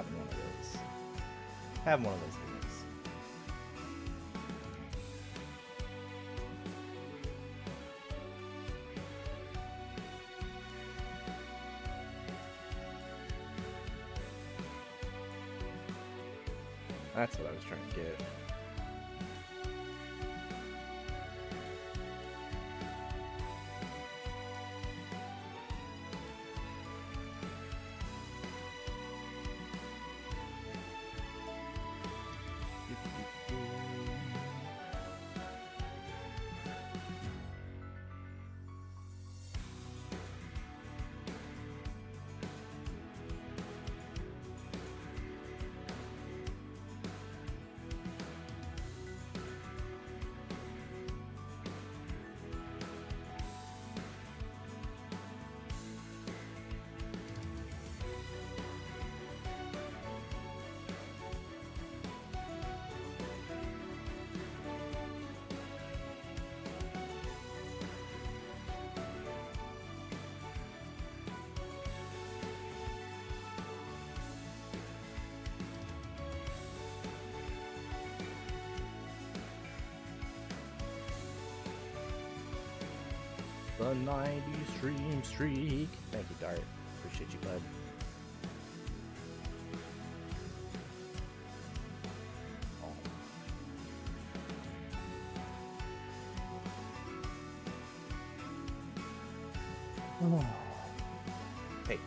Having one of those. Having one of those games. That's what I was trying to get. The 90 stream streak. Thank you, Dart. Appreciate you, bud. Oh. Hey.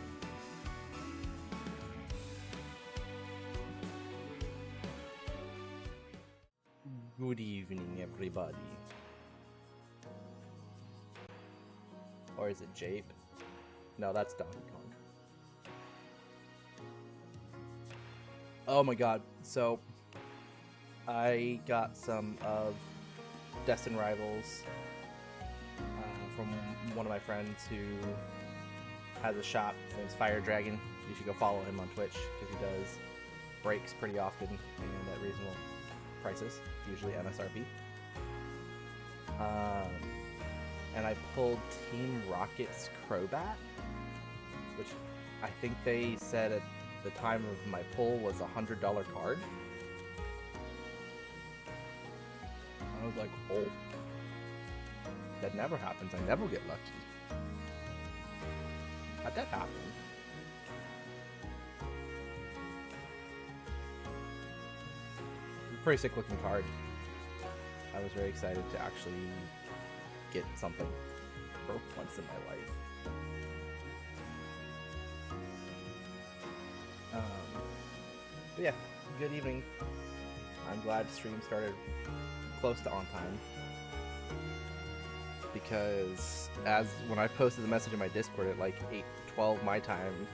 Good evening, everybody. Or is it Jape? No, that's Donkey Kong. Oh my god. So, I got some of Destin Rivals from one of my friends who has a shop. His name's Fire Dragon. You should go follow him on Twitch because he does breaks pretty often and at reasonable prices, usually MSRP. And I pulled Team Rocket's Crobat, which I think they said at the time of my pull was a $100 card. I was like, oh, that never happens. I never get lucky. How'd that happen? Pretty sick looking card. I was very excited to actually get something for once in my life. But yeah, good evening. I'm glad stream started close to on time, because as when I posted the message in my Discord at like 8:12 my time,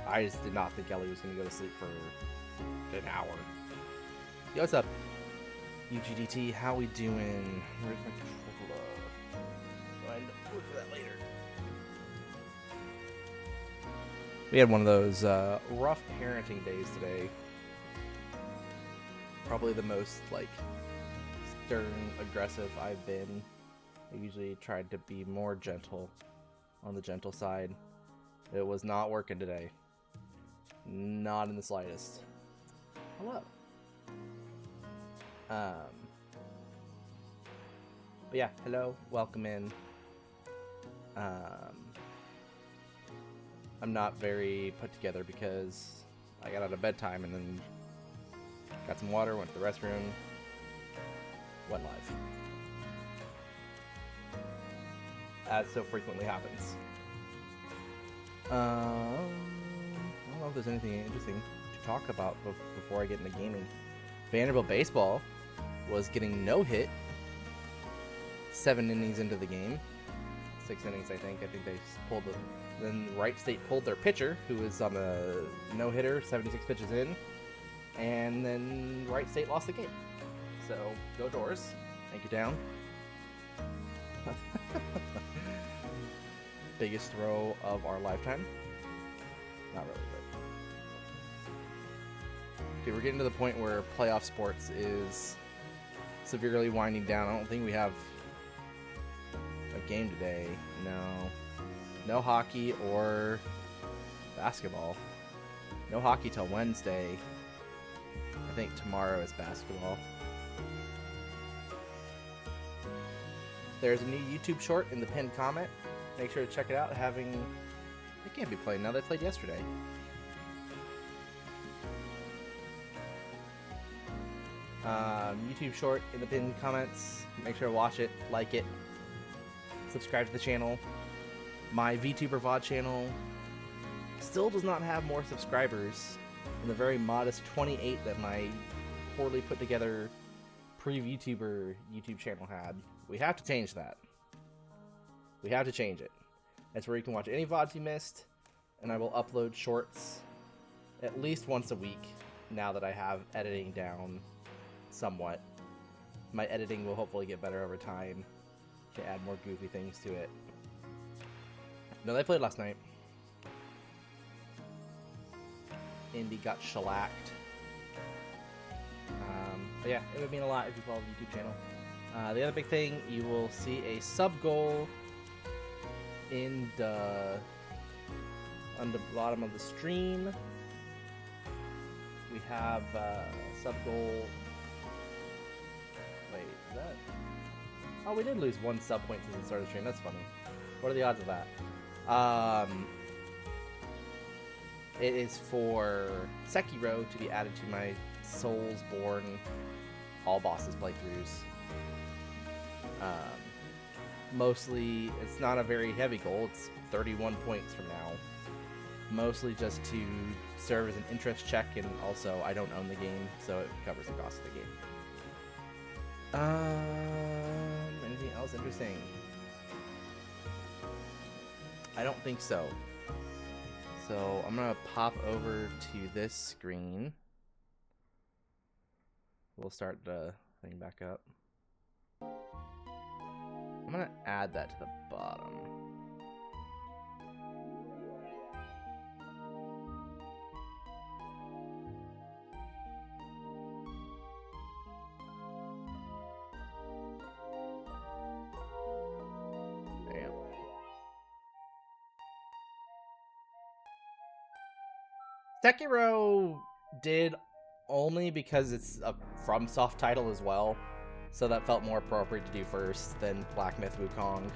I just did not think Ellie was going to go to sleep for an hour. Yo, what's up, UGDT? How we doing? Where's my controller? I'll look for that later. We had one of those rough parenting days today. Probably the most like stern, aggressive I've been. I usually tried to be more gentle, on the gentle side. It was not working today. Not in the slightest. Hello. But yeah, hello, welcome in. I'm not very put together because I got out of bedtime and then got some water, went to the restroom, went live. As so frequently happens. I don't know if there's anything interesting to talk about before I get into gaming. Vanderbilt baseball was getting no hit 7 innings into the game. 6 innings, I think. I think they pulled the. Then Wright State pulled their pitcher, who was on a no hitter, 76 pitches in, and then Wright State lost the game. So go Doors. Thank you, down. Biggest throw of our lifetime. Not really, but okay, we're getting to the point where playoff sports is severely winding down. I don't think we have a game today. No hockey or basketball. No hockey till Wednesday. I think tomorrow is basketball. There's a new YouTube short in the pinned comment. Make sure to check it out. They can't be playing now. They played yesterday. YouTube short in the pinned comments. Make sure to watch it, like it, subscribe to the channel. My VTuber VOD channel still does not have more subscribers than the very modest 28 that my poorly put together pre-VTuber YouTube channel had. We have to change that. We have to change it. That's where you can watch any VODs you missed, and I will upload shorts at least once a week now that I have editing down somewhat. My editing will hopefully get better over time to add more goofy things to it. No, they played last night. Indy got shellacked. But yeah, it would mean a lot if you follow the YouTube channel. The other big thing, you will see a sub goal on the bottom of the stream. We have sub goal. Wait, is that? Oh, we did lose 1 sub point since the start of the stream. That's funny. What are the odds of that? It is for Sekiro to be added to my Soulsborne all bosses playthroughs. Mostly, it's not a very heavy goal. It's 31 points from now. Mostly just to serve as an interest check, and also I don't own the game, so it covers the cost of the game. Anything else interesting? I don't think so. So I'm gonna pop over to this screen. We'll start the thing back up. I'm gonna add that to the bottom. There you go. Sekiro did only because it's a FromSoft title as well, so that felt more appropriate to do first than Black Myth Wukong.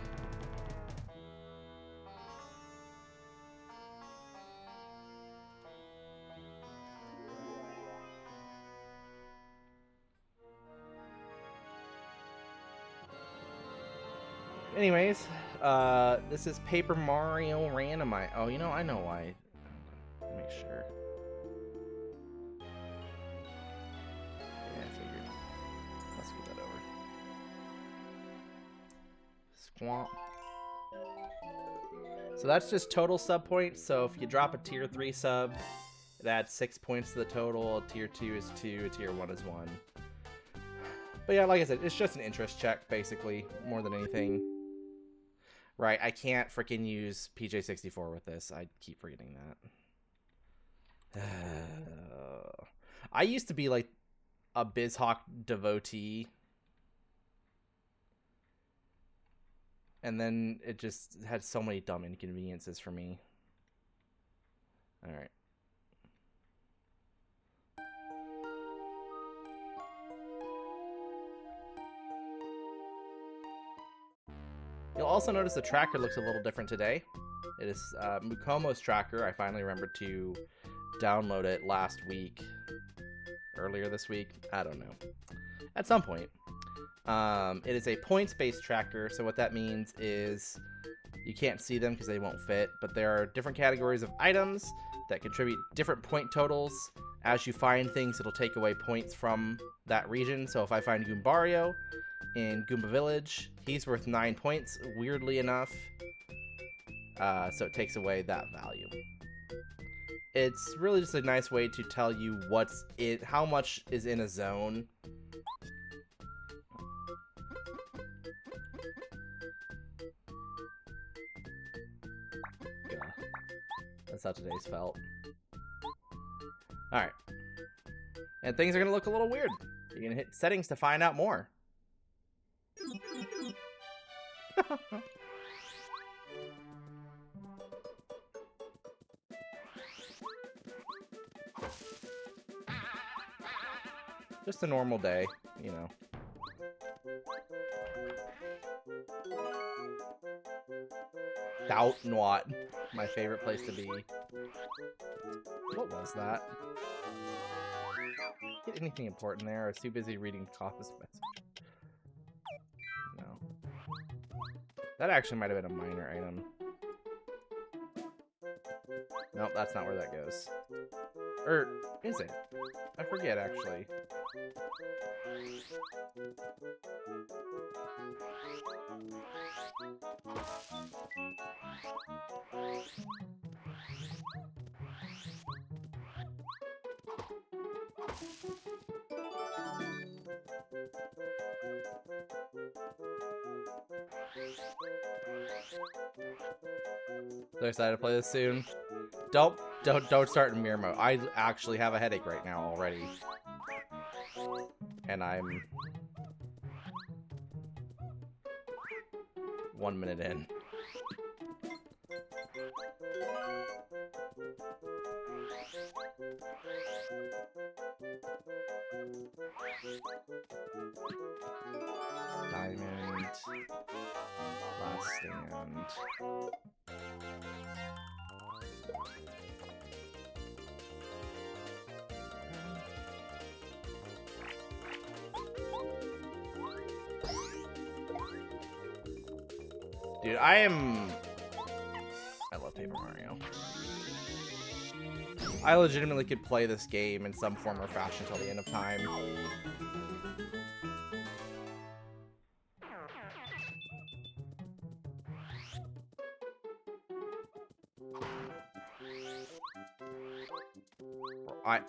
Anyways, this is Paper Mario Randomizer. Oh, you know, I know why. Make sure. Yeah, I figured. Let's get that over. Squamp. So that's just total sub points. So if you drop a tier 3 sub, it adds 6 points to the total. A tier 2 is 2. A tier 1 is 1. But yeah, like I said, it's just an interest check, basically, more than anything. Right, I can't freaking use PJ64 with this. I keep forgetting that. I used to be like a BizHawk devotee, and then it just had so many dumb inconveniences for me. All right. You'll also notice the tracker looks a little different today. It is Mukomo's tracker. I finally remembered to download it last week. Earlier this week. I don't know. At some point. It is a points-based tracker, so what that means is you can't see them because they won't fit, but there are different categories of items that contribute different point totals. As you find things, it'll take away points from that region. So if I find Goombario in Goomba Village, he's worth 9 points, weirdly enough. So it takes away that value. It's really just a nice way to tell you how much is in a zone. Yeah. That's how today's felt. Alright. And things are going to look a little weird. You're going to hit settings to find out more. Just a normal day, you know. Doubt not. My favorite place to be. What was that? Get anything important there? I was too busy reading Kafa's message. No. That actually might have been a minor item. Nope, that's not where that goes. Or, is it? I forget, actually. So excited to play this soon. Don't start in mirror mode. I actually have a headache right now already. And I'm 1 minute in. Diamond. Last stand. Dude, I love Paper Mario. I legitimately could play this game in some form or fashion until the end of time.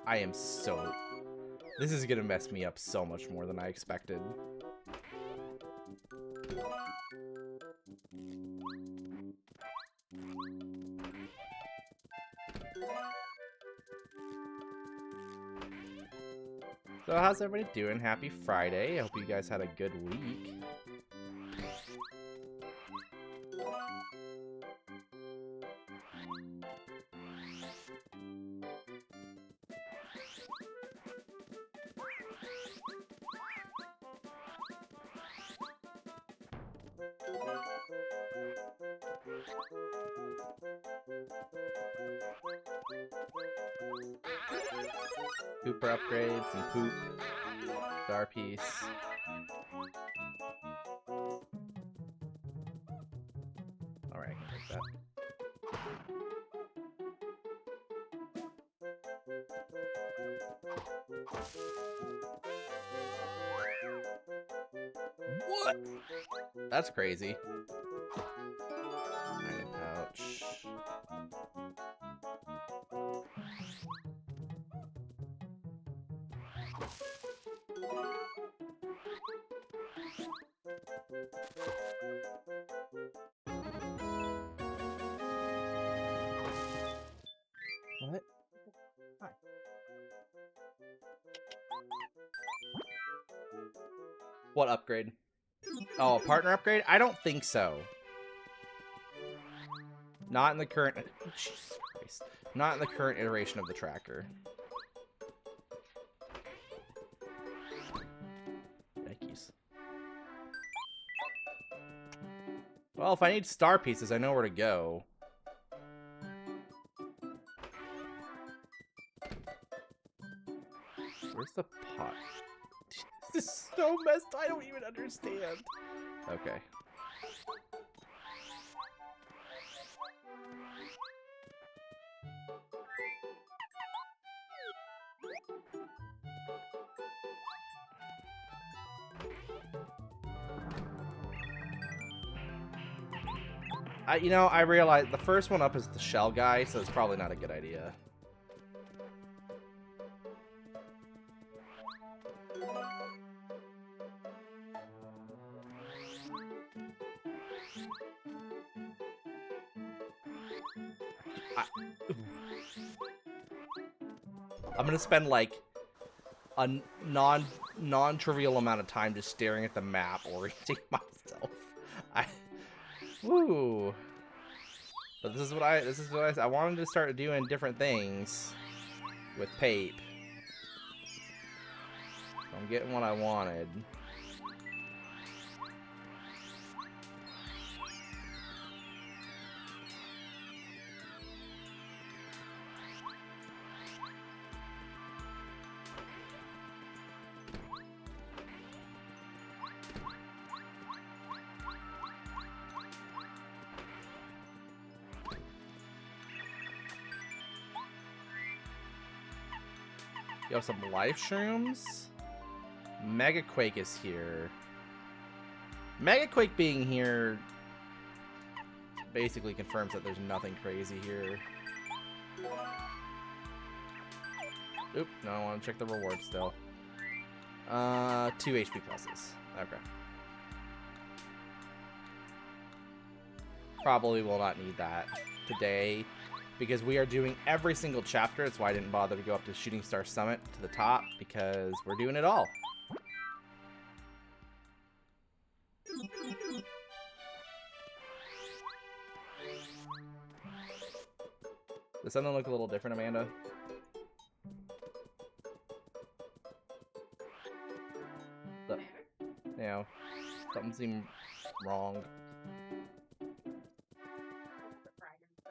I am so... This is gonna mess me up so much more than I expected. So how's everybody doing? Happy Friday. I hope you guys had a good week. Pooper upgrades and poop. Star piece. Alright, I can take that. What? That's crazy. Item pouch. What? Hi. What upgrade? Oh, a partner upgrade? I don't think so. Not in the current... Jesus Christ. Not in the current iteration of the tracker. Yikes. Well, if I need star pieces, I know where to go. Where's the pot? This is so messed. I don't even understand. Okay. You know, I realized the first one up is the shell guy, so it's probably not a good idea. I'm gonna spend like a non-trivial amount of time just staring at the map, orienting myself. Woo. But this is what I wanted to start doing different things. with Pape. I'm getting what I wanted. You have some life shrooms? Megaquake is here. Megaquake being here basically confirms that there's nothing crazy here. Oop, no, I want to check the reward still. 2 HP pluses. Okay. Probably will not need that today, because we are doing every single chapter. That's why I didn't bother to go up to Shooting Star Summit to the top, because we're doing it all. Does something look a little different, Amanda? You know, something seemed wrong.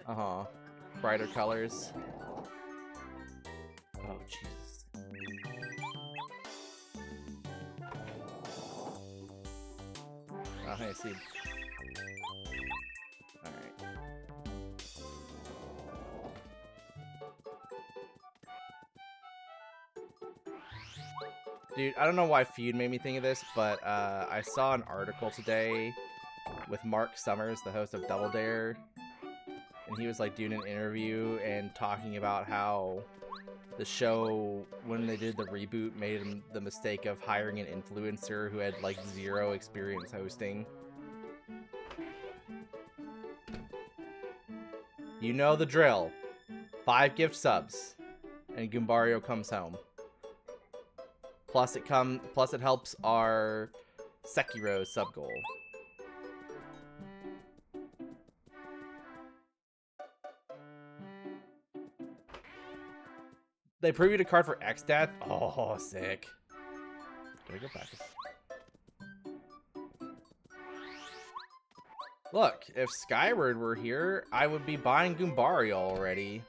Uh-huh. Brighter colors. Oh, Jesus. Oh, hey, see. Alright. Dude, I don't know why Feud made me think of this, but I saw an article today with Mark Summers, the host of Double Dare, and he was like doing an interview and talking about how the show, when they did the reboot, made the mistake of hiring an influencer who had like 0 experience hosting. You know the drill. 5 gift subs, and Goombario comes home. Plus it helps our Sekiro sub goal. They previewed a card for X-Death. Oh, sick. Do I go back? Look, if Skyward were here, I would be buying Goombario already.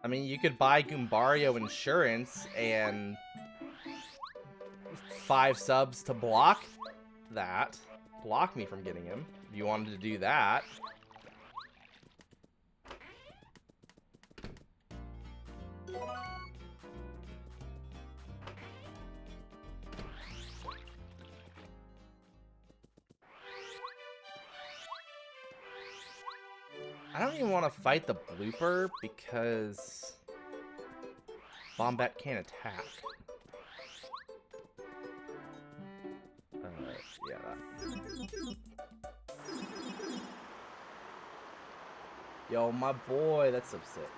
I mean, you could buy Goombario insurance and 5 subs to block that. Block me from getting him. If you wanted to do that. I don't even want to fight the blooper because Bombette can't attack. Yeah, that. Yo, my boy, that's so sick.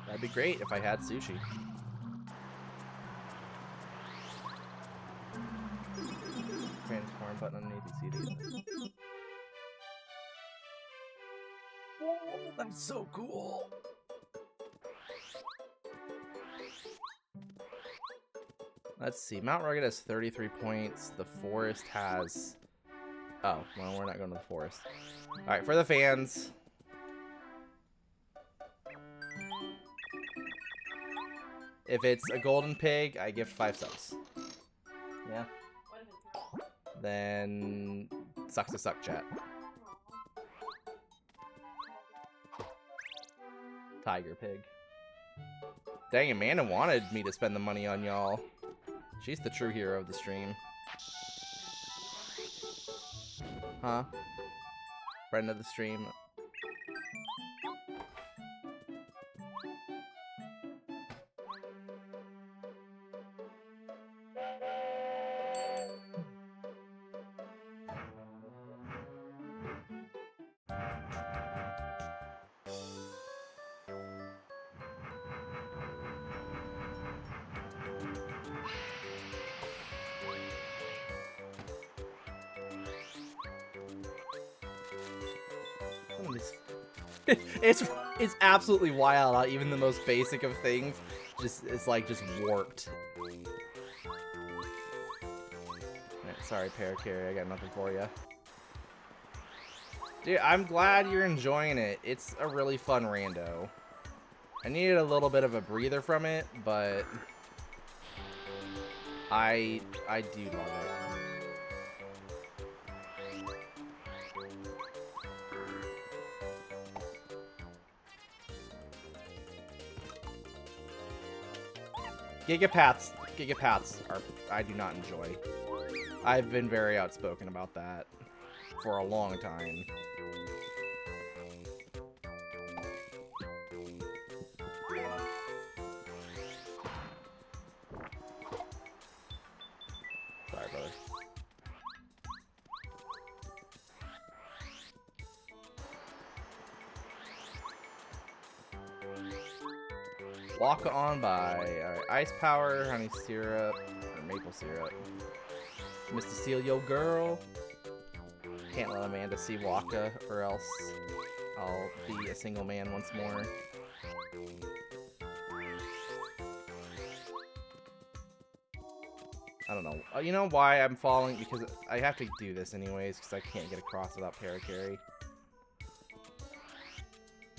That'd be great if I had sushi. Transform button underneath the CD. Oh, that's so cool. Let's see. Mount Rugged has 33 points. The Forest has... Oh, well, we're not going to the Forest. Alright, for the fans. If it's a golden pig, I gift 5 subs. Yeah. Then sucks to suck, chat. Tiger pig. Dang, Amanda wanted me to spend the money on y'all. She's the true hero of the stream. Huh? Friend of the stream. it's absolutely wild how even the most basic of things is like just warped. Right, sorry, Parakarry, I got nothing for you. Dude, I'm glad you're enjoying it. It's a really fun rando. I needed a little bit of a breather from it, but I do love it. Gigapaths are I do not enjoy. I've been very outspoken about that for a long time. Sorry, brother. Walk on by. Ice power, honey syrup, or maple syrup. Mr. Steal Yo Girl. Can't let Amanda see Waka, or else I'll be a single man once more. I don't know. You know why I'm falling? Because I have to do this anyways, because I can't get across without Parakarry.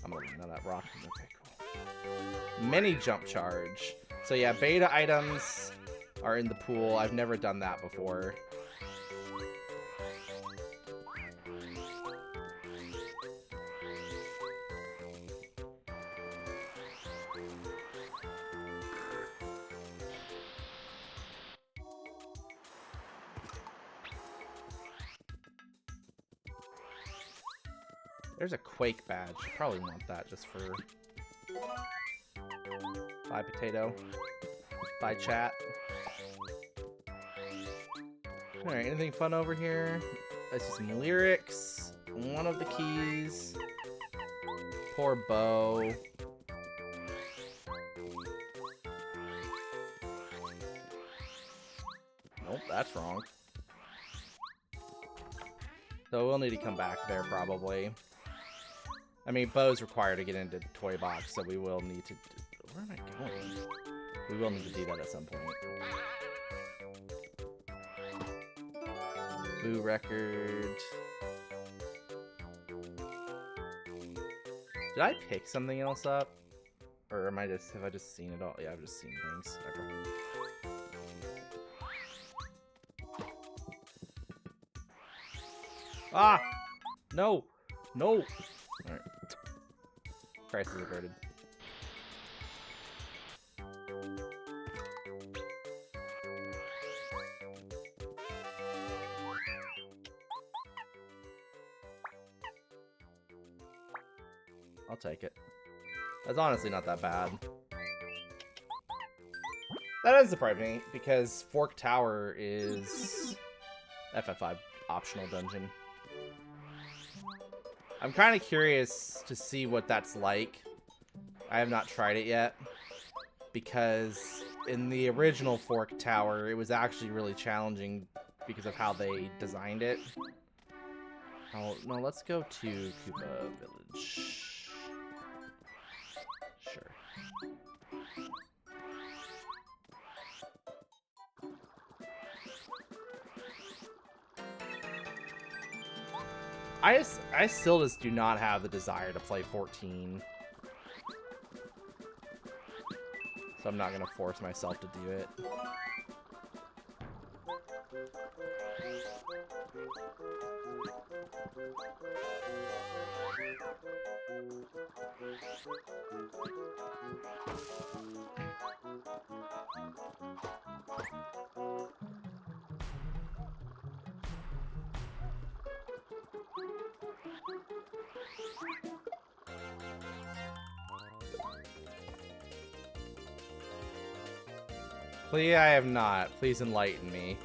I'm gonna know that rock. Okay, cool. Mini jump charge. So yeah, beta items are in the pool. I've never done that before. There's a Quake badge. Probably want that just for... Bye, potato. Bye, chat. Alright, anything fun over here? I see some lyrics. One of the keys. Poor Bo. Nope, that's wrong. So we'll need to come back there, probably. I mean, Bo's required to get into Toy Box, so we will need to... Where am I going? We will need to do that at some point. Boo record. Did I pick something else up? Or have I just seen it all? Yeah, I've just seen things. Okay. Ah! No! No! Alright. Crisis averted. I'll take it. That's honestly not that bad. That doesn't surprise me, because Fork Tower is FF5 optional dungeon. I'm kind of curious to see what that's like. I have not tried it yet, because in the original Fork Tower, it was actually really challenging because of how they designed it. Oh, no, let's go to Koopa Village. Sure. I still just do not have the desire to play 14. So I'm not gonna force myself to do it. Please, I have not. Please enlighten me.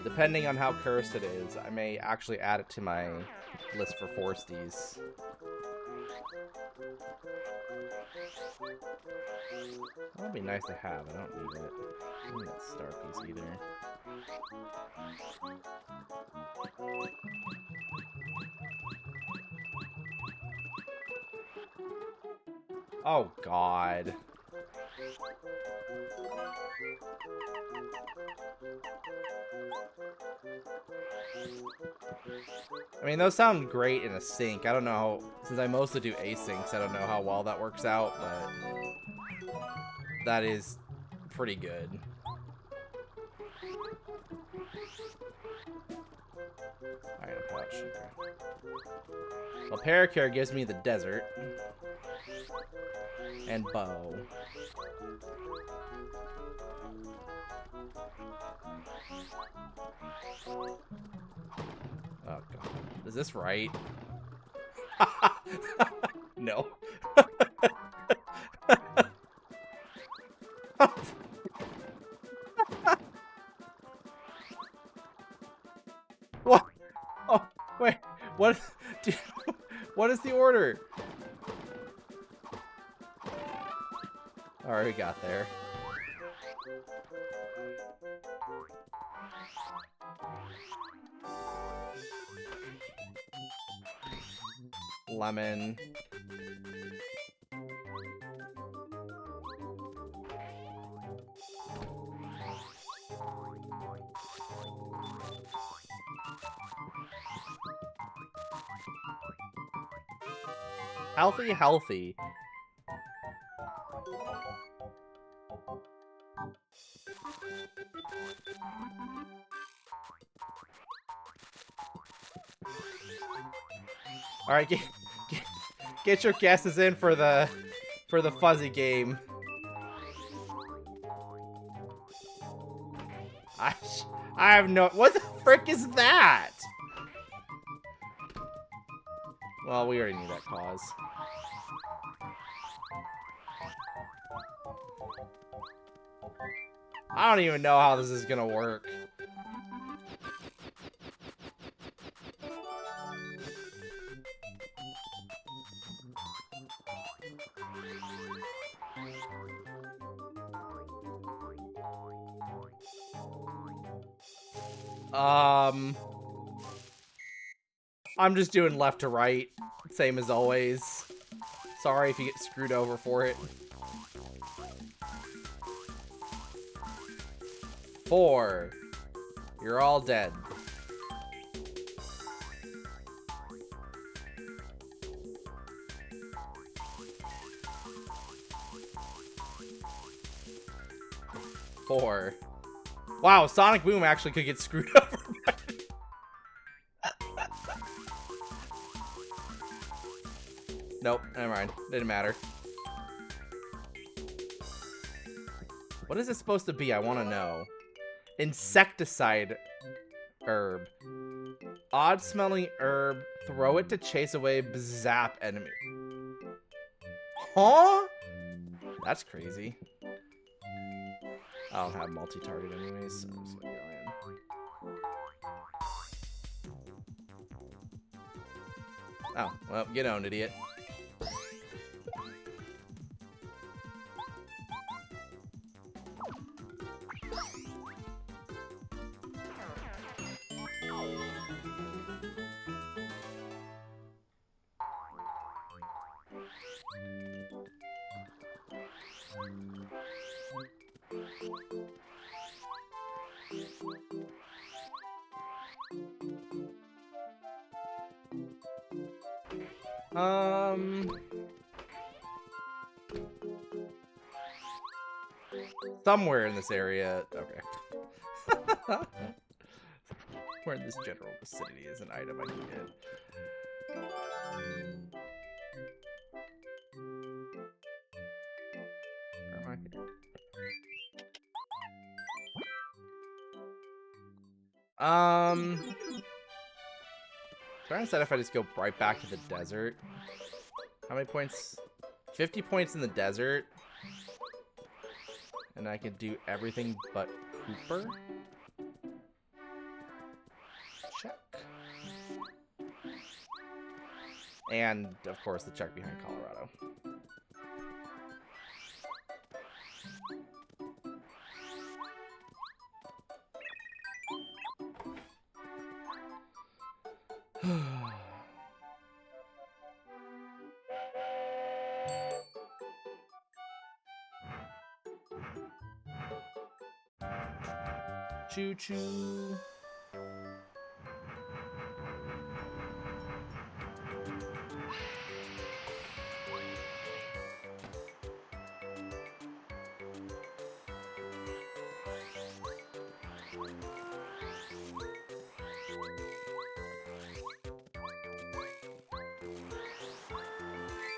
Depending on how cursed it is, I may actually add it to my list for Forsties. That'd be nice to have. I don't need it. I don't need that star piece either. Oh, God. I mean, those sound great in a sync. I don't know how, since I mostly do asyncs, I don't know how well that works out, but that is pretty good. Alright, a pouch. Okay. Well, Paracare gives me the desert. And bow. Oh, God. Is this right? No. What? Oh, wait. What? What is the order? Alright, we got there. Lemon. Healthy, healthy. All right, get your guesses in for the fuzzy game. I have no. What the frick is that? Well, we already knew that cause. I don't even know how this is gonna work. I'm just doing left to right, same as always. Sorry if you get screwed over for it. 4. You're all dead. Four. Wow, Sonic Boom actually could get screwed over. Nope, never mind. Didn't matter. What is it supposed to be? I want to know. Insecticide herb. Odd smelling herb. Throw it to chase away zap enemy. Huh? That's crazy. I don't have multi-target anyways, so I'm just gonna go in. Oh, well, get owned, idiot. Somewhere in this area. Okay. Where in this general vicinity is an item I can get. Where am I? Trying to decide if I just go right back to the desert. How many points? 50 points in the desert. And I can do everything but Cooper. check. And, of course, the check behind Colorado. Choo-choo.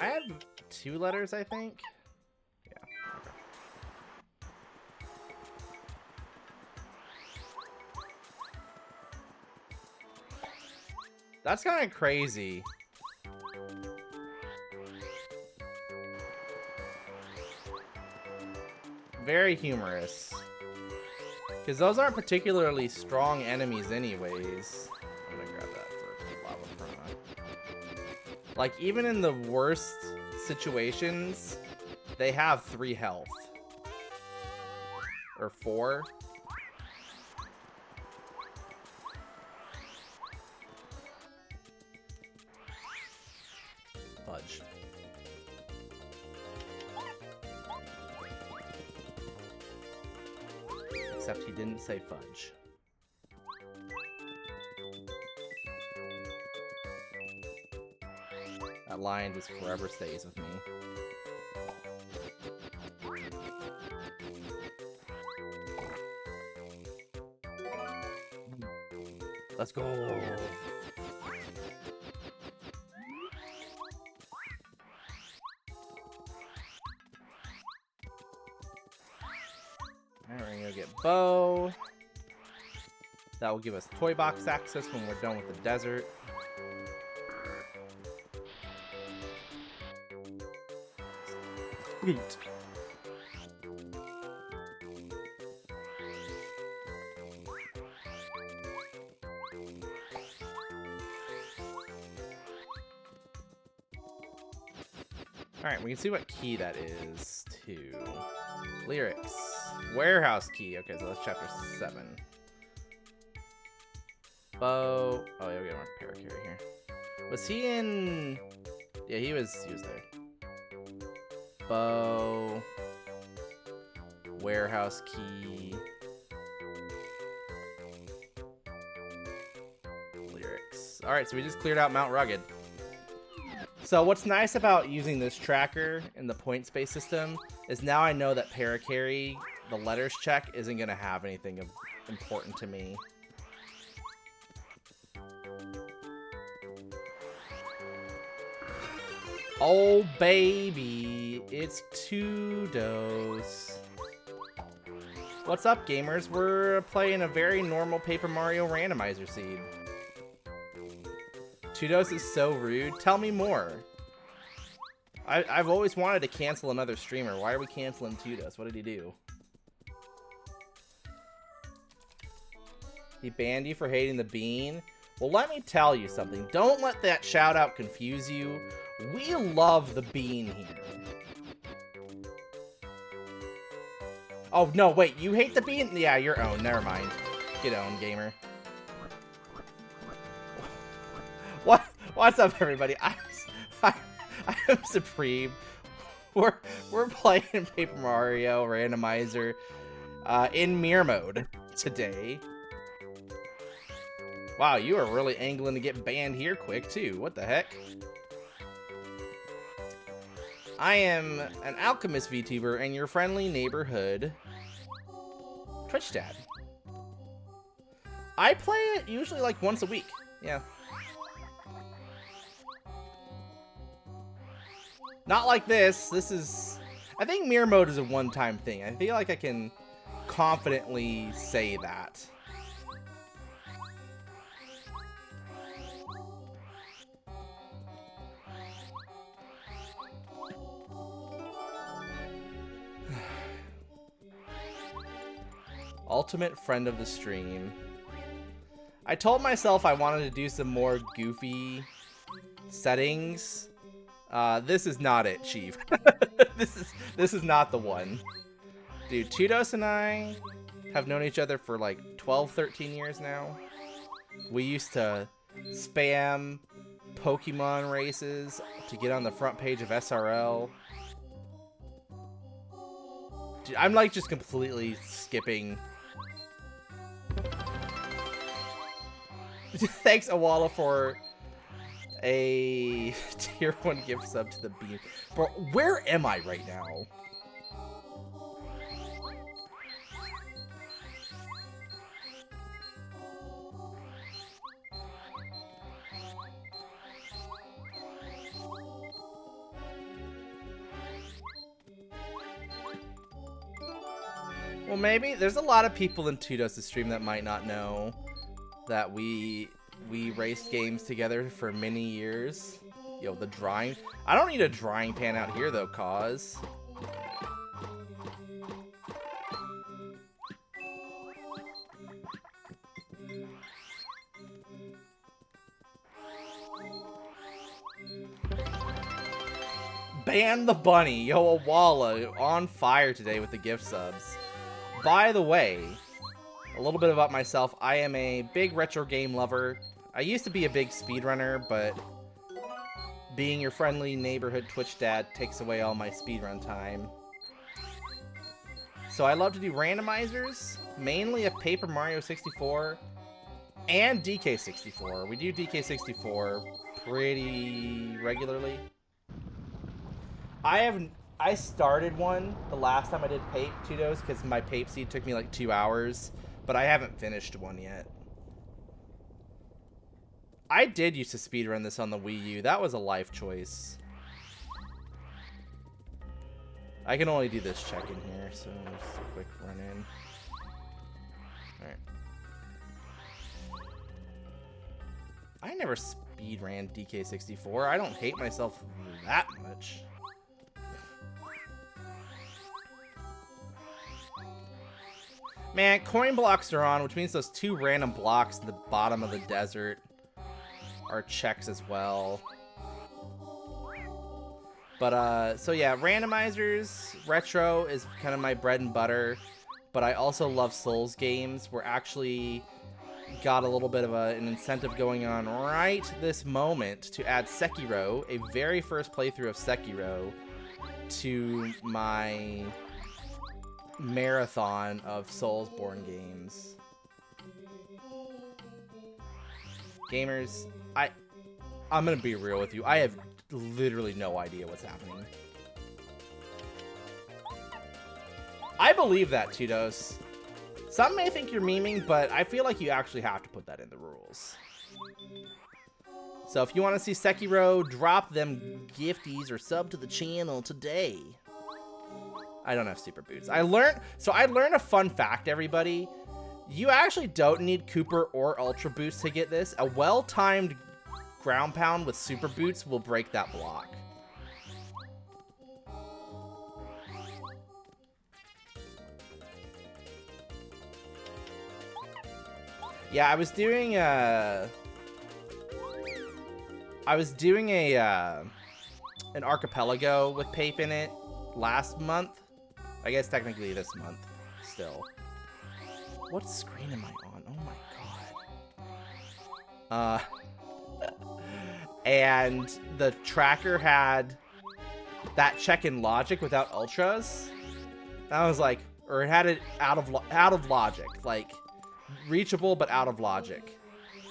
I have 2 letters, I think. Yeah. Okay. That's kind of crazy. Very humorous. Because those aren't particularly strong enemies anyways. I'm gonna grab that for Lava Piranha. Like, even in the worst situations, they have 3 health. Or 4. Fudge. Except he didn't say fudge. That line just forever stays with me. Let's go. Alright, we're gonna get Bow. That will give us toy box access when we're done with the desert. Sweet. Alright, we can see what key that is, too. Lyrics. Warehouse key. Okay, so that's chapter 7. Bow. Oh, yeah, we got more Parakarry here. Was he in... Yeah, he was there. Bow. Warehouse key. Lyrics. Alright, so we just cleared out Mount Rugged. So what's nice about using this tracker in the point-based system is now I know that Parakarry, the letters check, isn't going to have anything important to me. Oh, baby. It's Tudos. What's up, gamers? We're playing a very normal Paper Mario Randomizer seed. Tudos is so rude. Tell me more. I've always wanted to cancel another streamer. Why are we canceling Tudos? What did he do? He banned you for hating the bean? Well, let me tell you something. Don't let that shout out confuse you. We love the bean here. Oh, no, wait. You hate the bean? Yeah, you're owned. Never mind. Get owned, gamer. What? What's up, everybody? I'm Supreme. We're playing Paper Mario Randomizer in mirror mode today. Wow, you are really angling to get banned here quick too. What the heck? I am an Alchemist VTuber and your friendly neighborhood Twitch dad. I play it usually like once a week. Yeah. Not like this. This is... I think mirror mode is a one-time thing. I feel like I can confidently say that. Ultimate friend of the stream. I told myself I wanted to do some more goofy settings. This is not it, Chief. This is not the one. Dude, Tudos and I have known each other for like 12, 13 years now. We used to spam Pokemon races to get on the front page of SRL. Dude, I'm like just completely skipping. Thanks, Awala, for a tier 1 gift sub to the beam. Bro, where am I right now? Well, maybe there's a lot of people in Tudos' stream that might not know that we raced games together for many years. Yo, the drying. I don't need a drying pan out here though, cause. Ban the bunny. Yo, Awala on fire today with the gift subs. By the way, a little bit about myself. I am a big retro game lover. I used to be a big speedrunner, but being your friendly neighborhood Twitch dad takes away all my speedrun time. So I love to do randomizers, mainly of Paper Mario 64 and DK64. We do DK64 pretty regularly. I started one the last time I did Pape Tudos because my Pape seed took me like 2 hours, but I haven't finished one yet. I did used to speedrun this on the Wii U. That was a life choice. I can only do this check in here, so just a quick run in. Alright. I never speedran DK64. I don't hate myself that much. Man, coin blocks are on, which means those 2 random blocks at the bottom of the desert are checks as well. But, so yeah, randomizers, retro is kind of my bread and butter, but I also love Souls games. We're actually got a little bit of an incentive going on right this moment to add Sekiro, a very first playthrough of Sekiro, to my marathon of Soulsborne games. Gamers, I'm gonna be real with you. I have literally no idea what's happening. I believe that, Tudos. Some may think you're memeing, but I feel like you actually have to put that in the rules. So if you want to see Sekiro, drop them gifties or sub to the channel today. I don't have super boots. I learned a fun fact, everybody. You actually don't need Cooper or Ultra Boots to get this. A well-timed ground pound with super boots will break that block. Yeah, I was doing an archipelago with Pape in it last month. I guess technically this month still. What screen am I on? Oh my god. And the tracker had that check in logic without ultras. I was like, or it had it out of logic, like reachable but out of logic.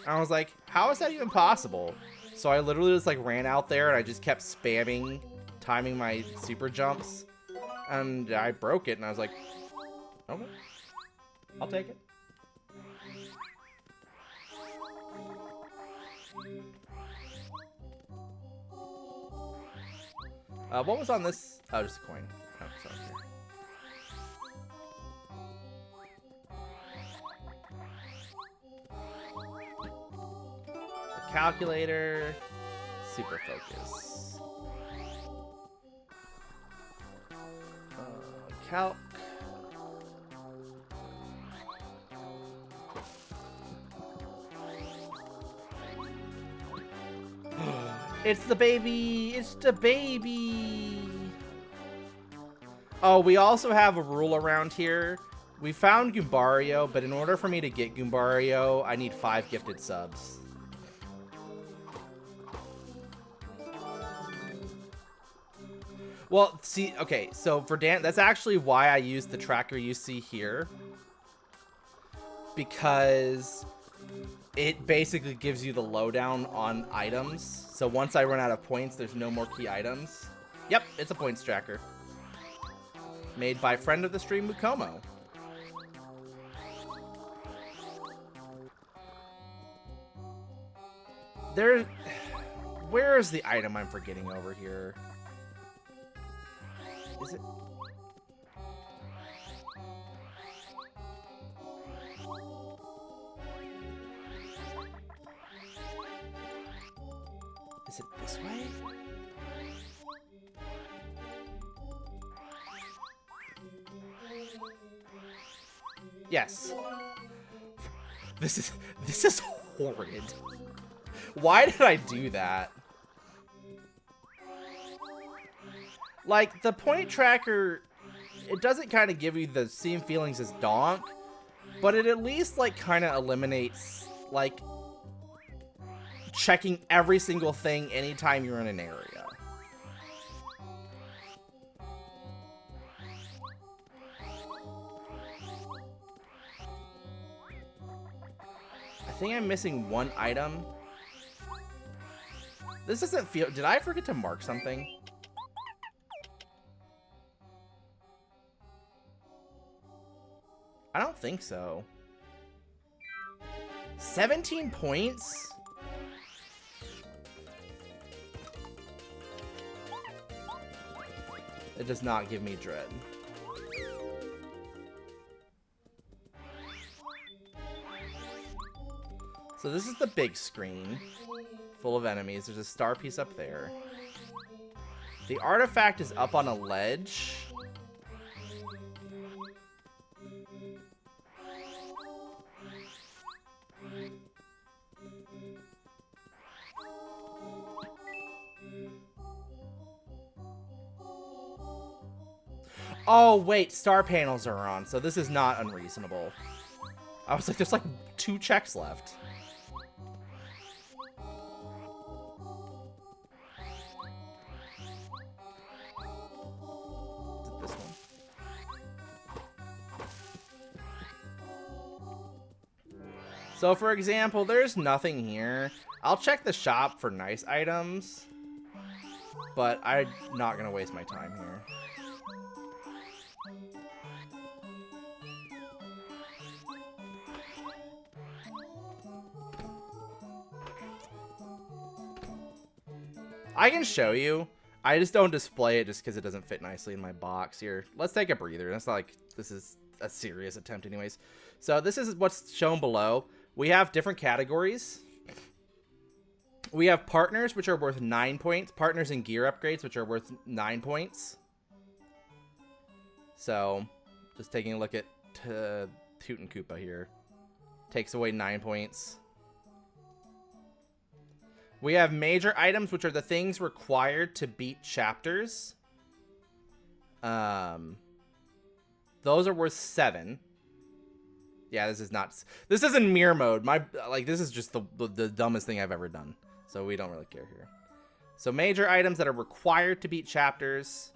And I was like, how is that even possible? So I literally just like ran out there and I just kept spamming, timing my super jumps, and I broke it. And I was like, okay, I'll take it. What was on this? Oh, just a coin. Oh, sorry. The calculator. Super focus. Calc. It's the baby! It's the baby! Oh, we also have a rule around here. We found Goombario, but in order for me to get Goombario, I need 5 gifted subs. Well, see, okay, so for Dan, that's actually why I use the tracker you see here. Because it basically gives you the lowdown on items. So once I run out of points, there's no more key items. Yep, it's a points tracker. Made by friend of the stream, Mukomo. Where is the item I'm forgetting over here? Is it? Is it this way? Yes. This is horrid. Why did I do that? Like, the point tracker, it doesn't kind of give you the same feelings as Donk, but it at least, like, kind of eliminates, like, checking every single thing anytime you're in an area. I think I'm missing one item. This doesn't feel... Did I forget to mark something? I don't think so. 17 points? It does not give me dread. So this is the big screen, full of enemies. There's a star piece up there. The artifact is up on a ledge. Oh, wait, star panels are on, so this is not unreasonable. I was like, there's like 2 checks left. Is it this one? So, for example, there's nothing here. I'll check the shop for nice items, but I'm not going to waste my time here. I can show you. I just don't display it just because it doesn't fit nicely in my box here. Let's take a breather. That's not like this is a serious attempt anyways. So this is what's shown below. We have different categories. We have partners, which are worth 9 points. Partners and gear upgrades, which are worth 9 points. So just taking a look at Toot and Koopa here. Takes away 9 points. We have major items, which are the things required to beat chapters. Those are worth 7. Yeah, this isn't mirror mode. This is just the dumbest thing I've ever done. So we don't really care here. So major items that are required to beat chapters,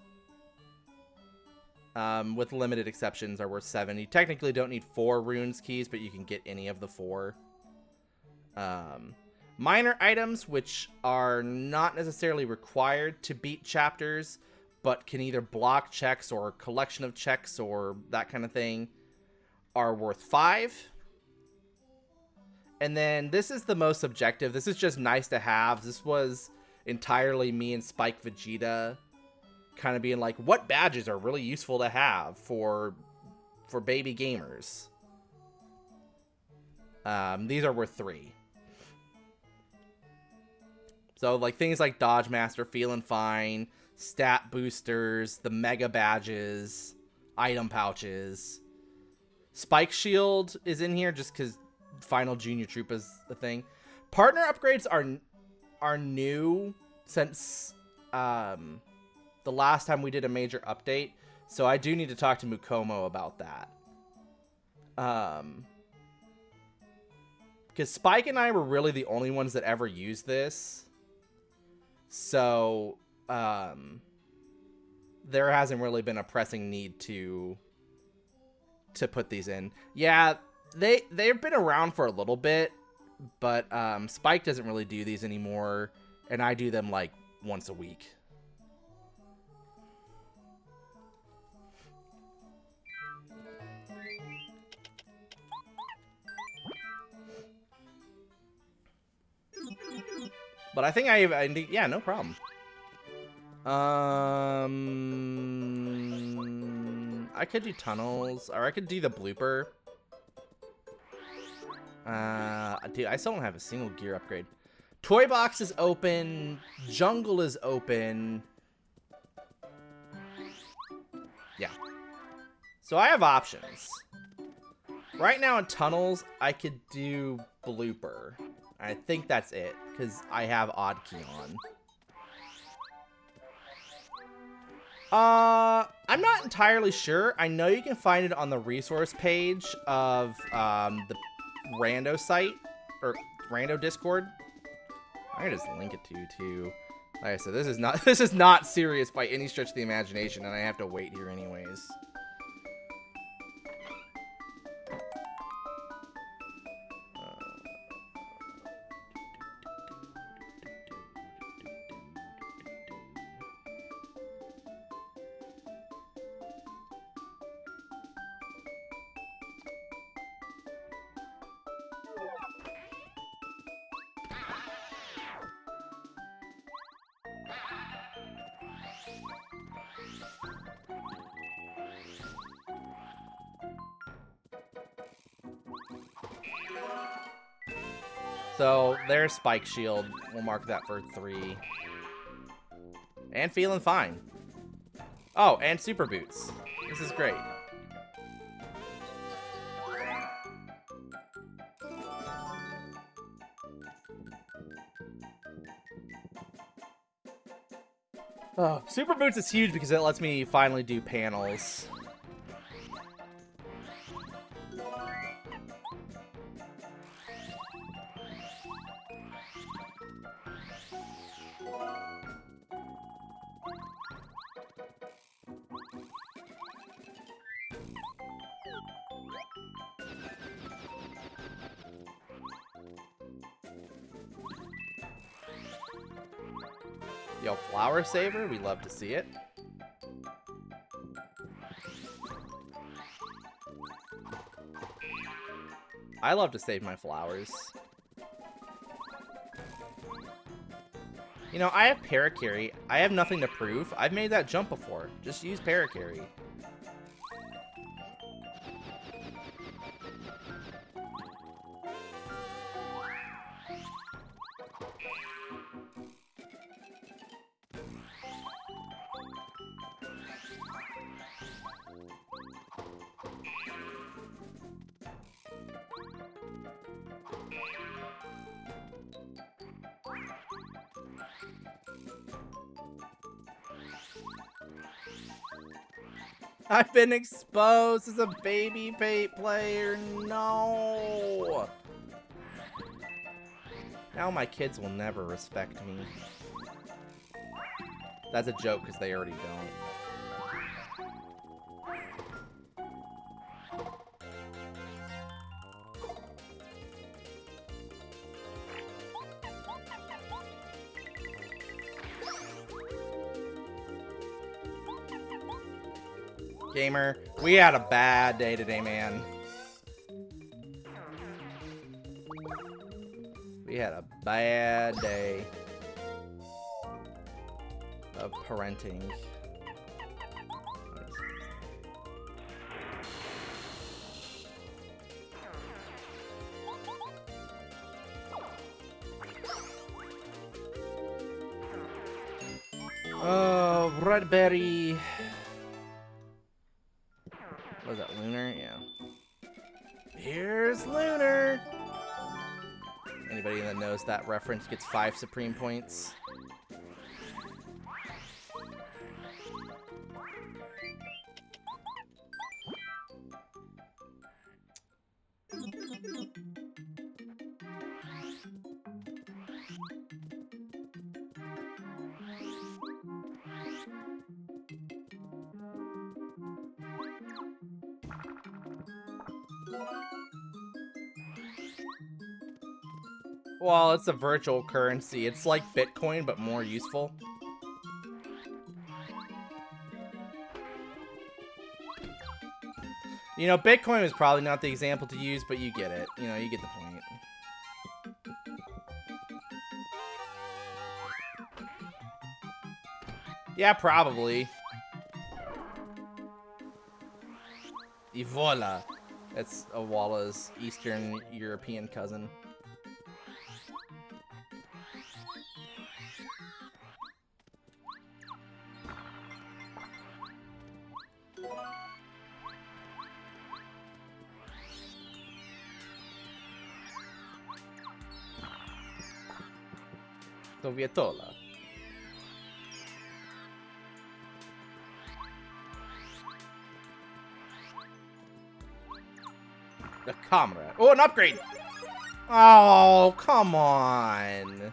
with limited exceptions, are worth 7. You technically don't need 4 runes keys, but you can get any of the 4. Minor items, which are not necessarily required to beat chapters, but can either block checks or collection of checks or that kind of thing, are worth 5. And then this is the most subjective. This is just nice to have. This was entirely me and Spike Vegeta kind of being like, what badges are really useful to have for baby gamers? These are worth 3. So, like, things like Dodge Master, Feelin' Fine, Stat Boosters, the Mega Badges, Item Pouches. Spike Shield is in here just because Final Junior Troop is the thing. Partner upgrades are new since the last time we did a major update. So I do need to talk to Mukomo about that. Because Spike and I were really the only ones that ever used this. So there hasn't really been a pressing need to put these in. Yeah, they've been around for a little bit, but Spike doesn't really do these anymore, and I do them like once a week. But I think yeah, no problem. I could do tunnels, or I could do the blooper. Dude, I still don't have a single gear upgrade. Toy box is open. Jungle is open. Yeah. So I have options. Right now in tunnels, I could do blooper. I think that's it, because I have odd key on. I'm not entirely sure. I know you can find it on the resource page of the Rando site, or Rando Discord. I can just link it to you too. Like I said, this is not serious by any stretch of the imagination, and I have to wait here anyways. So, there's Spike Shield. We'll mark that for 3. And feeling fine. Oh, and Super Boots. This is great. Oh, Super Boots is huge because it lets me finally do panels. Yo, Flower Saver, we love to see it. I love to save my flowers. You know, I have Paracarry. I have nothing to prove. I've made that jump before. Just use Paracarry. I've been exposed as a baby bait player. No. Now my kids will never respect me. That's a joke because they already don't. Gamer, we had a bad day today, man. We had a bad day of parenting. Oh, Redberry. Was that Lunar? Yeah. Here's Lunar. Anybody that knows that reference gets 5 supreme points. Well, it's a virtual currency. It's like Bitcoin, but more useful. You know, Bitcoin is probably not the example to use, but you get it. You know, you get the point. Yeah, probably. Evola. That's Awala's Eastern European cousin. Vietola. The comrade. Oh, an upgrade! Oh, come on.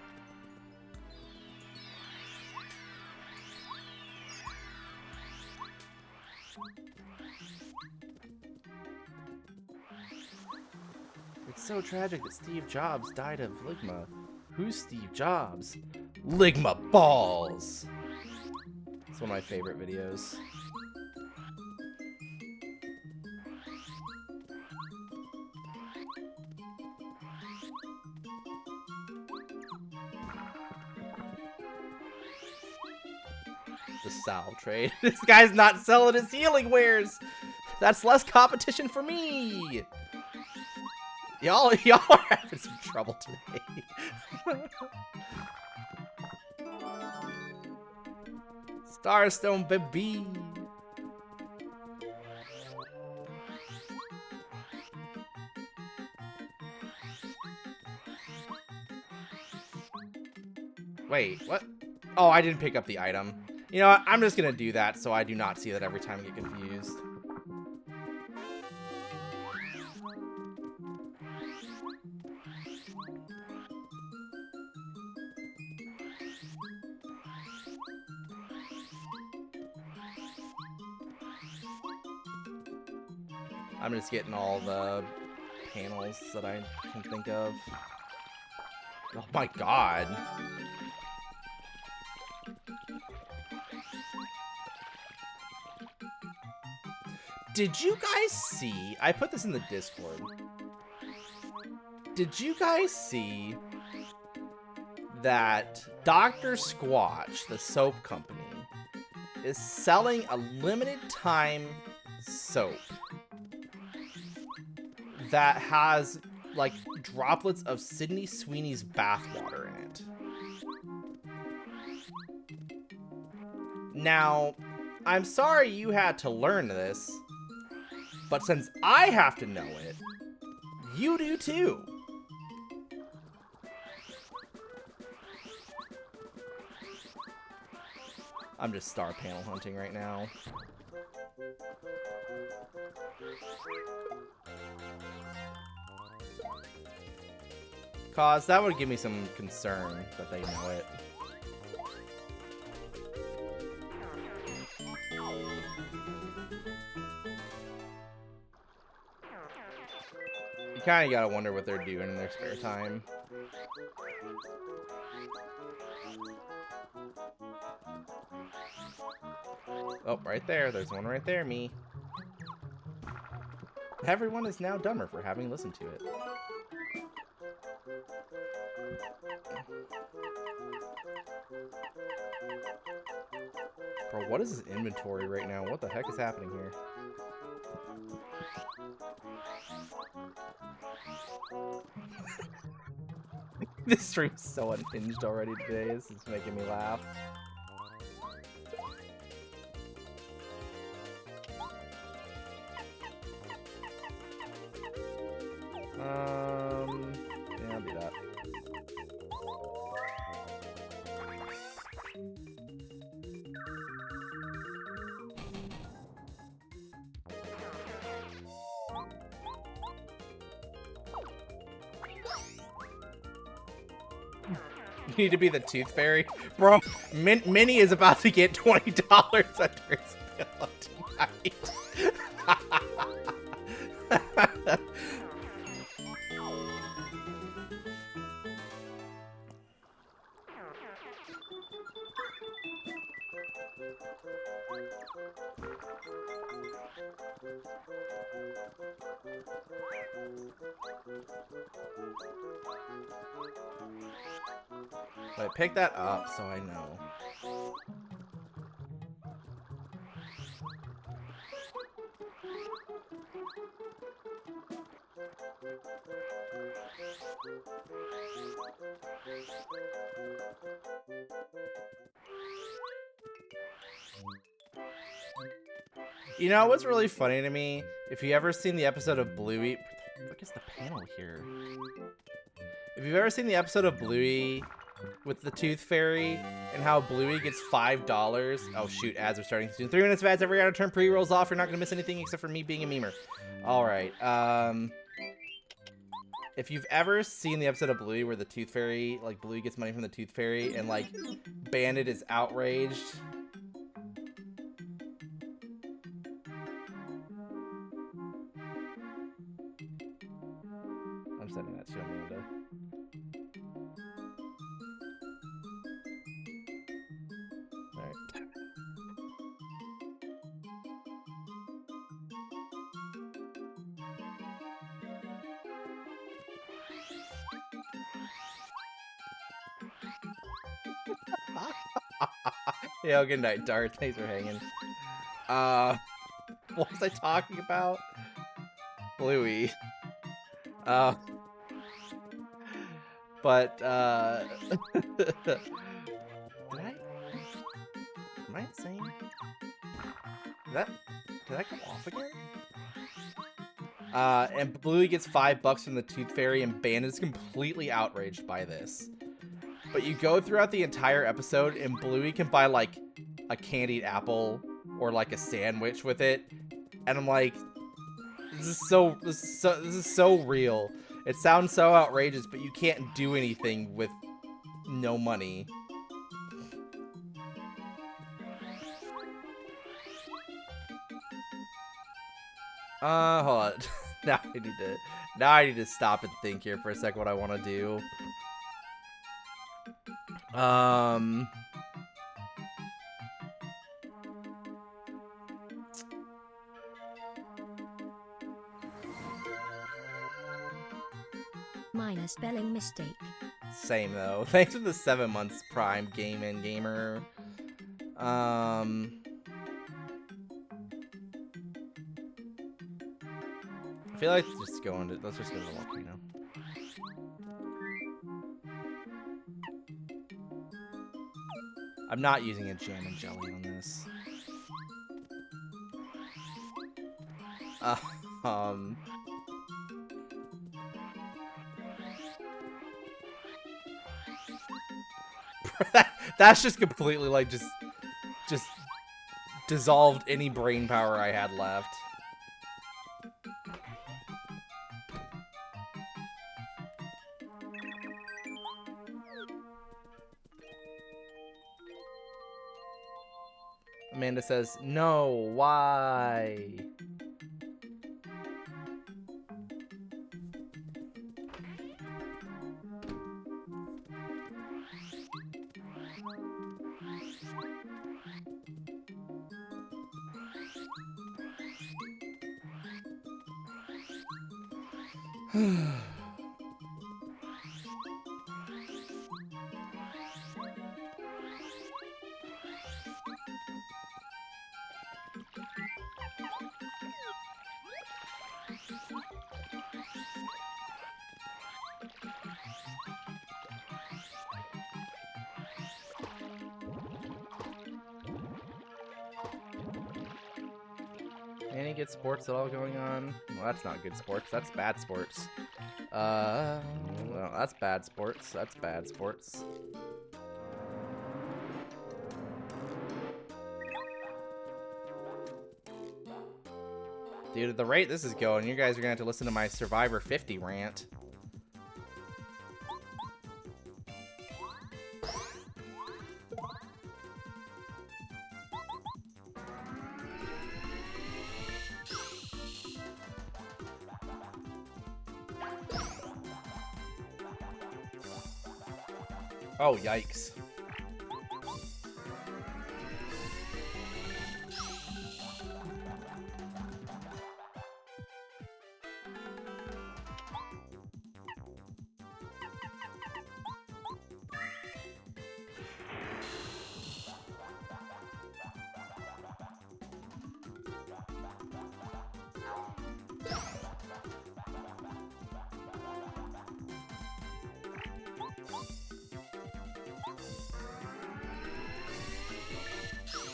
It's so tragic that Steve Jobs died of Ligma. Who's Steve Jobs? Ligma balls! It's one of my favorite videos. The salve trade. This guy's not selling his healing wares! That's less competition for me! Y'all are having some trouble today. Starstone baby. Wait, what? Oh, I didn't pick up the item. You know what? I'm just gonna do that so I do not see that every time I get confused. I'm just getting all the panels that I can think of. Oh my god. Did you guys see? I put this in the Discord. Did you guys see that Dr. Squatch, the soap company, is selling a limited time soap that has like droplets of Sydney Sweeney's bathwater in it? Now, I'm sorry you had to learn this, but since I have to know it, you do too. I'm just star panel hunting right now. Cause that would give me some concern that they know it. You kinda gotta wonder what they're doing in their spare time. Oh, right there. There's one right there, me. Everyone is now dumber for having listened to it. Bro, what is his inventory right now? What the heck is happening here? This stream's so unhinged already today. This is making me laugh. Yeah, I'll do that. You need to be the tooth fairy? Bro, Minnie is about to get $20 under his pillow tonight. Wait, pick that up so I know. You know what's really funny to me? If you ever seen the episode of Bluey, look at the panel here. If you've ever seen the episode of Bluey with the Tooth Fairy and how Bluey gets $5. Oh shoot, ads are starting soon. 3 minutes of ads every hour. Turn pre-rolls off. You're not gonna miss anything except for me being a memer. All right. If you've ever seen the episode of Bluey where the Tooth Fairy, like Bluey gets money from the Tooth Fairy and like Bandit is outraged. I'm sending that to Amanda. All right. Yo, good night, Dart. Thanks for hanging. What was I talking about? Bluey. But, did am I insane? Did that go off again? And Bluey gets $5 from the Tooth Fairy, and Bandit's completely outraged by this. But you go throughout the entire episode, and Bluey can buy, like, a candied apple or, like, a sandwich with it. And I'm like, this is so real. It sounds so outrageous, but you can't do anything with no money. Hold on. Now I need to stop and think here for a second what I want to do. Minor spelling mistake. Same though. Thanks for the 7 months Prime gamer. I feel like let's just go to the volcano. I'm not using a jam and jelly on this. That's just completely like just dissolved any brain power I had left. Amanda says, no, why? Any good sports at all going on? Well, that's not good sports. That's bad sports. Well, that's bad sports. That's bad sports. Dude, at the rate this is going, you guys are gonna have to listen to my Survivor 50 rant. Oh, yikes.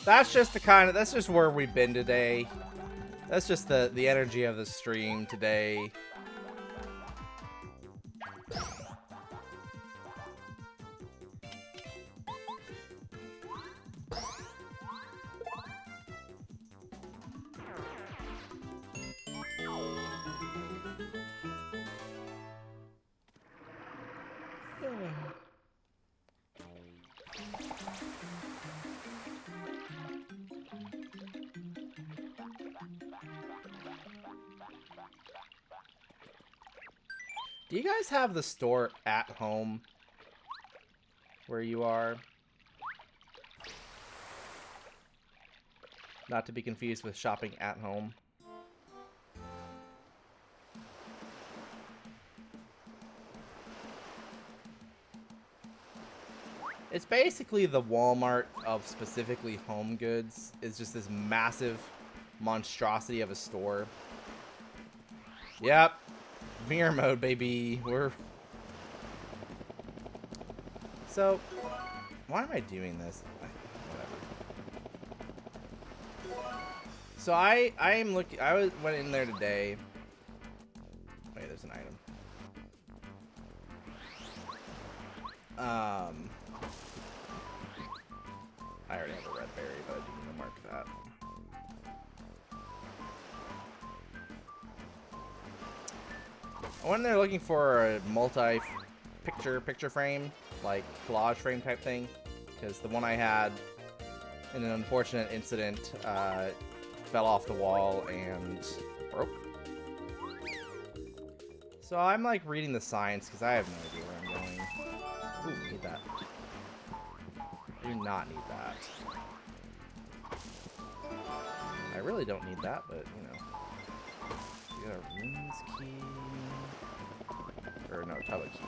That's just that's just where we've been today. That's just the energy of the stream today. Do you guys have the store at home where you are? Not to be confused with shopping at home. It's basically the Walmart of specifically home goods. It's just this massive monstrosity of a store. Yep. Mirror mode, baby. So, why am I doing this? Whatever. So I went in there today. Wait, there's an item. I already have a red berry, but I didn't even mark that. I went in there looking for a multi-picture frame, like collage frame type thing, because the one I had, in an unfortunate incident, fell off the wall and broke. So I'm like reading the signs because I have no idea where I'm going. Ooh, need that. Do not need that. I really don't need that, but you know. We got a runes key. Or no, tubba key.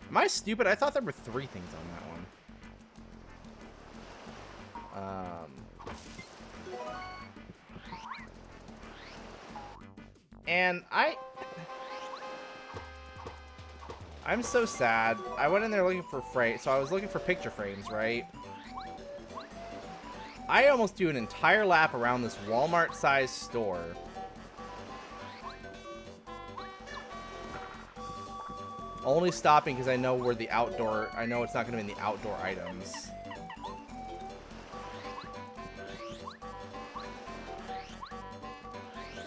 Am I stupid? I thought there were 3 things on that one. And I'm so sad. I went in there looking for so I was looking for picture frames, right? I almost do an entire lap around this Walmart-sized store. Only stopping because I know where the outdoor... I know it's not going to be in the outdoor items.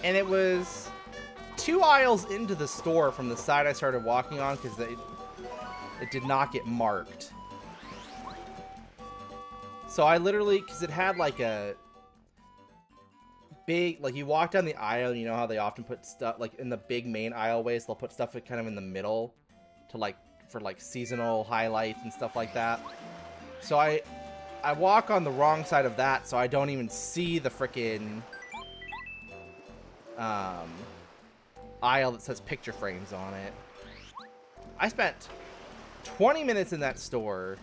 And it was 2 aisles into the store from the side I started walking on because it did not get marked. So I literally... Because it had like a... big... Like you walk down the aisle and you know how they often put stuff... Like in the big main aisleways, they'll put stuff kind of in the middle. To like... For like seasonal highlights and stuff like that. So I walk on the wrong side of that so I don't even see the frickin' aisle that says picture frames on it. I spent 20 minutes in that store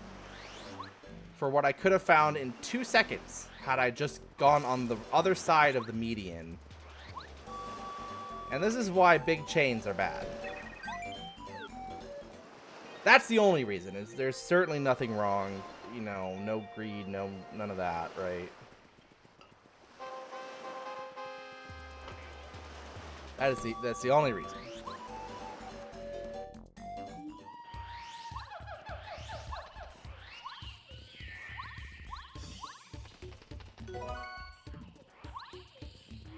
for what I could have found in 2 seconds had I just gone on the other side of the median. And this is why big chains are bad. That's the only reason. Is there's certainly nothing wrong, you know, no greed, none of that, right? That's the only reason.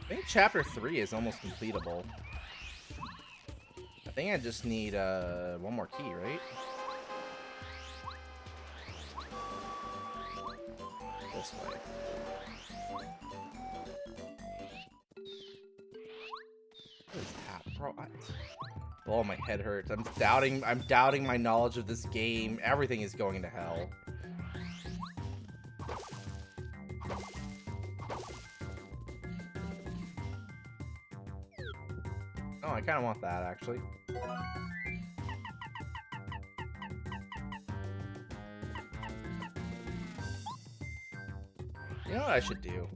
I think chapter 3 is almost completable. I think I just need one more key, right? This way. What is that, bro? Oh, my head hurts. I'm doubting my knowledge of this game. Everything is going to hell. Oh, I kind of want that, actually. You know what I should do?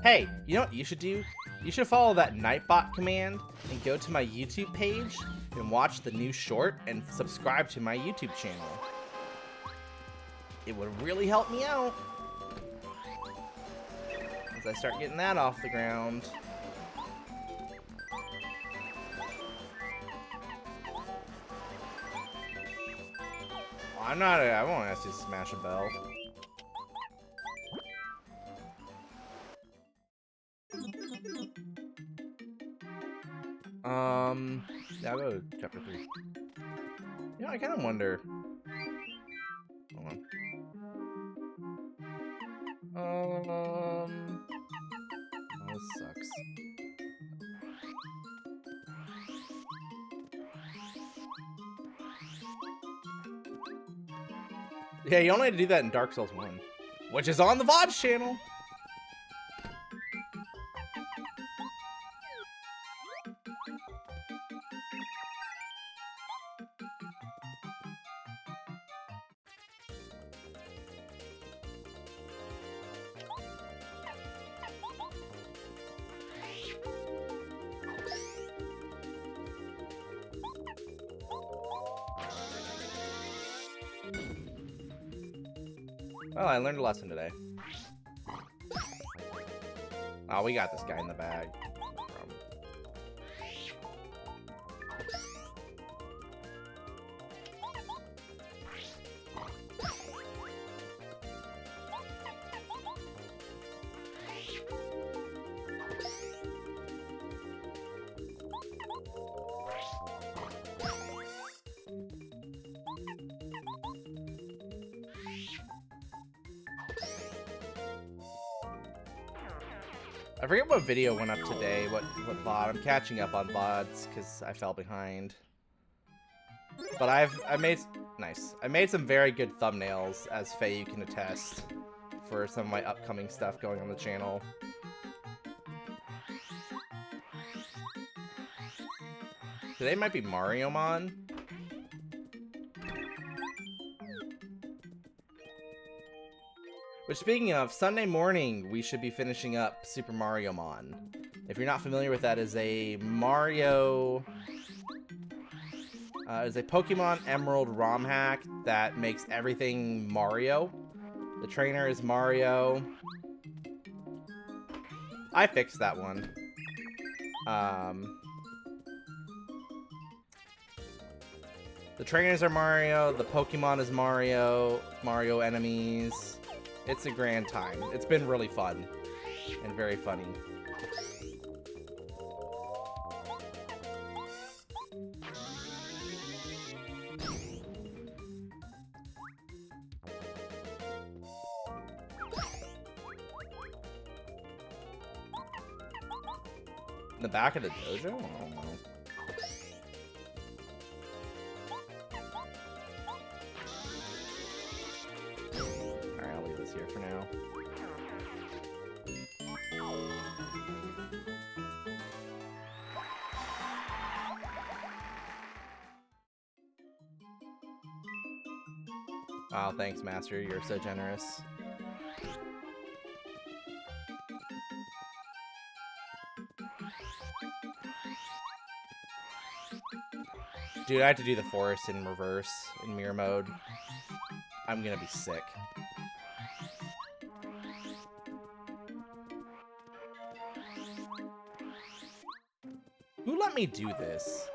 Hey, you know what you should do? You should follow that Nightbot command and go to my YouTube page and watch the new short and subscribe to my YouTube channel. It would really help me out as I start getting that off the ground. I won't ask you to smash a bell. Yeah, I'll go to chapter 3. You know, I kind of wonder. Hold on. Oh, this sucks. Yeah, you only had to do that in Dark Souls 1, which is on the VODs channel. Well, I learned a lesson today. Oh, we got this guy in the bag. No problem. I forget what video went up today, what VOD. I'm catching up on VODs because I fell behind. But I made some very good thumbnails, as Faye you can attest, for some of my upcoming stuff going on the channel. Today might be Mariomon. Which, speaking of, Sunday morning we should be finishing up Super Mariomon. If you're not familiar with that, is a Mario... is a Pokemon Emerald ROM hack that makes everything Mario. The trainer is Mario. I fixed that one. The trainers are Mario, the Pokemon is Mario, Mario enemies. It's a grand time. It's been really fun and very funny. In the back of the dojo? I don't know. Alright, I'll leave this here for now. Oh, thanks, Master. You're so generous. Dude, I have to do the forest in reverse, in mirror mode. I'm gonna be sick. Who let me do this?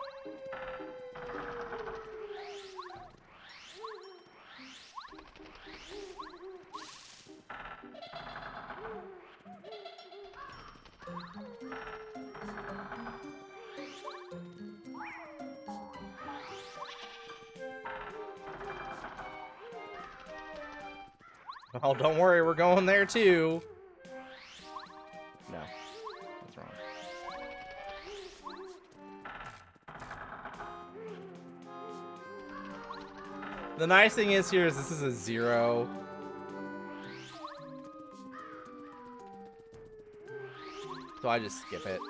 Oh, don't worry, we're going there too. No, that's wrong. The nice thing is here is this is a 0. So I just skip it.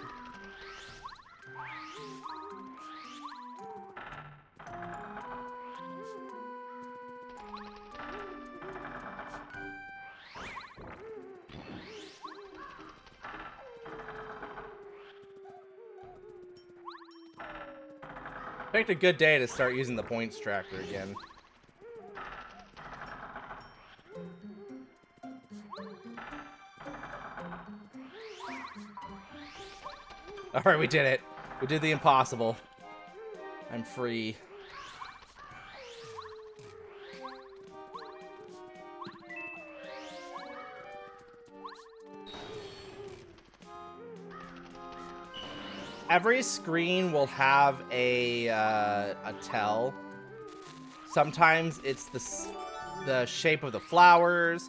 Picked a good day to start using the points tracker again. Alright, we did it. We did the impossible. I'm free. Every screen will have a tell. Sometimes it's the shape of the flowers.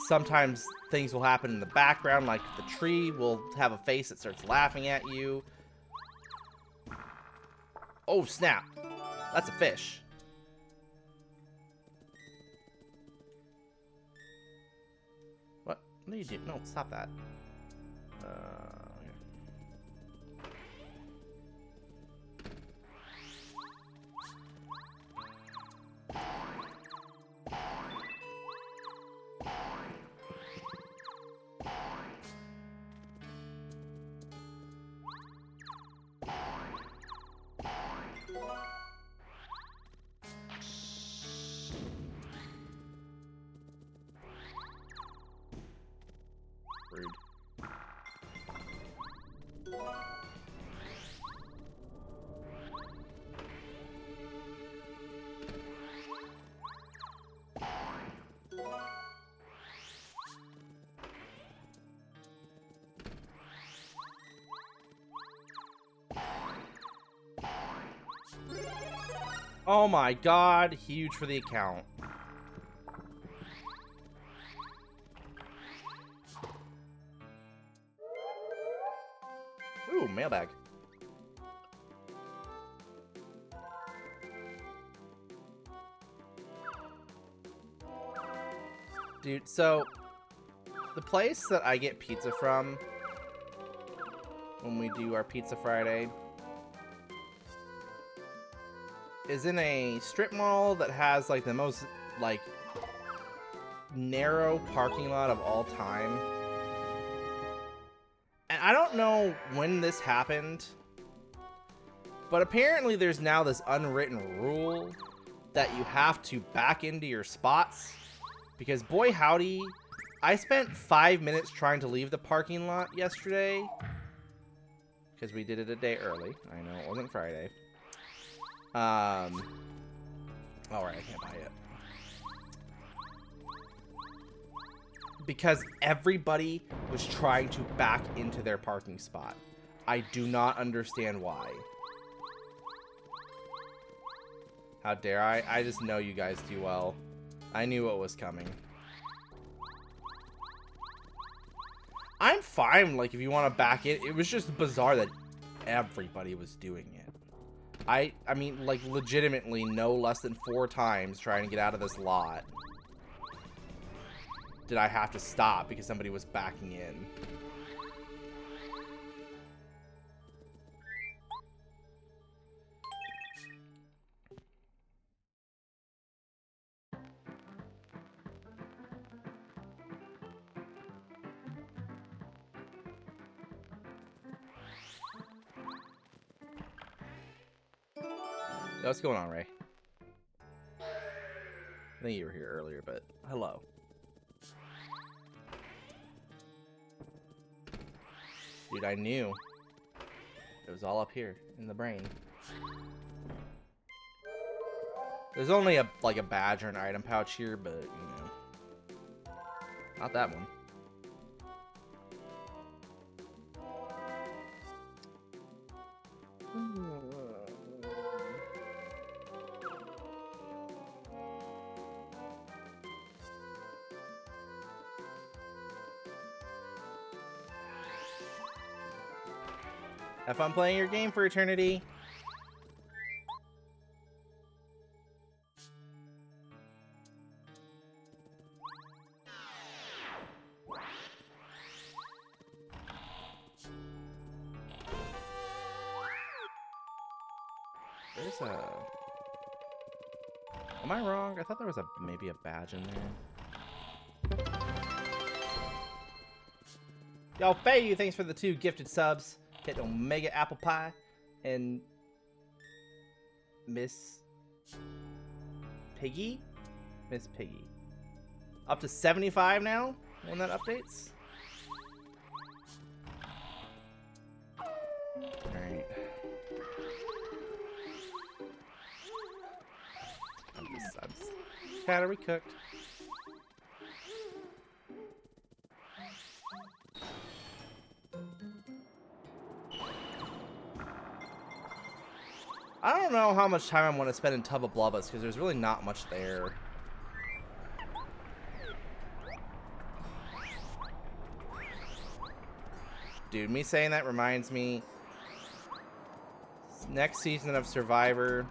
Sometimes things will happen in the background, like the tree will have a face that starts laughing at you. Oh, snap. That's a fish. What? What are you doing? No, stop that. Rude. Oh my god, huge for the account. Ooh, mailbag. Dude, so the place that I get pizza from when we do our Pizza Friday is in a strip mall that has like the most like narrow parking lot of all time. And I don't know when this happened, but apparently there's now this unwritten rule that you have to back into your spots, because boy howdy, I spent 5 minutes trying to leave the parking lot yesterday because we did it a day early. I know it wasn't Friday. Alright, I can't buy it. Because everybody was trying to back into their parking spot. I do not understand why. How dare I? I just know you guys too well. I knew what was coming. I'm fine, like, if you want to back it. It was just bizarre that everybody was doing it. I mean, like, legitimately no less than 4 times trying to get out of this lot did I have to stop because somebody was backing in. What's going on, Ray? I think you were here earlier, but hello. Dude, I knew. It was all up here in the brain. There's only a badge or an item pouch here, but you know. Not that one. Have fun playing your game for eternity. There's a... Am I wrong? I thought there was maybe a badge in there. Yo, Faye, thanks for the 2 gifted subs. Hit Omega Apple Pie and Miss Piggy? Miss Piggy. Up to 75 now when that updates. Alright. I'm just calorie cooked. I don't know how much time I want to spend in Tub of Blubbas because there's really not much there. Dude, me saying that reminds me, next season of Survivor,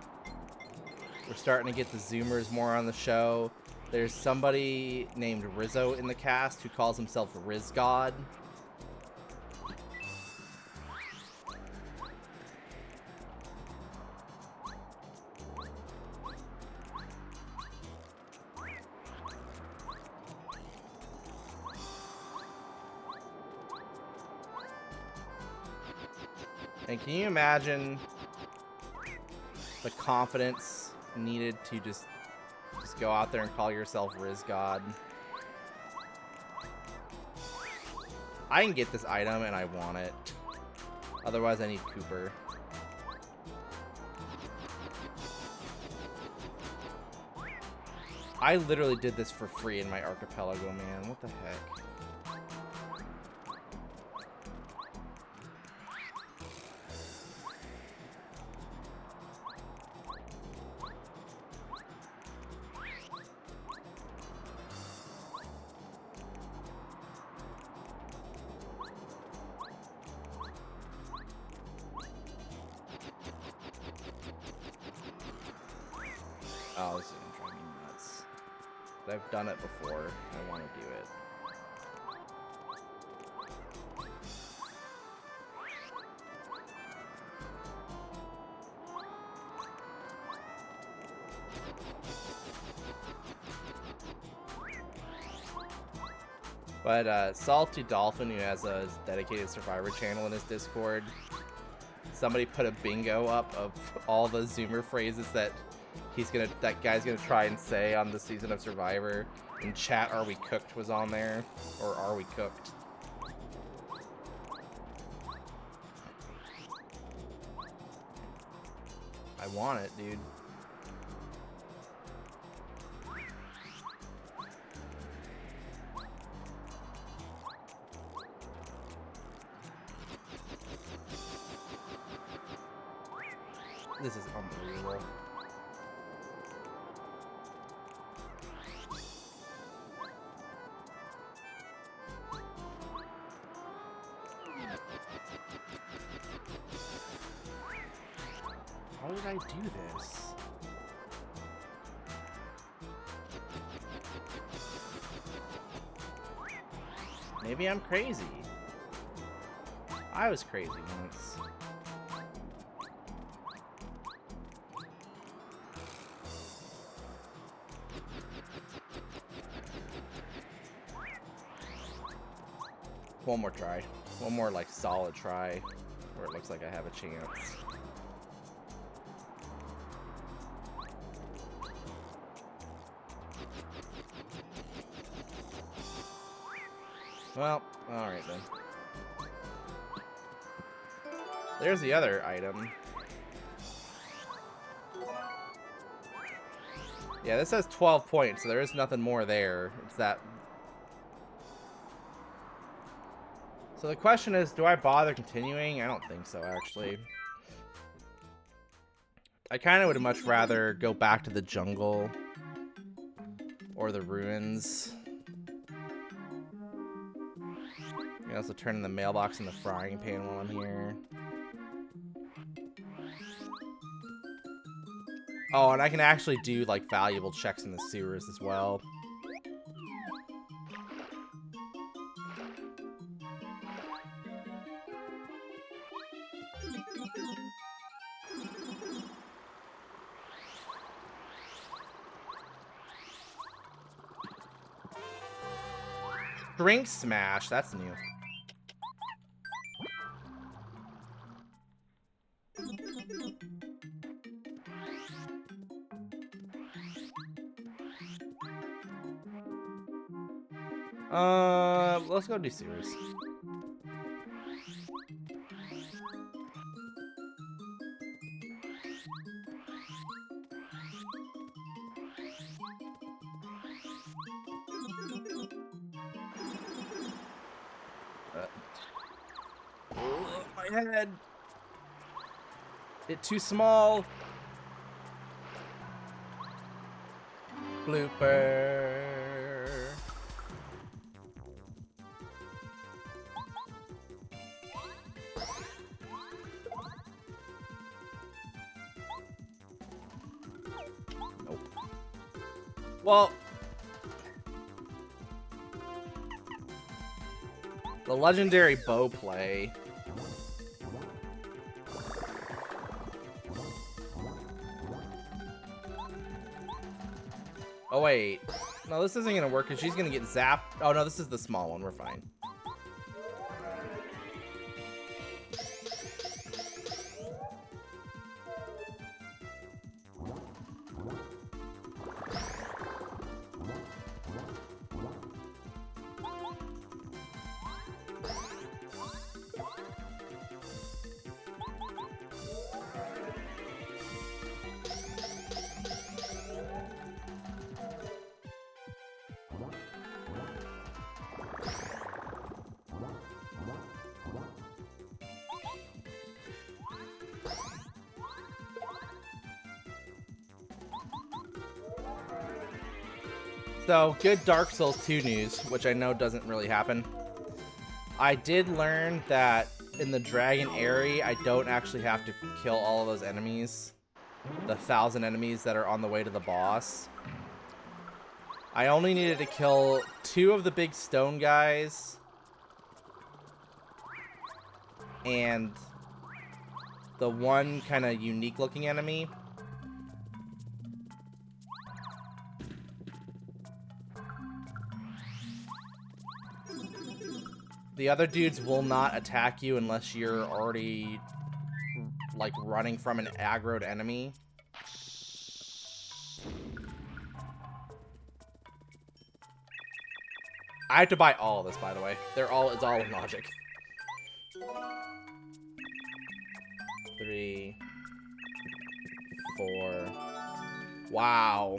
we're starting to get the Zoomers more on the show. There's somebody named Rizzo in the cast who calls himself Riz God. And can you imagine the confidence needed to just go out there and call yourself Riz God? I can get this item and I want it. Otherwise I need Cooper. I literally did this for free in my archipelago, man. What the heck? Oh, this is gonna drive me nuts. I've done it before. I want to do it. But Salty Dolphin, who has a dedicated Survivor channel in his Discord, somebody put a bingo up of all the Zoomer phrases that that guy's gonna try and say on the season of Survivor. In chat, "Are we cooked?" was on there, or "Are we cooked?" I want it, dude. This is unbelievable. How did I do this? Maybe I'm crazy. I was crazy once. One more try. One more, like, solid try where it looks like I have a chance. Well, alright then. There's the other item. Yeah, this has 12 points, so there is nothing more there. It's that. So the question is, do I bother continuing? I don't think so, actually. I kind of would much rather go back to the jungle or the ruins. You can also turn in the mailbox in the frying pan while I'm here. Oh, and I can actually do, like, valuable checks in the sewers as well. Drink smash. That's new. Let's go do series. My head. It's too small. Blooper. Nope. Well, the legendary bow play. Oh, wait. No, this isn't going to work because she's going to get zapped. Oh, no, this is the small one. We're fine. So, good Dark Souls 2 news, which I know doesn't really happen. I did learn that in the Dragon area, I don't actually have to kill all of those enemies. The 1,000 enemies that are on the way to the boss. I only needed to kill 2 of the big stone guys. And the one kind of unique looking enemy. The other dudes will not attack you unless you're already, like, running from an aggroed enemy. I have to buy all of this, by the way. It's all in logic. 3, 4. Wow.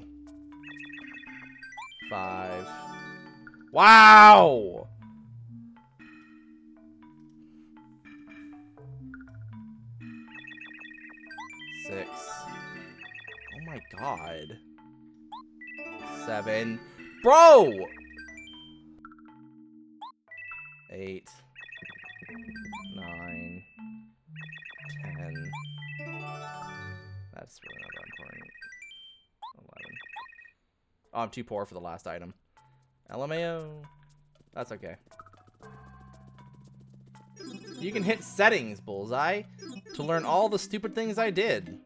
5. Wow! 6. Oh my god. 7. Bro! 8. 9. 10. That's really not that important. 11. Oh, I'm too poor for the last item. LMAO. That's okay. You can hit settings, Bullseye, to learn all the stupid things I did.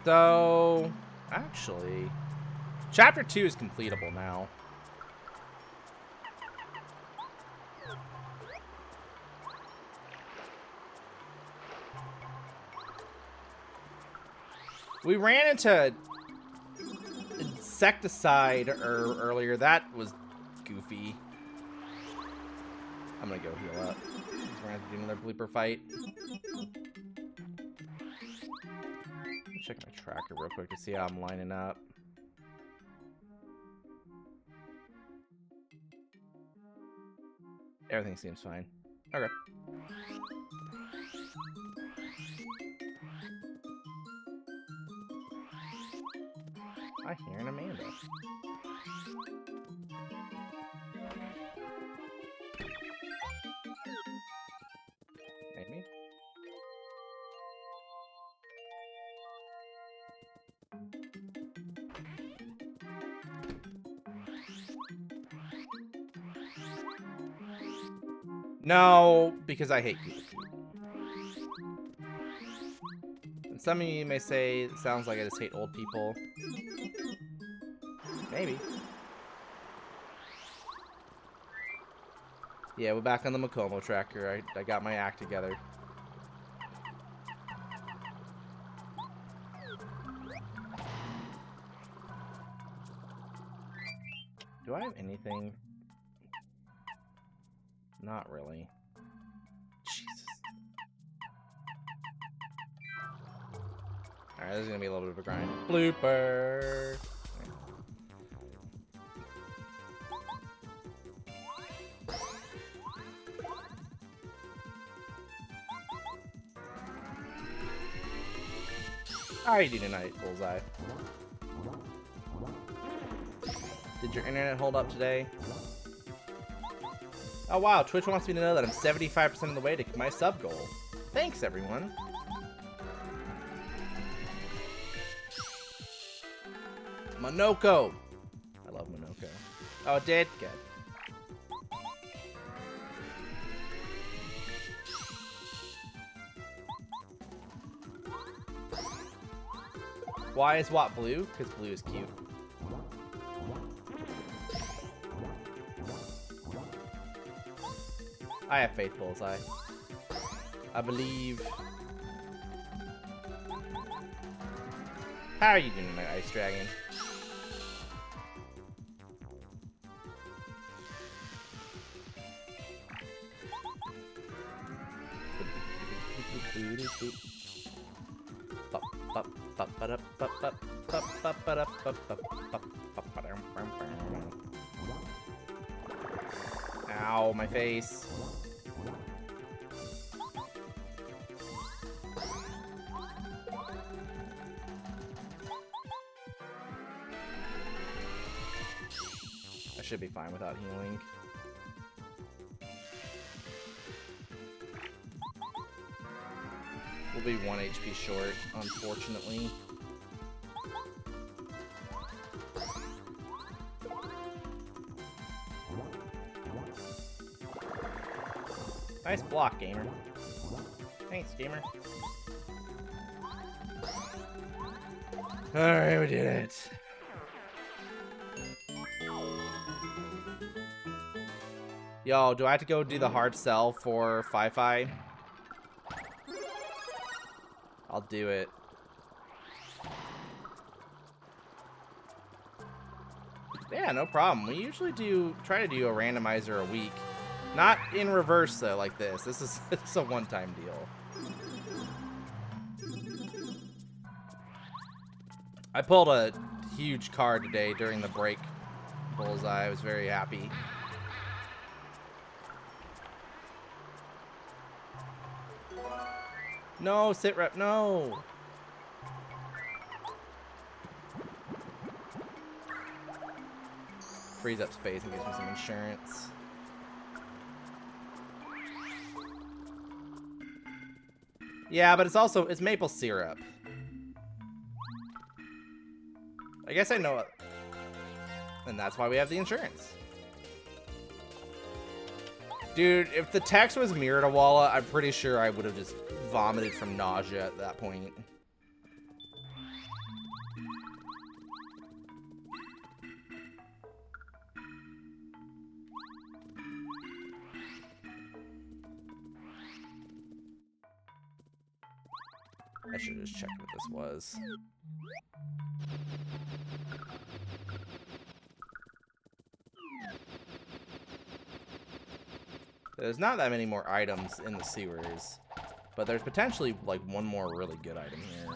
So, actually, Chapter 2 is completable now. We ran into insecticide earlier. That was goofy. I'm gonna go heal up. We're gonna have to do another blooper fight. Check my tracker real quick to see how I'm lining up. Everything seems fine. Okay. I hear an Amanda. Maybe. No, because I hate people. And some of you may say it sounds like I just hate old people. Maybe. Yeah, we're back on the Macomo tracker. I got my act together. Do I have anything? Not really. Jesus. Alright, this is gonna be a little bit of a grind. Blooper! How are you doing tonight, Bullseye? Did your internet hold up today? Oh wow, Twitch wants me to know that I'm 75% of the way to my sub goal. Thanks, everyone. Monoko! I love Monoko. Oh, it did? Good. Why is Watt blue? Because blue is cute. I have faith, Bullseye. I believe. How are you doing tonight, Ice Dragon? Ow, my face. I should be fine without healing. We'll be 1 HP short, unfortunately. Nice block, gamer. Thanks, gamer. Alright, we did it. Yo, do I have to go do the hard sell for Fi-Fi? I'll do it. Yeah, no problem. We usually try to do a randomizer a week. Not in reverse, though, like this. This is it's a one-time deal. I pulled a huge card today during the break, Bullseye. I was very happy. No, sit rep, no! Frees up space and gives me some insurance. Yeah, but it's maple syrup. I guess I know it. And that's why we have the insurance. Dude, if the text was Miradawala, I'm pretty sure I would have just vomited from nausea at that point. I should have just checked what this was. There's not that many more items in the sewers, but there's potentially like one more really good item here.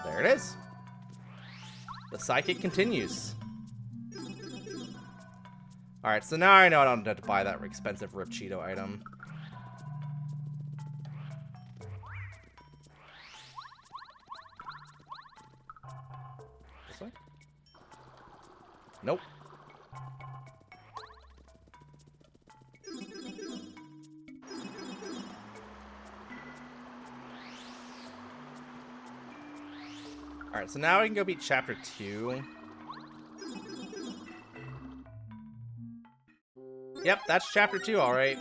There it is. The psychic continues. Alright, so now I know I don't have to buy that expensive Rip Cheeto item. This way? Nope. Alright, so now we can go beat Chapter 2. Yep, that's chapter 2, all right.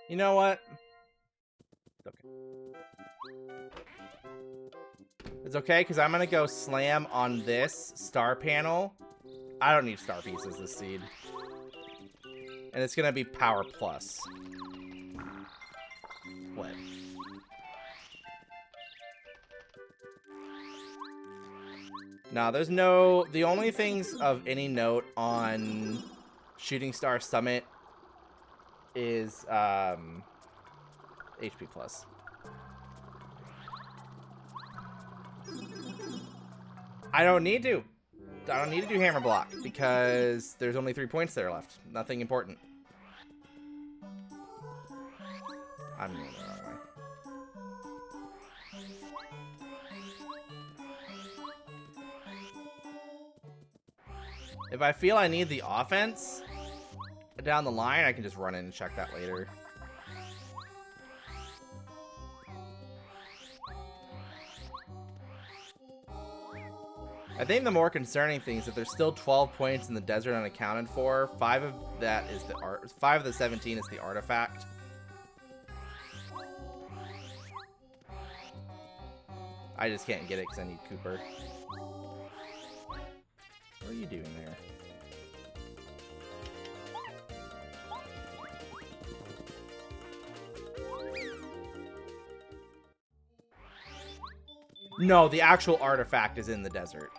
You know what? Okay. It's okay, because I'm going to go slam on this star panel. I don't need star pieces this seed. And it's going to be power plus. What? No, there's no... The only things of any note on Shooting Star Summit is HP plus. I don't need to. I don't need to do hammer block because there's only 3 points there left. Nothing important. I'm going the wrong way. If I feel I need the offense down the line, I can just run in and check that later. I think the more concerning thing is that there's still 12 points in the desert unaccounted for. 5 of that is the art. 5 of the 17 is the artifact. I just can't get it because I need Cooper. What are you doing there? No, the actual artifact is in the desert.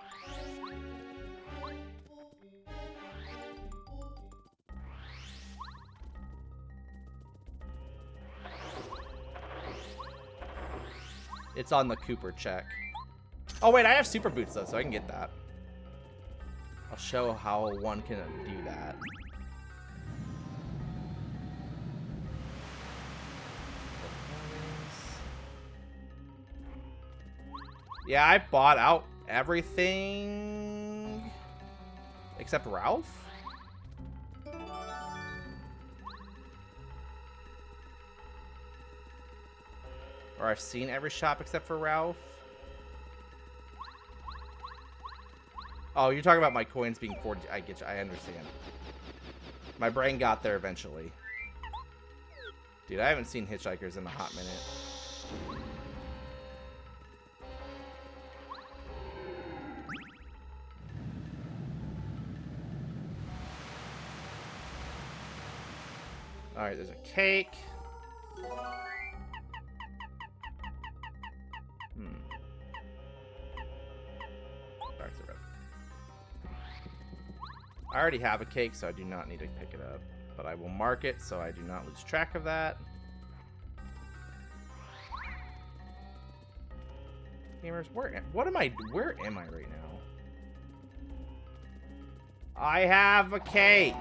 It's on the Cooper check. Oh, wait, I have super boots, though, so I can get that. I'll show how one can do that. Yeah, I bought out everything except Ralph. Or I've seen every shop except for Ralph. Oh, you're talking about my coins being 40. I get you. I understand. My brain got there eventually. Dude, I haven't seen hitchhikers in a hot minute. Alright, there's a cake. Back to the road. I already have a cake, so I do not need to pick it up. But I will mark it so I do not lose track of that. Gamers, where am I right now? I have a cake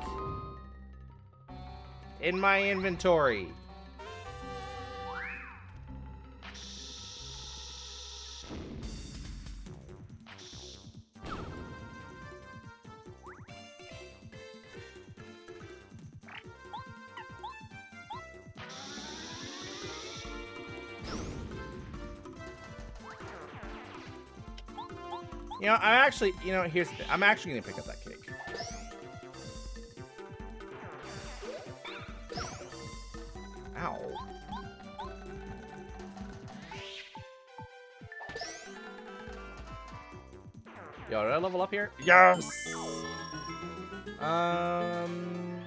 in my inventory. You know, I'm actually, here's the thing. I'm actually going to pick up that cake. Ow. Yo, did I level up here? Yes! Am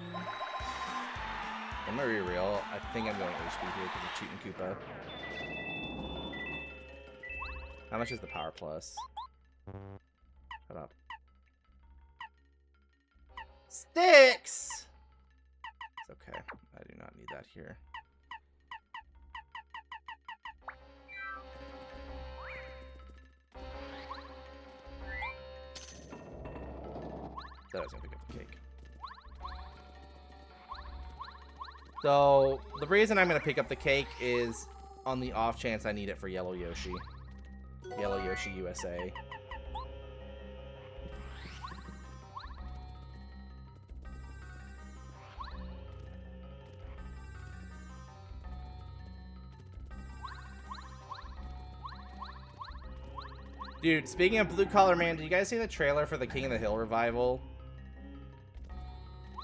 I real? I think I'm going HP here because of cheating Koopa. How much is the power plus? Shut up. Sticks! It's okay. I do not need that here. So I was gonna pick up the cake. So the reason I'm gonna pick up the cake is on the off chance I need it for Yellow Yoshi. Yellow Yoshi USA. Dude, speaking of Blue Collar Man, did you guys see the trailer for the King of the Hill revival?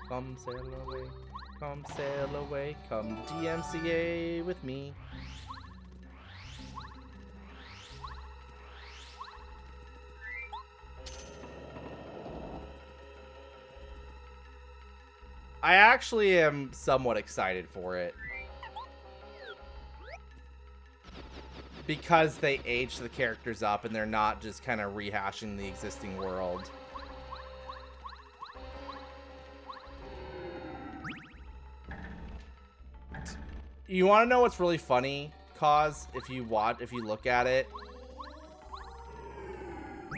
Come sail away, come sail away, come DMCA with me. I actually am somewhat excited for it. Because they aged the characters up and they're not just kind of rehashing the existing world. You want to know what's really funny, Cause? If you look at it,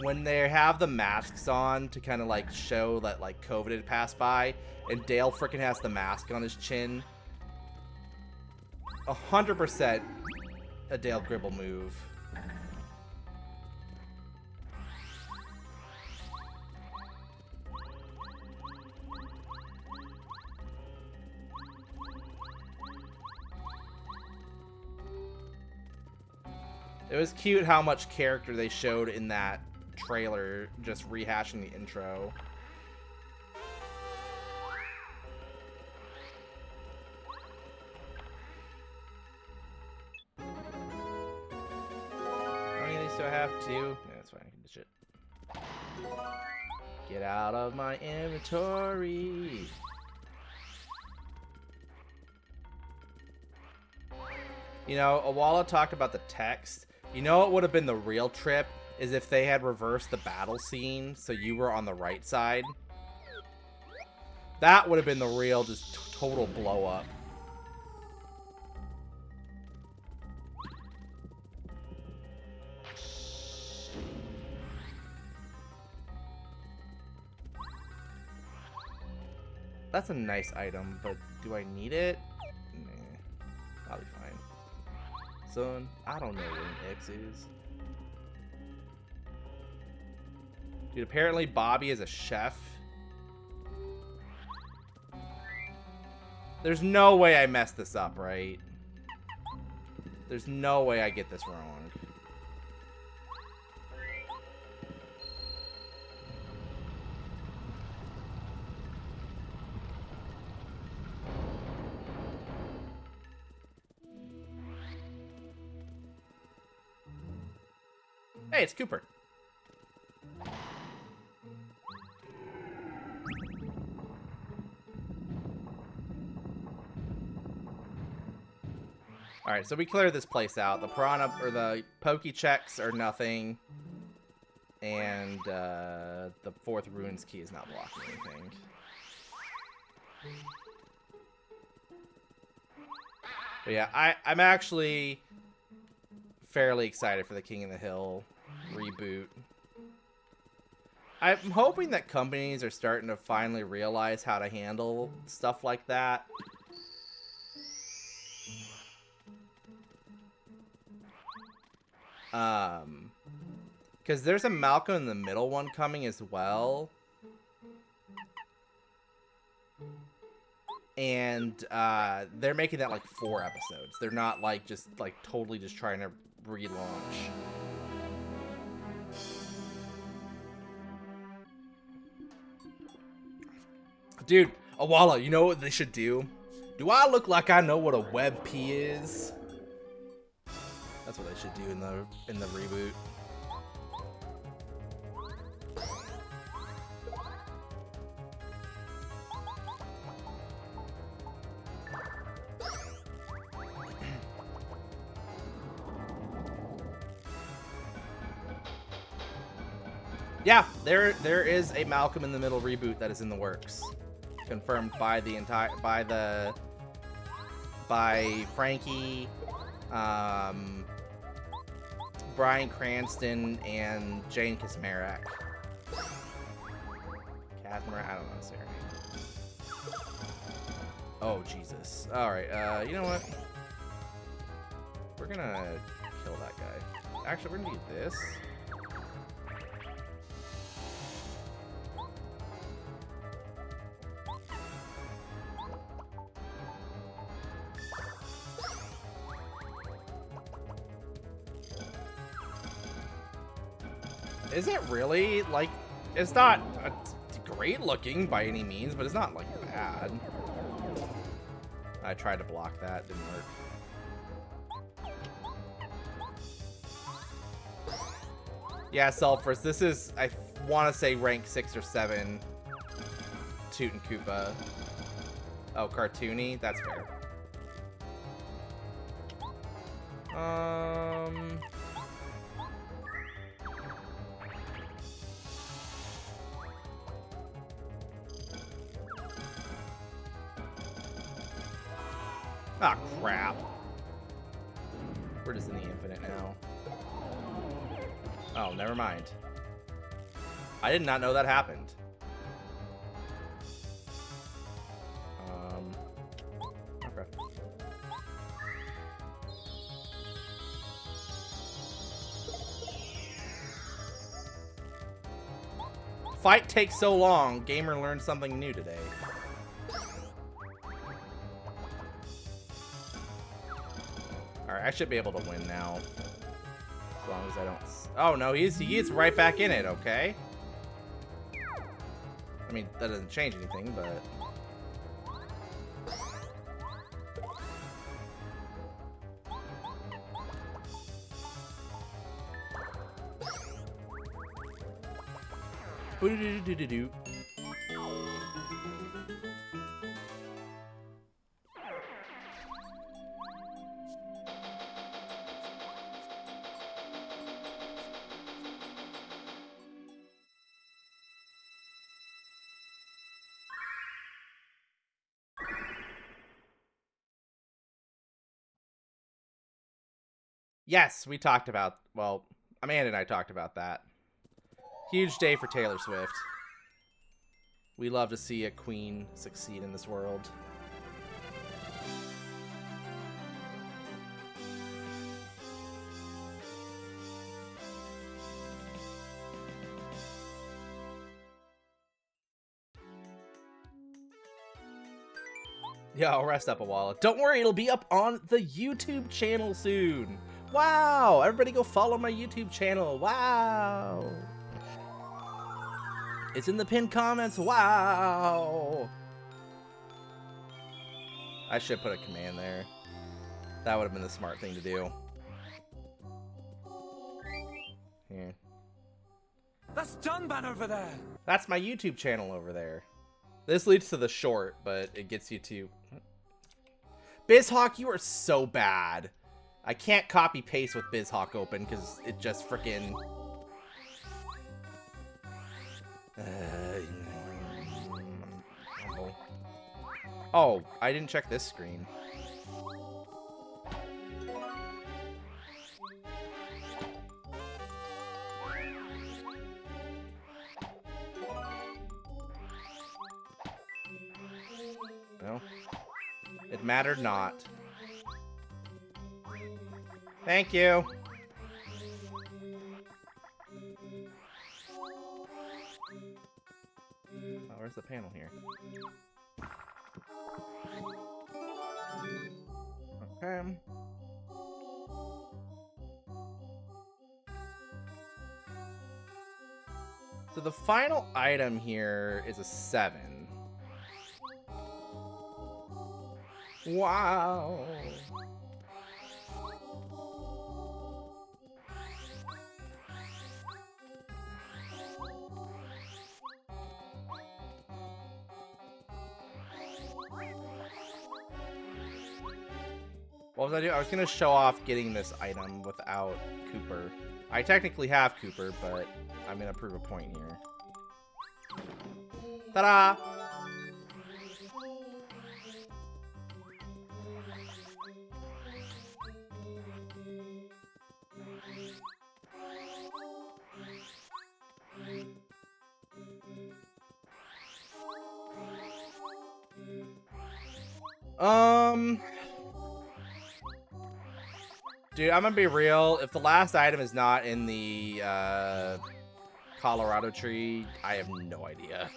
when they have the masks on to kind of like show that like COVID had passed by, and Dale freaking has the mask on his chin, 100% a Dale Gribble move. It was cute how much character they showed in that trailer, just rehashing the intro. How many of these do I have? 2? Yeah, that's fine. I can ditch it. Get out of my inventory. You know, Awala talked about the text. You know what would have been the real trip is if they had reversed the battle scene so you were on the right side. That would have been the real just total blow up. That's a nice item, but do I need it? Nah, I'll be fine. Son, I don't know where an X is. Dude, apparently Bobby is a chef. There's no way I messed this up, right? There's no way I get this wrong. Hey, it's Cooper. Alright, so we cleared this place out. The piranha, or the pokey checks are nothing. And the 4th ruins key is not blocking anything. But yeah, I'm actually fairly excited for the King of the Hill reboot. I'm hoping that companies are starting to finally realize how to handle stuff like that. Because there's a Malcolm in the Middle one coming as well. And they're making that like 4 episodes. They're not like just like totally just trying to relaunch. Dude, Awala, you know what they should do? Do I look like I know what a WebP is? That's what they should do in the reboot. Yeah, there is a Malcolm in the Middle reboot that is in the works, confirmed by by Frankie, Bryan Cranston, and Jane Kismarak. Kathmara, I don't know, Sarah. Oh Jesus! All right, you know what? We're gonna kill that guy. Actually, we're gonna do this. Is it really? Like, it's not great looking by any means, but it's not, like, bad. I tried to block that, didn't work. Yeah, Sulphurus, this is, I want to say, rank 6 or 7. Toot and Koopa. Oh, cartoony? That's fair. Ah, crap. We're just in the infinite now. Oh, never mind. I did not know that happened. Okay. Fight takes so long. Gamer learned something new today. Alright, I should be able to win now. As long as I don't... Oh, no, he is right back in it, okay? I mean, that doesn't change anything, but... Boo-doo-doo-doo-doo-doo. Yes, we talked about, well, Amanda and I talked about that. Huge day for Taylor Swift. We love to see a queen succeed in this world. Yeah, I'll rest up a while. Don't worry, it'll be up on the YouTube channel soon. Wow! Everybody go follow my YouTube channel. Wow! It's in the pinned comments. Wow! I should put a command there. That would have been the smart thing to do. Here. That's Dunban over there. That's my YouTube channel over there. This leads to the short, but it gets you to... BizHawk, you are so bad. I can't copy paste with BizHawk open because it just freaking... Oh, I didn't check this screen. No. It mattered not. Thank you. Oh, where's the panel here? Okay. So the final item here is a 7. Wow. What was I doing? I was going to show off getting this item without Cooper. I technically have Cooper, but I'm going to prove a point here. Ta-da! Dude, I'm gonna be real. If the last item is not in the Colorado tree, I have no idea.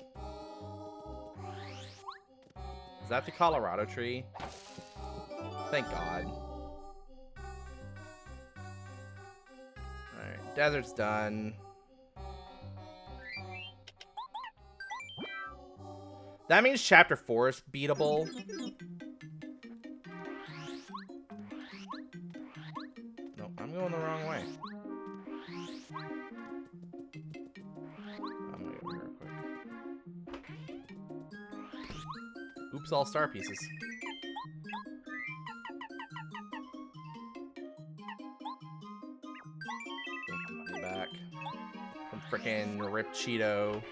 Is that the Colorado tree? Thank God. Alright, desert's done. That means chapter 4 is beatable. No, I'm going the wrong way. I'm gonna go here real quick. Oops, all star pieces. Back. Some frickin' Rip Cheeto.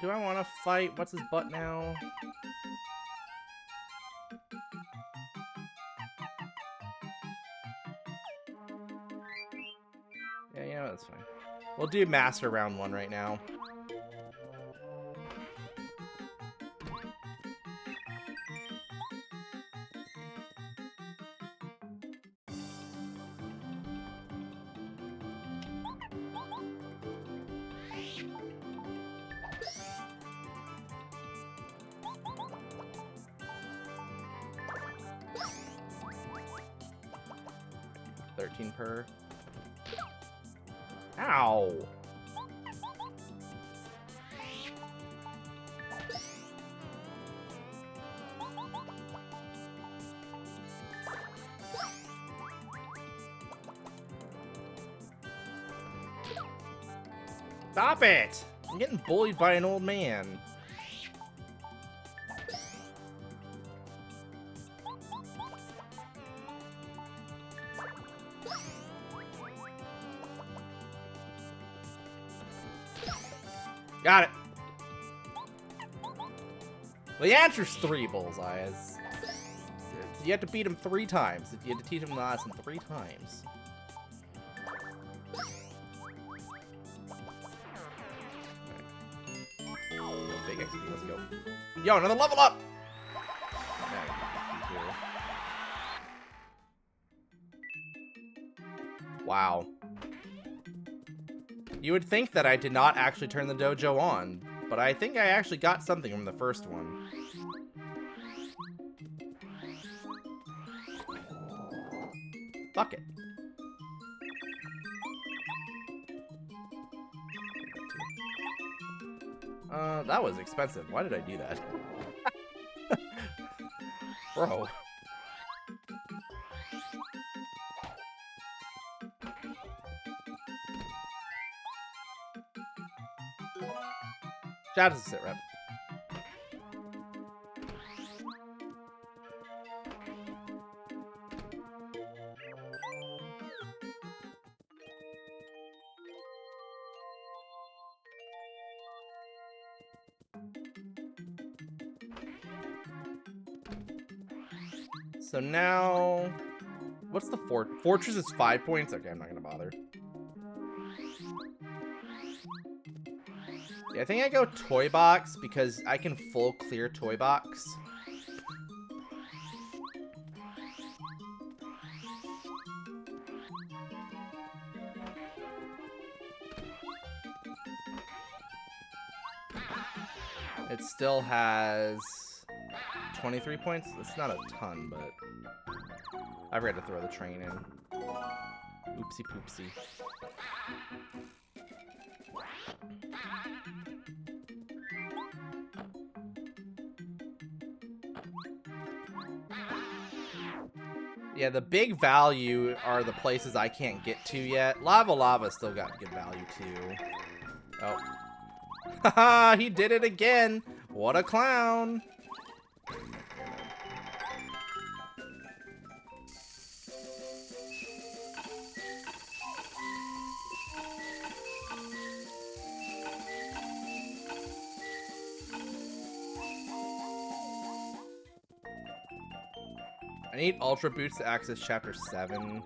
Do I want to fight? What's his butt now? Yeah, that's fine. We'll do Master Round 1 right now. Per. Ow! Stop it! I'm getting bullied by an old man. Got it. Well, the answer's 3 bullseyes. You have to beat him 3 times. You have to teach him the lesson 3 times. Right. Big XP, let's go. Yo, another level up! Wow. You would think that I did not actually turn the dojo on, but I think I actually got something from the first one. Fuck it. That was expensive. Why did I do that? Bro. Shout out to Sit Rep. So now, what's the Fortress is 5 points? Okay, I'm not gonna bother. Yeah, I think I go Toy Box because I can full clear Toy Box. It still has 23 points. It's not a ton, but I forgot to throw the train in. Oopsie poopsie. Yeah, the big value are the places I can't get to yet. Lava Lava still got good value too. Oh. Haha, he did it again. What a clown. I need Ultra Boots to access Chapter 7.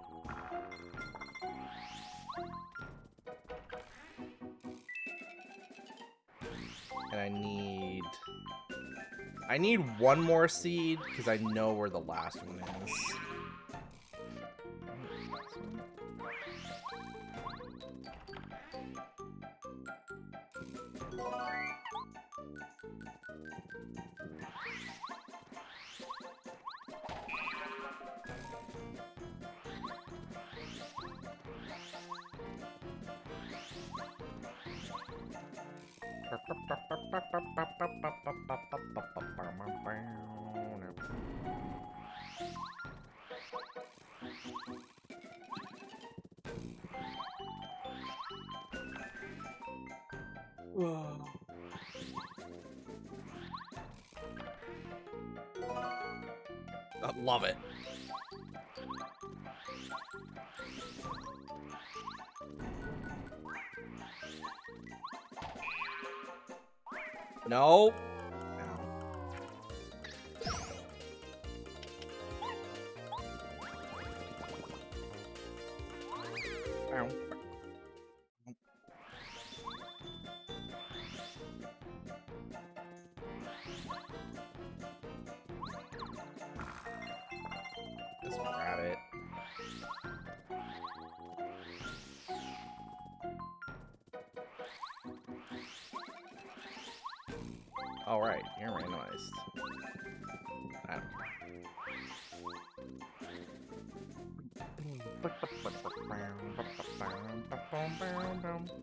And I need one more seed, because I know where the last one is. I love it. No. Ow. This rabbit. All right, you're randomized.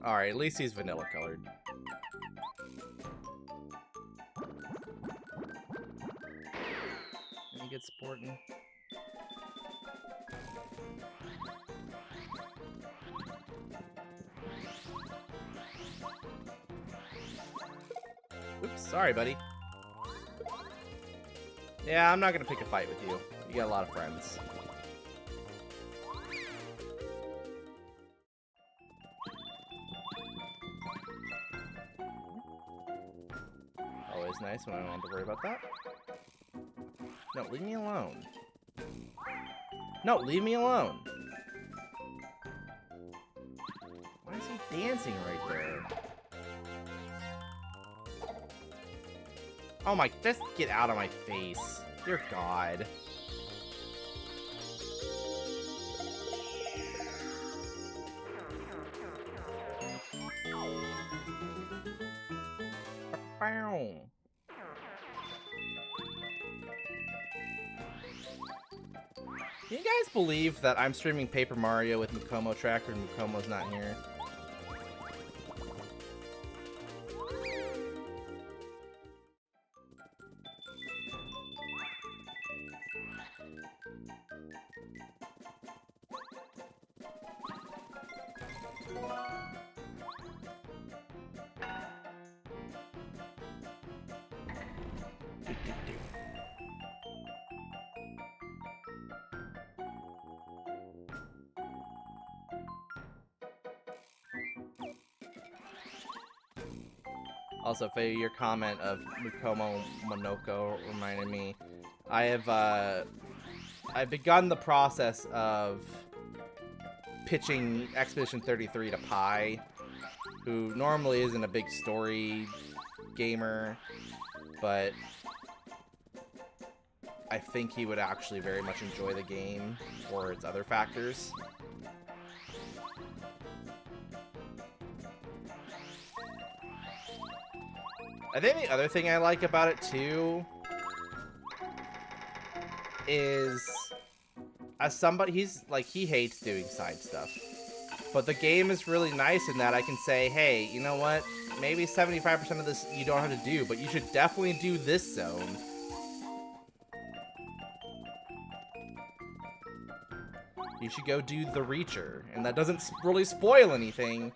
All right, at least he's vanilla colored. Any good sporting? Oops, sorry, buddy. Yeah, I'm not gonna pick a fight with you. You got a lot of friends. Always nice when I don't have to worry about that. No, leave me alone. No, leave me alone. Why is he dancing right there? Oh my, just get out of my face. Dear God. Bow. Can you guys believe that I'm streaming Paper Mario with Mukomo Tracker and Mukomo's not here? Also, Faye, your comment of Mukomo Monoko reminded me. I've begun the process of pitching Expedition 33 to Pi, who normally isn't a big story gamer, but I think he would actually very much enjoy the game for its other factors. I think the other thing I like about it too is, as somebody, he hates doing side stuff, but the game is really nice in that I can say, hey, you know what, maybe 75% of this you don't have to do, but you should definitely do this zone. You should go do the Reacher, and that doesn't really spoil anything.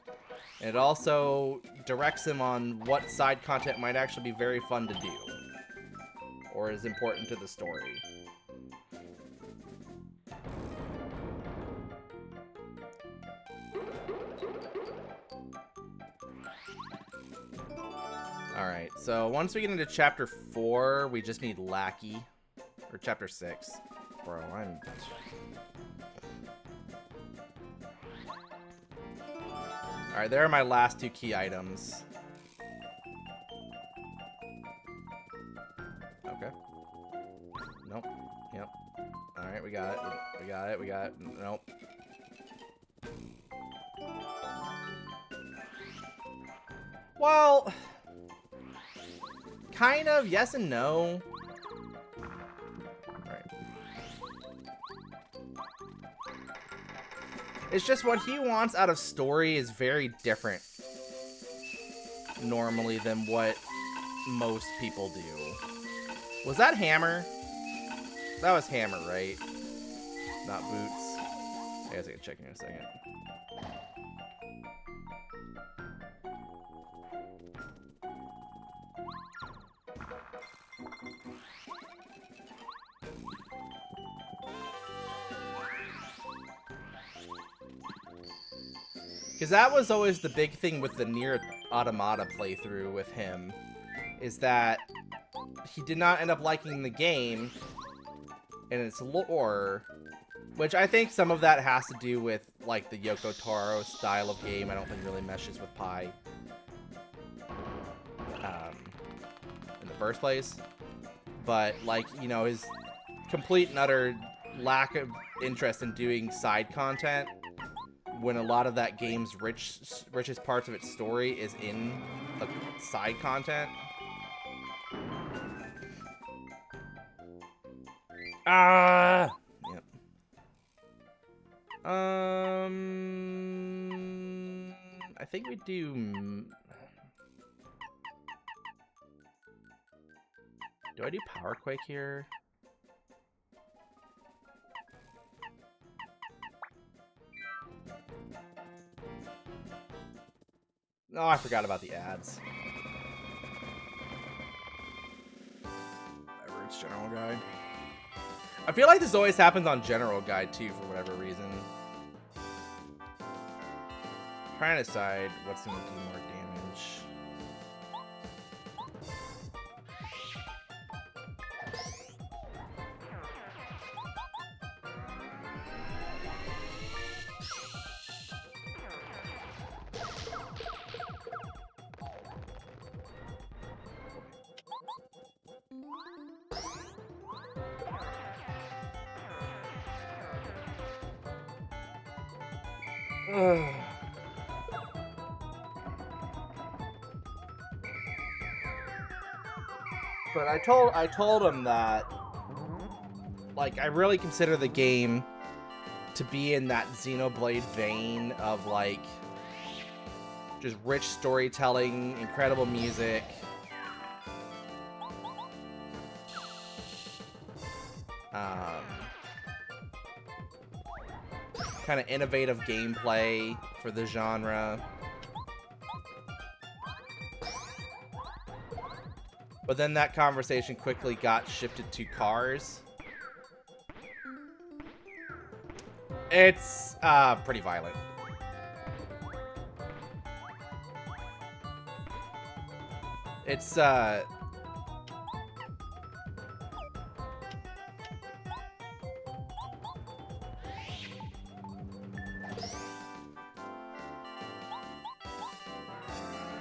And it also directs him on what side content might actually be very fun to do, or is important to the story. Alright, so once we get into Chapter 4, we just need Lackey. Or Chapter 6. Bro, I'm... Alright, there are my last two key items. Okay. Nope. Yep. Alright, we got it. We got it. We got it. Nope. Well... kind of. Yes and no. It's just what he wants out of story is very different normally than what most people do. Was that Hammer? That was Hammer, right? Not Boots. I guess I can check in a second. Because that was always the big thing with the Nier Automata playthrough with him, is that he did not end up liking the game and its lore, which I think some of that has to do with like the Yoko Taro style of game. I don't think really meshes with Pi in the first place. But like, you know, his complete and utter lack of interest in doing side content when a lot of that game's richest parts of its story is in the side content. Ah! Yep. I think we do... Do I do Power Quake here? Oh, I forgot about the ads. Whatever, it's General Guide. I feel like this always happens on General Guide, too, for whatever reason. Trying to decide what's going to do more damage. But I told him that, like, I really consider the game to be in that Xenoblade vein of, like, just rich storytelling, incredible music. Kind of innovative gameplay for the genre. But then that conversation quickly got shifted to cars. It's pretty violent. It's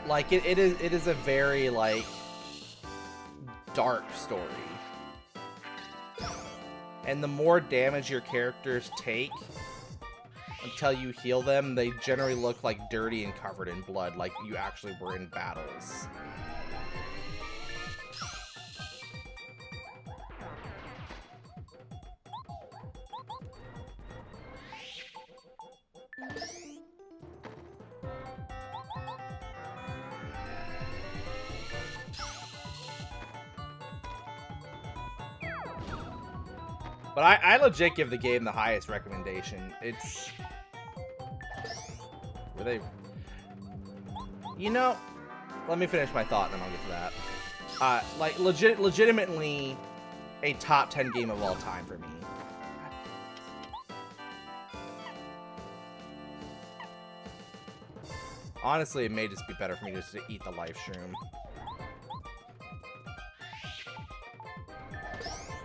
like it is a very like dark story. And the more damage your characters take until you heal them, they generally look like dirty and covered in blood, like you actually were in battles. But I legit give the game the highest recommendation. It's... Were they... You know... Let me finish my thought and then I'll get to that. Like, legitimately a top 10 game of all time for me. Honestly, it may just be better for me just to eat the life shroom.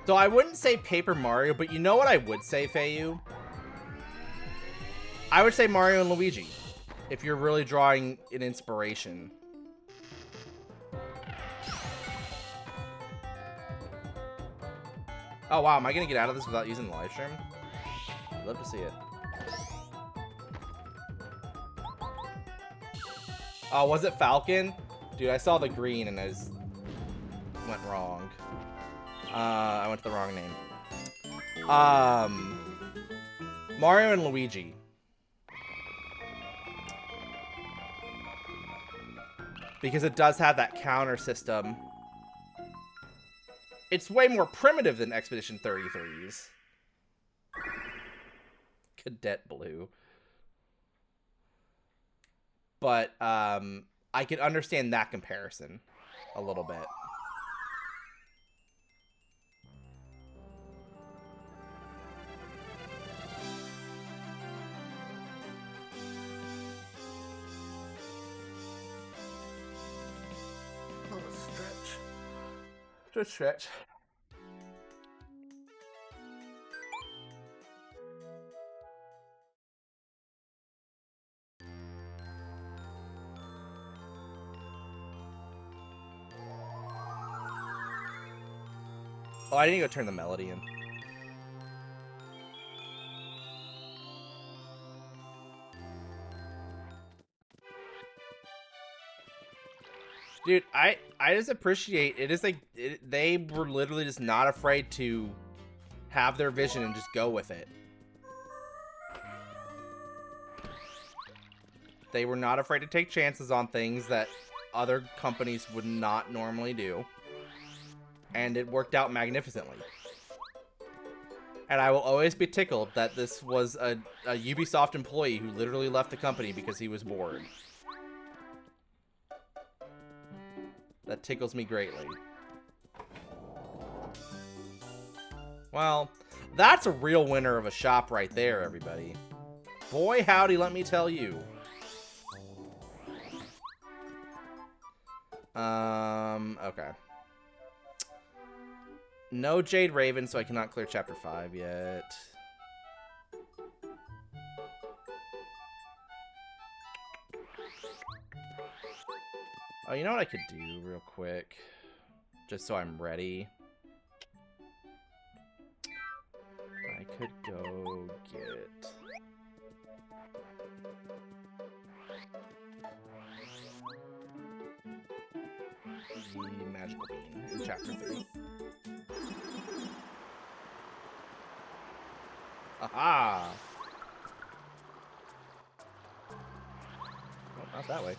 So I wouldn't say Paper Mario, but you know what I would say, Feiyu? I would say Mario and Luigi, if you're really drawing an inspiration. Oh wow, am I gonna get out of this without using the live stream? I'd love to see it. Oh, was it Falcon? Dude, I saw the green and I just went wrong. I went to the wrong name. Mario and Luigi. Because it does have that counter system. It's way more primitive than Expedition 33's. Cadet Blue. But I can understand that comparison a little bit. Oh, stretch. Just stretch. Oh, I need to go turn the melody in. Dude, I just appreciate it. Is like they were literally just not afraid to have their vision and just go with it. They were not afraid to take chances on things that other companies would not normally do. And it worked out magnificently. And I will always be tickled that this was a Ubisoft employee who literally left the company because he was bored. That tickles me greatly. Well, that's a real winner of a shop right there, everybody. Boy, howdy, let me tell you. Okay. No Jade Raven, so I cannot clear Chapter 5 yet. Oh, you know what I could do real quick? Just so I'm ready. I could go get... the Magical Bean in Chapter 3. Aha! Oh, not that way.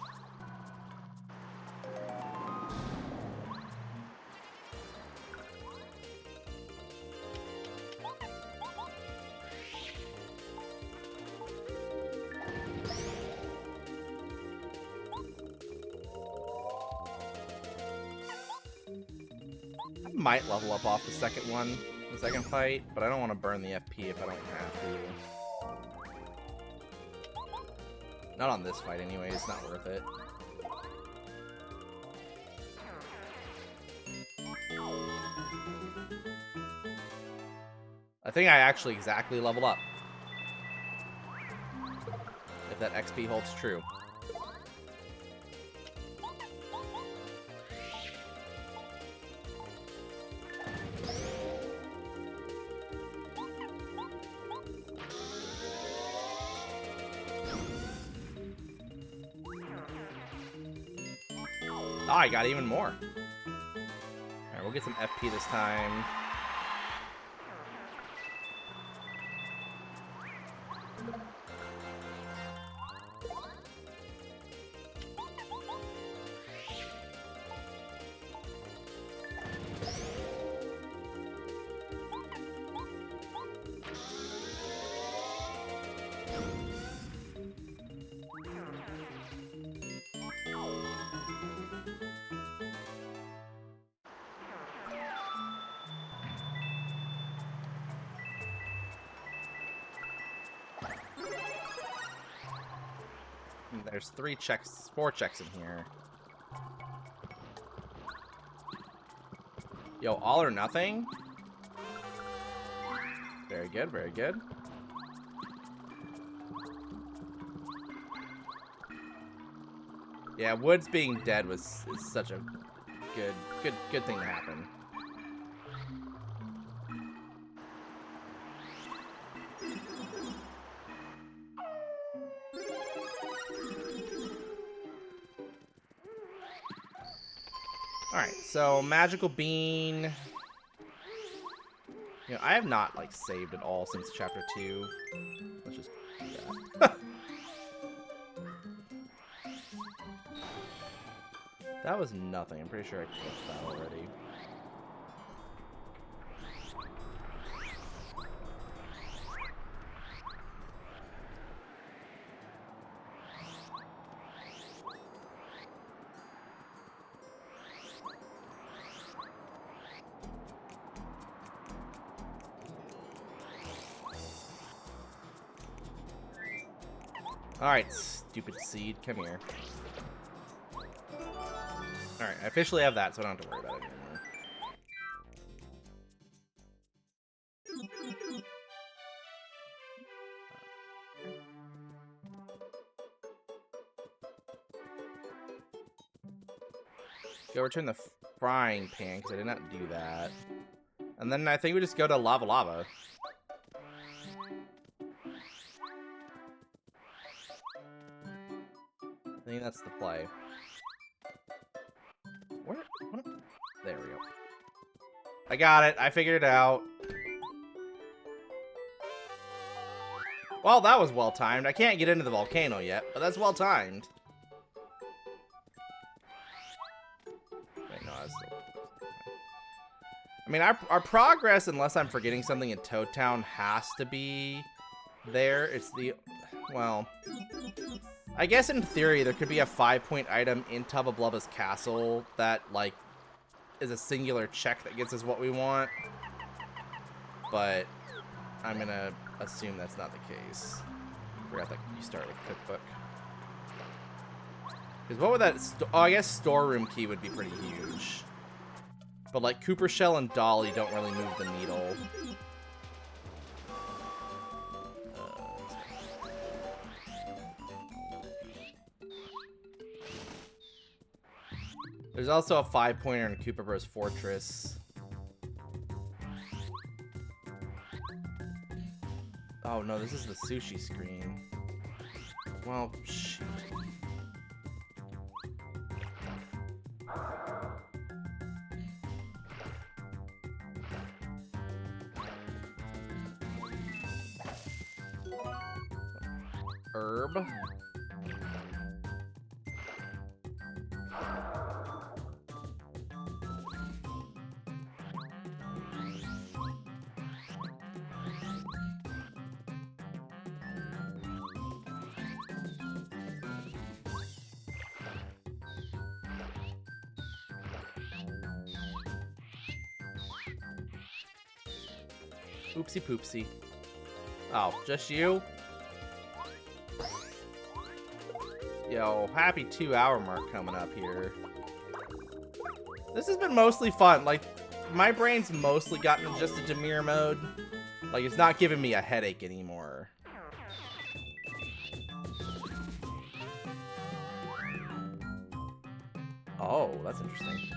I might level up off the second one, the second fight, but I don't want to burn the FP if I don't have to. Not on this fight anyway, it's not worth it. I think I actually exactly leveled up. If that XP holds true. Oh, I got even more. Alright, we'll get some FP this time. There's 4 checks in here. Yo, all or nothing? Very good, very good. Yeah, Woods being dead is such a good thing to happen. Alright, so Magical Bean. You know, I have not, like, saved at all since Chapter 2. Let's just do that. That was nothing. I'm pretty sure I clipped that already. Alright, stupid seed, come here. Alright, I officially have that, so I don't have to worry about it anymore. Go return the frying pan, because I did not do that. And then I think we just go to Lava Lava. I think that's the play. Where? What? There we go. I got it. I figured it out. Well, that was well timed. I can't get into the volcano yet, but that's well timed. Wait, no, I was still... I mean, our progress, unless I'm forgetting something in Toad Town, has to be there. It's the... Well... I guess in theory, there could be a 5-point item in Tubba Blubba's castle that, like, is a singular check that gets us what we want. But I'm gonna assume that's not the case. I forgot that you start with cookbook. Because what would that... Oh, I guess storeroom key would be pretty huge. But, like, Cooper Shell and Dolly don't really move the needle. There's also a 5-pointer in Koopa Bros. Fortress. Oh no, this is the sushi screen. Well, shoot. Herb. Oopsie poopsie. Oh, just you? Yo, happy 2-hour mark coming up here. This has been mostly fun. Like, my brain's mostly gotten just a Demir mode. Like, it's not giving me a headache anymore. Oh, that's interesting.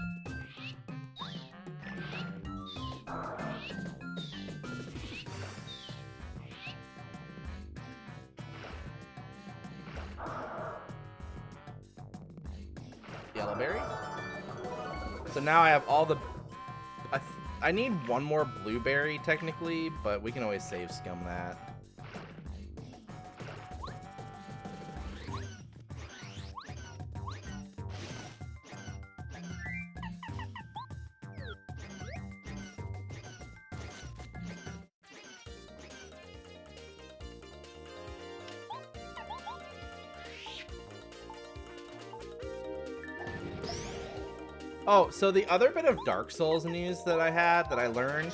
Yellowberry. So now I have all the... I need one more blueberry, technically, but we can always save scum that. Oh, so the other bit of Dark Souls news that I learned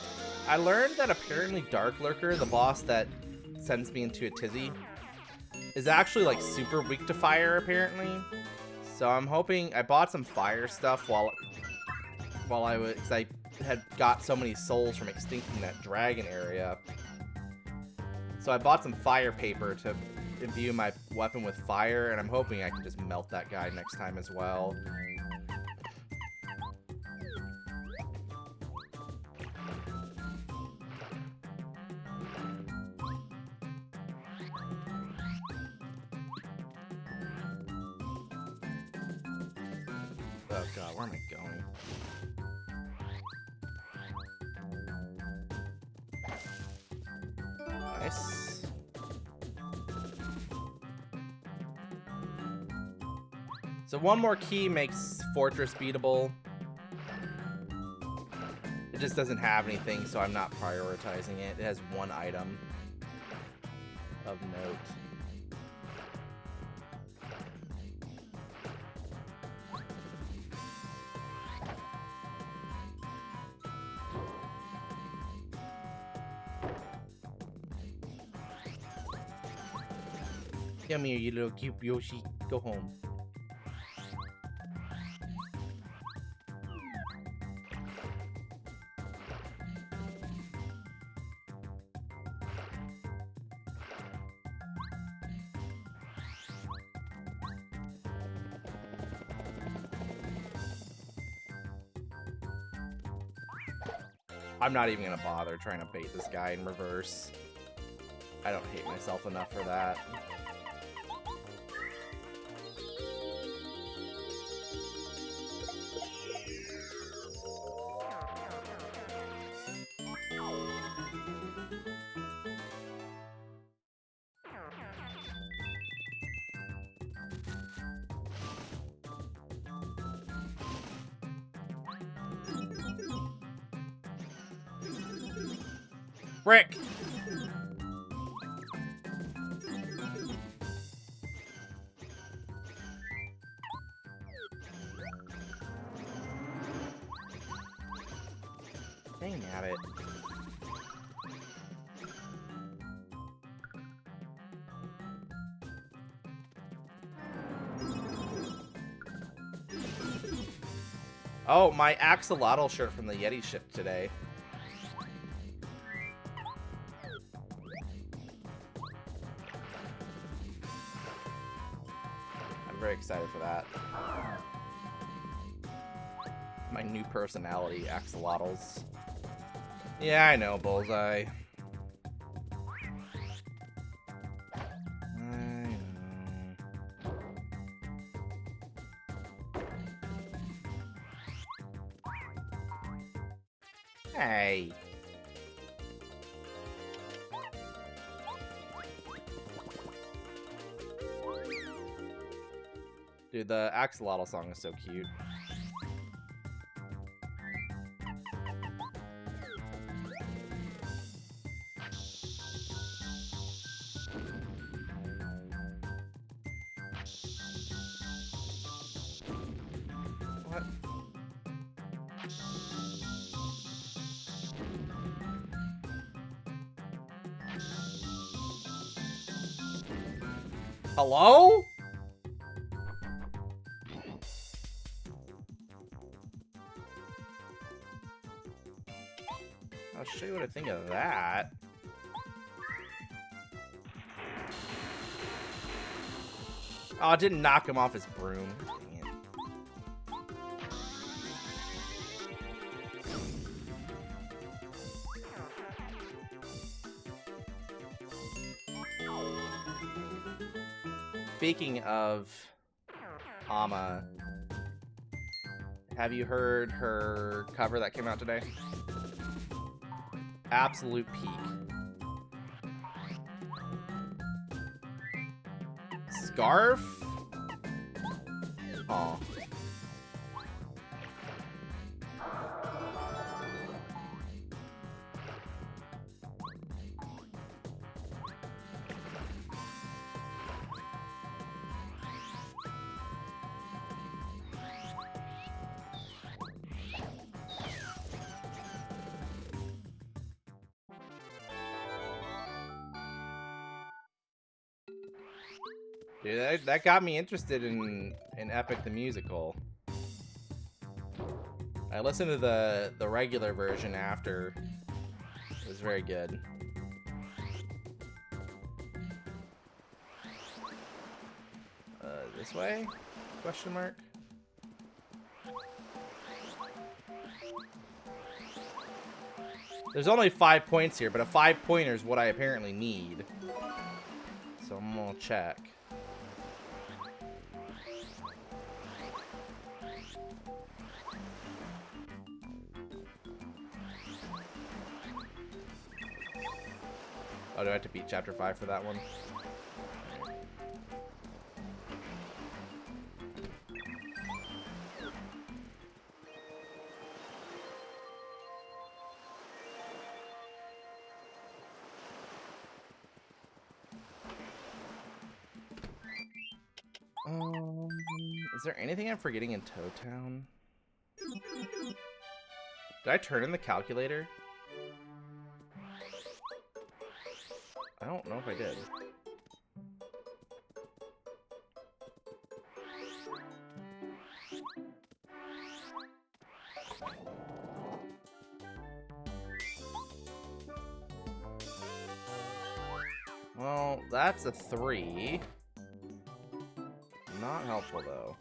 that apparently Dark Lurker, the boss that sends me into a tizzy, is actually like super weak to fire apparently. So I'm hoping I bought some fire stuff while I was, because I had got so many souls from extincting that dragon area. So I bought some fire paper to imbue my weapon with fire, and I'm hoping I can just melt that guy next time as well. Oh god, where am I going? So one more key makes Fortress beatable. It just doesn't have anything, so I'm not prioritizing it. It has one item of note. Come here, you little cute Yoshi. Go home. I'm not even gonna bother trying to bait this guy in reverse. I don't hate myself enough for that. Rick! Dang at it. Oh, my axolotl shirt from the Yeti ship today. I'm very excited for that. My new personality, axolotls. Yeah, I know, Bullseye. I know. Hey. Dude, the axolotl song is so cute. What? Hello? I'll show you what I think of that. Oh, it didn't knock him off his broom. Dang it. Speaking of Ama, have you heard her cover that came out today? Absolute peak. Scarf? Oh. Dude, that got me interested in Epic the Musical. I listened to the regular version after. It was very good. This way? Question mark? There's only 5 points here, but a 5-pointer is what I apparently need. So I'm gonna check. Oh, do I have to beat Chapter 5 for that one? Is there anything I'm forgetting in Toad Town? Did I turn in the calculator? I don't know if I did. Well, that's a 3. Not helpful, though.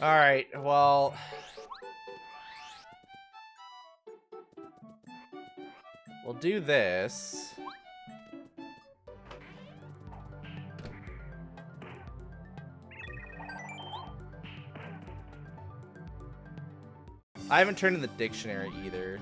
Alright, well... we'll do this. I haven't turned in the dictionary either.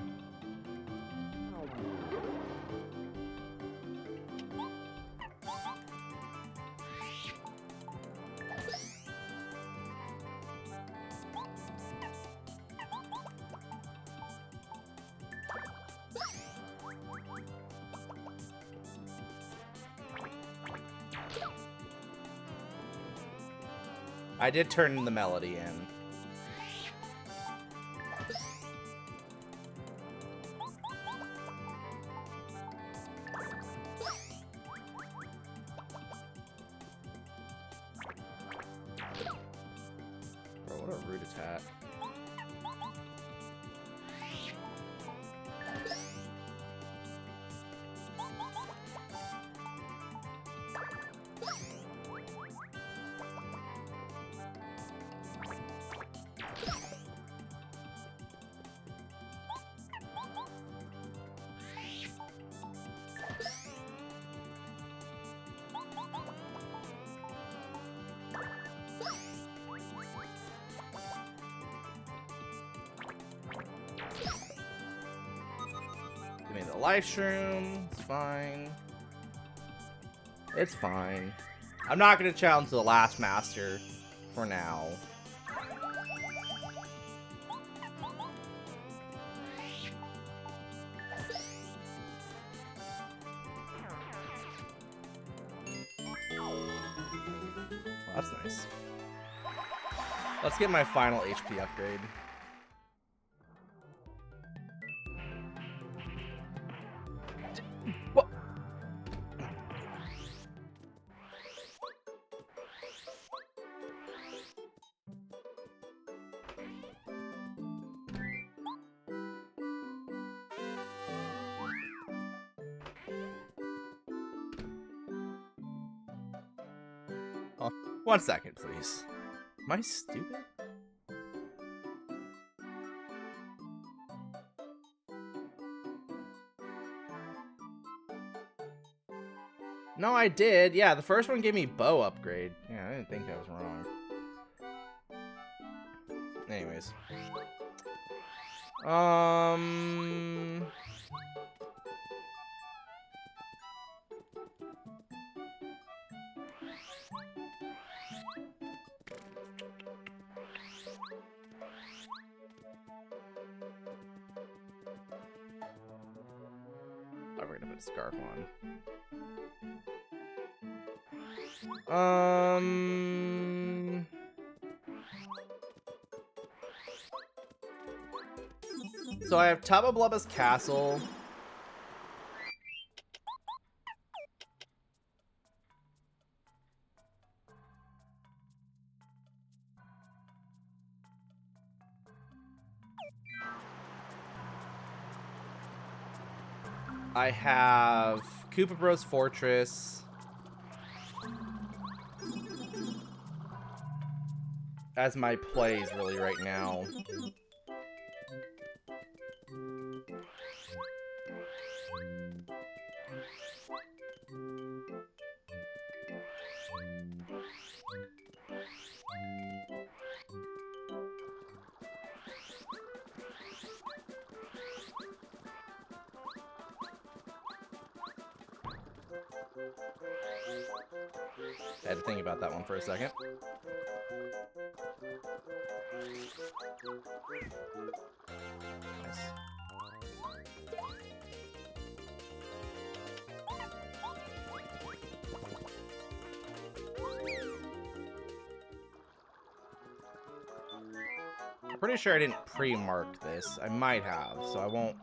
I did turn the melody in. Bro, what a rude attack. Give me the life shroom. It's fine. It's fine. I'm not going to challenge the last master for now. Well, that's nice. Let's get my final HP upgrade. What? Oh, 1 second, please. Am I stupid? No, I did. Yeah, the first one gave me bow upgrade. Yeah, I didn't think I was wrong. Anyways. Oh, we're gonna put a scarf on. So I have Tubba Blubba's castle. I have Koopa Bros Fortress as my plays really right now. I had to think about that one for a second. Nice. I'm pretty sure I didn't pre-mark this. I might have, so I won't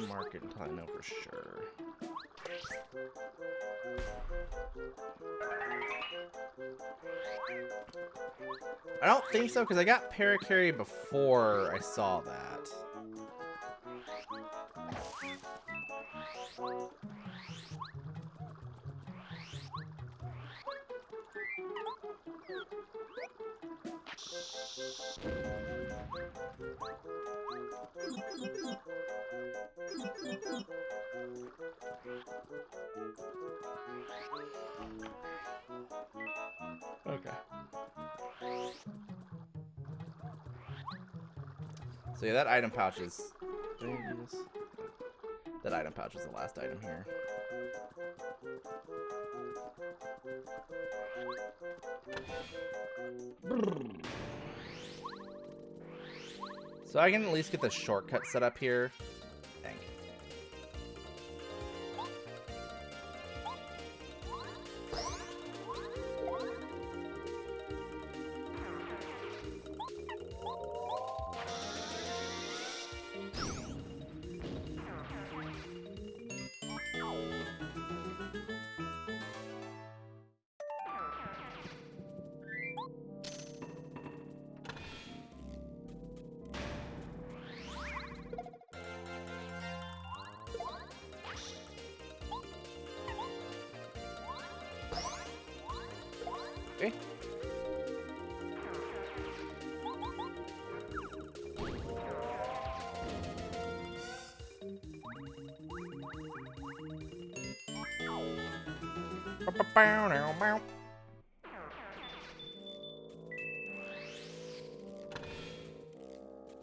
mark it until I know for sure. I don't think so, because I got Paracarry before I saw that. Okay. So yeah, that item pouch is... Did I do this? That item pouch is the last item here. So I can at least get the shortcut set up here. Dang. Okay.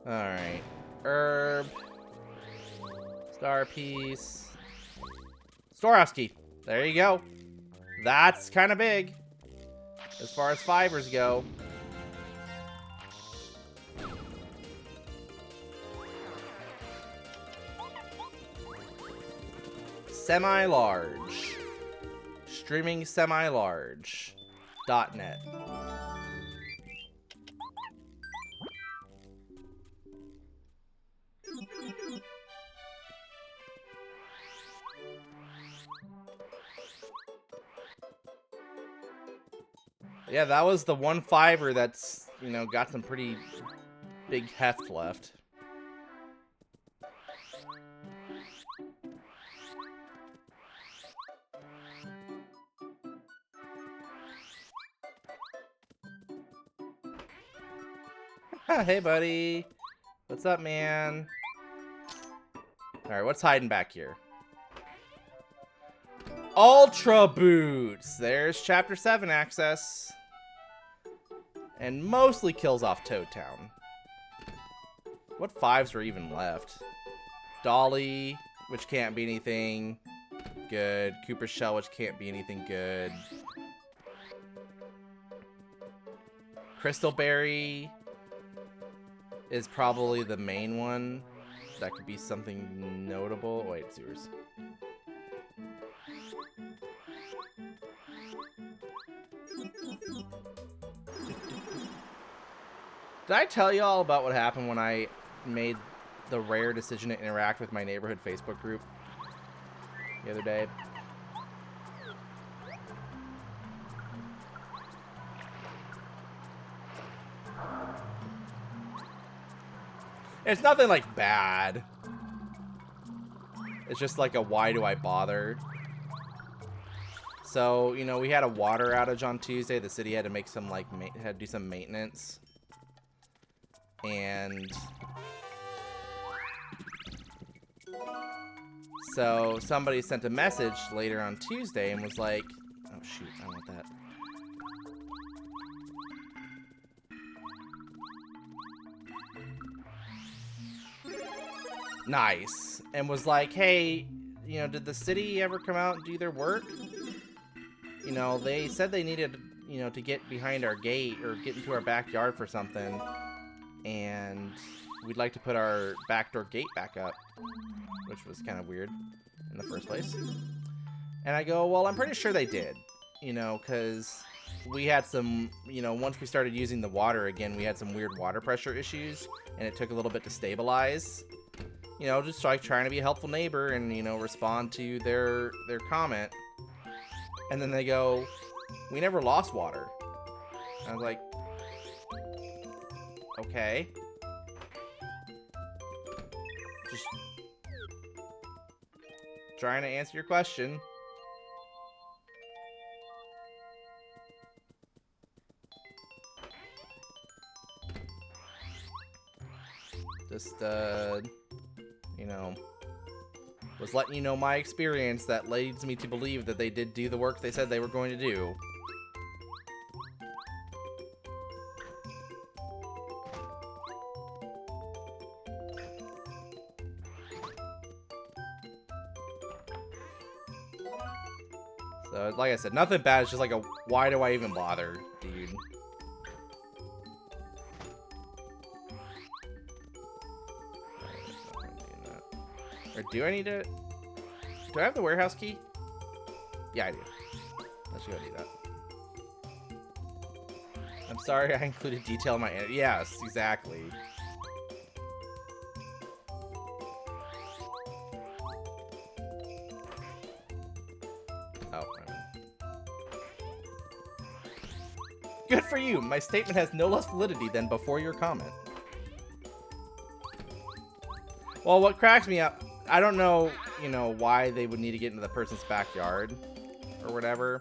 Alright. Herb. Star piece. Storehouse key. There you go. That's kind of big as far as fibers go. Semi-large. Streaming semi-large. .net. Yeah, that was the one fiber that's, you know, got some pretty big heft left. Hey, buddy. What's up, man? Alright, what's hiding back here? Ultra Boots! There's Chapter 7 access. And mostly kills off Toad Town. What 5s are even left? Dolly, which can't be anything good. Cooper's Shell, which can't be anything good. Crystal Berry is probably the main one. That could be something notable. Wait, sewers. Did I tell you all about what happened when I made the rare decision to interact with my neighborhood Facebook group the other day? It's nothing like bad. It's just like a why do I bother? So, you know, we had a water outage on Tuesday. The city had to make some, like, had to do some maintenance. And so somebody sent a message later on Tuesday and was like, oh shoot, I want that. Nice. And was like, hey, you know, did the city ever come out and do their work? You know, they said they needed, you know, to get behind our gate or get into our backyard for something, and we'd like to put our backdoor gate back up, which was kind of weird in the first place. And I go, well, I'm pretty sure they did, you know, because we had some, you know, once we started using the water again, we had some weird water pressure issues, and it took a little bit to stabilize. You know, just like trying to be a helpful neighbor and, you know, respond to their comment. And then they go, we never lost water. I was like, okay. Just trying to answer your question. Just, you know, was letting you know my experience that leads me to believe that they did do the work they said they were going to do. So, like I said, nothing bad. It's just like a, why do I even bother, dude? Or do I need to... Do I have the warehouse key? Yeah, I do. Let's go do that. I'm sorry I included detail in my... Yes, exactly. Oh, good for you! My statement has no less validity than before your comment. Well, what cracks me up... I don't know, you know, why they would need to get into the person's backyard or whatever,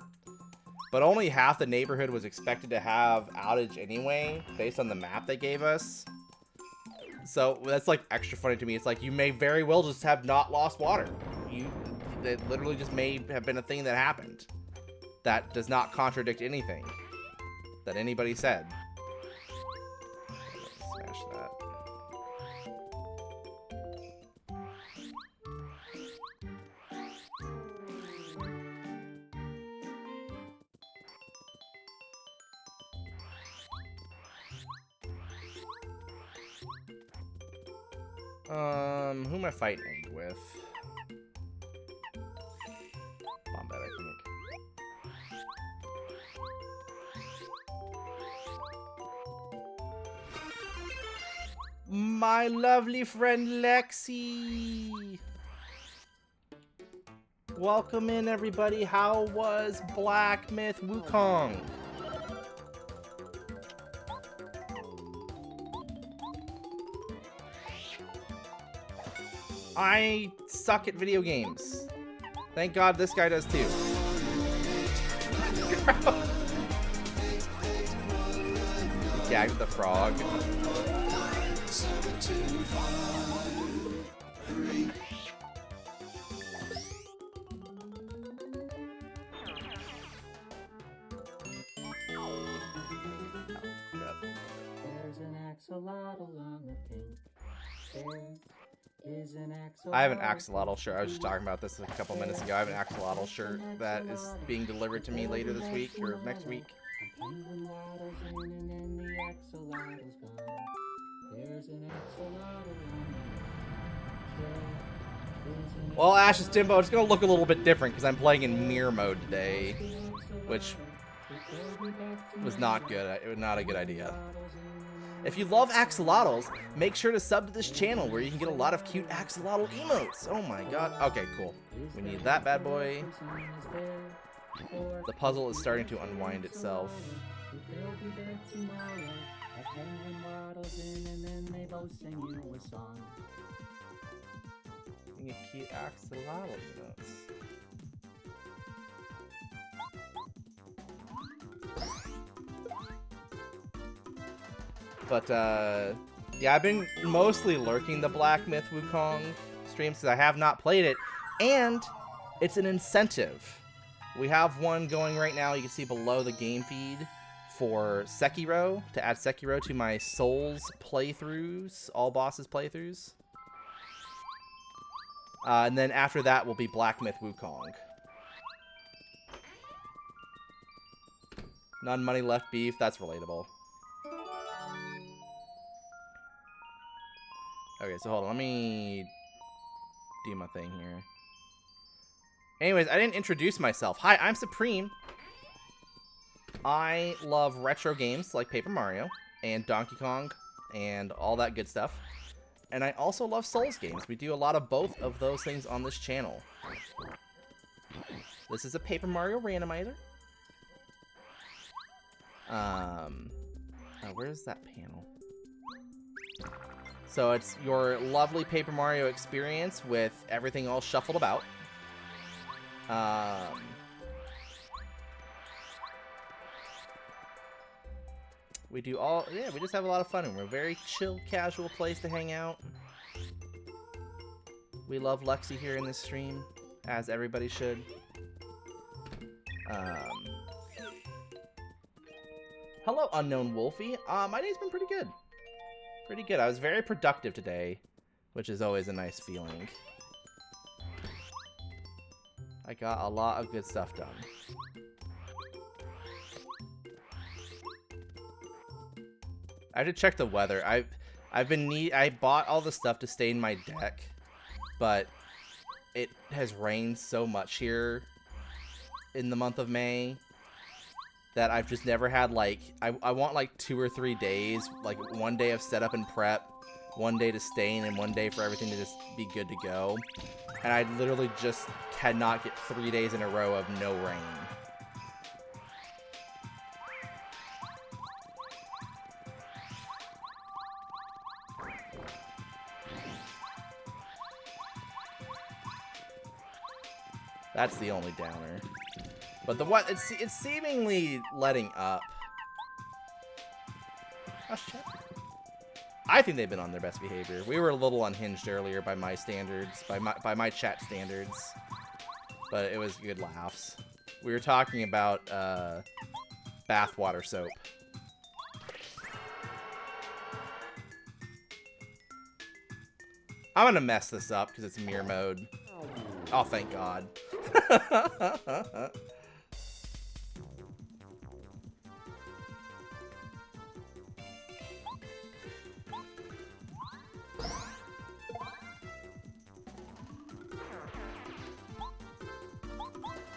but only half the neighborhood was expected to have outage anyway, based on the map they gave us. So that's like extra funny to me. It's like you may very well just have not lost water. That literally just may have been a thing that happened. That does not contradict anything that anybody said. Smash that. Who am I fighting with? Combat, I think. My lovely friend Lexi! Welcome in, everybody. How was Black Myth Wukong? I suck at video games. Thank God this guy does too. Gagged the frog. I have an axolotl shirt. I was just talking about this a couple minutes ago. I have an axolotl shirt that is being delivered to me later this week or next week. Well, Ash's Timbo, it's gonna look a little bit different because I'm playing in mirror mode today, which was not good. It was not a good idea. If you love axolotls, make sure to sub to this channel where you can get a lot of cute axolotl emotes. Oh my god. Okay, cool. We need that bad boy. The puzzle is starting to unwind itself. You get cute axolotl emotes. But, yeah, I've been mostly lurking the Black Myth Wukong streams because I have not played it, and it's an incentive. We have one going right now, you can see below the game feed, for Sekiro, to add Sekiro to my Souls playthroughs, all bosses playthroughs. And then after that will be Black Myth Wukong. None money left beef. That's relatable. Okay, so hold on. Let me do my thing here. Anyways, I didn't introduce myself. Hi, I'm Supreme. I love retro games like Paper Mario and Donkey Kong and all that good stuff. And I also love Souls games. We do a lot of both of those things on this channel. This is a Paper Mario Randomizer. Oh, where's that panel? So it's your lovely Paper Mario experience with everything all shuffled about. We do all, yeah, we just have a lot of fun, and we're a very chill, casual place to hang out. We love Lexi here in this stream, as everybody should. Hello, Unknown Wolfie. My day's been pretty good. Pretty good. I was very productive today, which is always a nice feeling. I got a lot of good stuff done. I have to check the weather. I bought all the stuff to stain my deck, but it has rained so much here in the month of May that I've just never had, like, I want like 2 or 3 days, like 1 day of setup and prep, 1 day to stain, and 1 day for everything to just be good to go. And I literally just cannot get 3 days in a row of no rain. That's the only downer. But the what? It's seemingly letting up. Hush, chat. I think they've been on their best behavior. We were a little unhinged earlier by my standards, by my chat standards, but it was good laughs. We were talking about bathwater soap. I'm gonna mess this up because it's mirror mode. Oh, thank God.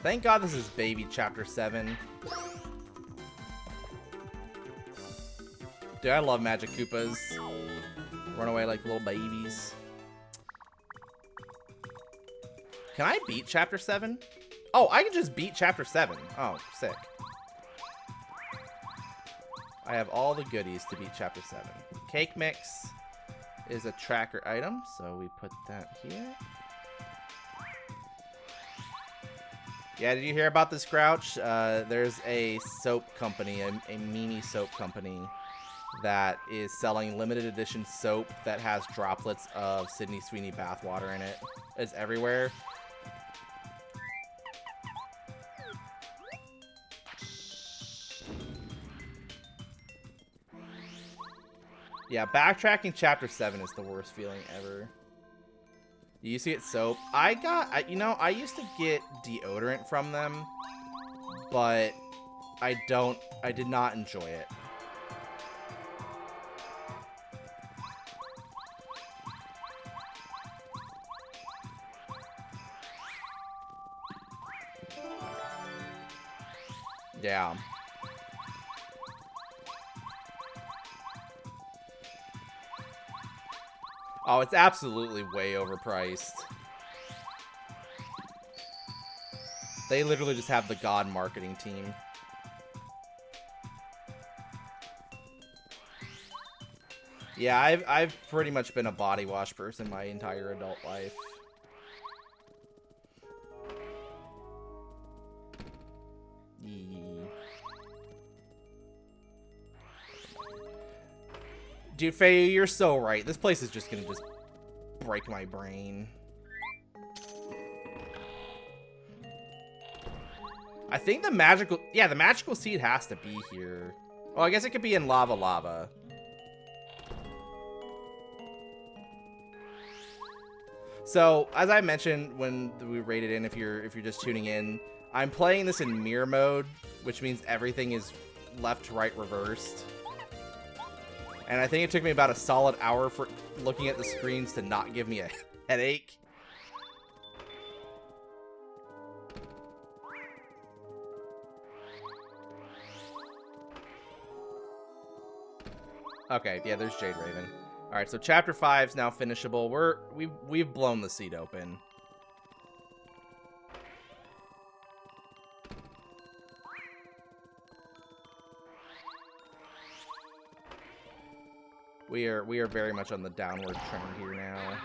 Thank God this is Baby Chapter 7. Dude, I love Magic Koopas. Run away like little babies. Can I beat Chapter 7? Oh, I can just beat Chapter 7. Oh, sick. I have all the goodies to beat Chapter 7. Cake Mix is a tracker item, so we put that here. Yeah, did you hear about this, Grouch? There's a soap company, a Mimi soap company, that is selling limited edition soap that has droplets of Sydney Sweeney bathwater in it. It's everywhere. Yeah, backtracking Chapter 7 is the worst feeling ever. You used to get soap. You know, I used to get deodorant from them, but I did not enjoy it. Yeah. Oh, it's absolutely way overpriced. They literally just have the God marketing team. Yeah, I've pretty much been a body wash person my entire adult life. Dude, Faye, you're so right. This place is just gonna just break my brain. I think the magical... Yeah, the magical seed has to be here. Oh, I guess it could be in Lava Lava. So, as I mentioned when we rated in, if you're just tuning in, I'm playing this in mirror mode, which means everything is left to right reversed. And I think it took me about a solid hour for looking at the screens to not give me a headache. Okay, yeah, there's Jade Raven. All right, so chapter 5 is now finishable. We've blown the seed open. We are very much on the downward trend here now.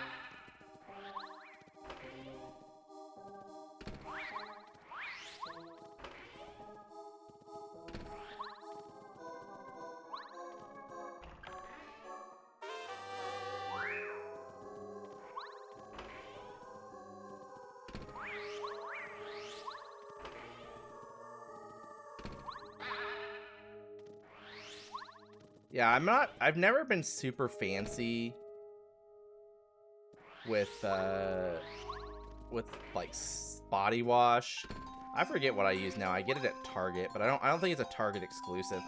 Yeah, I've never been super fancy with like body wash. I forget what I use now. I get it at Target, but I don't think it's a Target exclusive.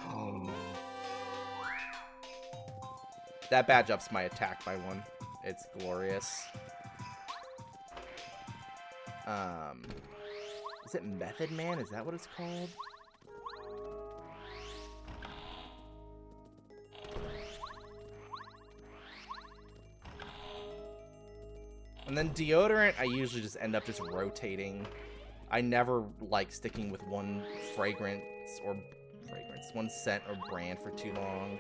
That badge ups my attack by 1. It's glorious. Is it Method Man? Is that what it's called? And then deodorant, I usually just end up just rotating. I never like sticking with one one scent or brand for too long.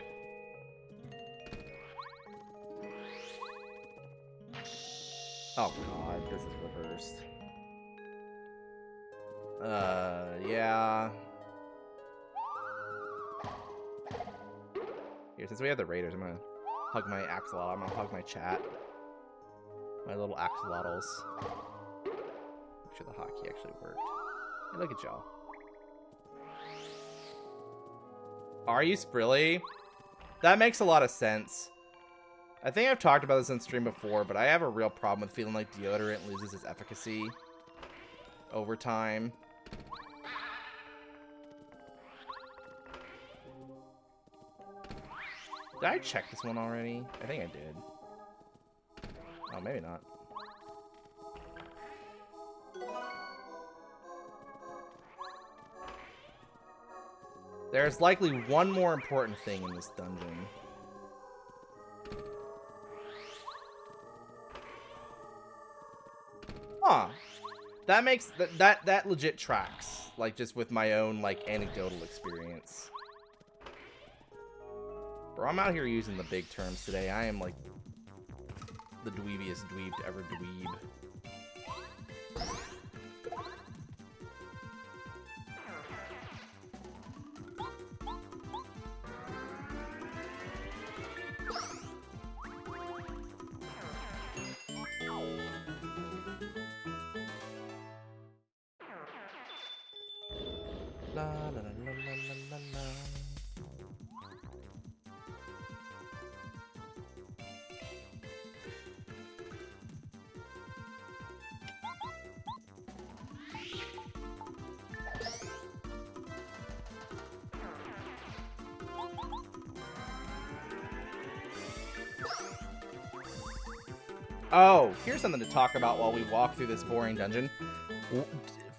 Oh god, this is reversed. Yeah. Here, since we have the Raiders, I'm gonna hug my axolotl. I'm gonna hug my chat. My little axolotls. Make sure the hotkey actually worked. Hey, look at y'all. Are you Sprilly? That makes a lot of sense. I think I've talked about this on stream before, but I have a real problem with feeling like deodorant loses its efficacy over time. Did I check this one already? I think I did. Oh, maybe not. There's likely one more important thing in this dungeon. Huh. That makes that legit tracks. Like, just with my own, like, anecdotal experience. Bro, I'm out here using the big terms today. I am, like, the dweebiest dweeb to ever dweeb. La la la la la la la. Oh, here's something to talk about while we walk through this boring dungeon.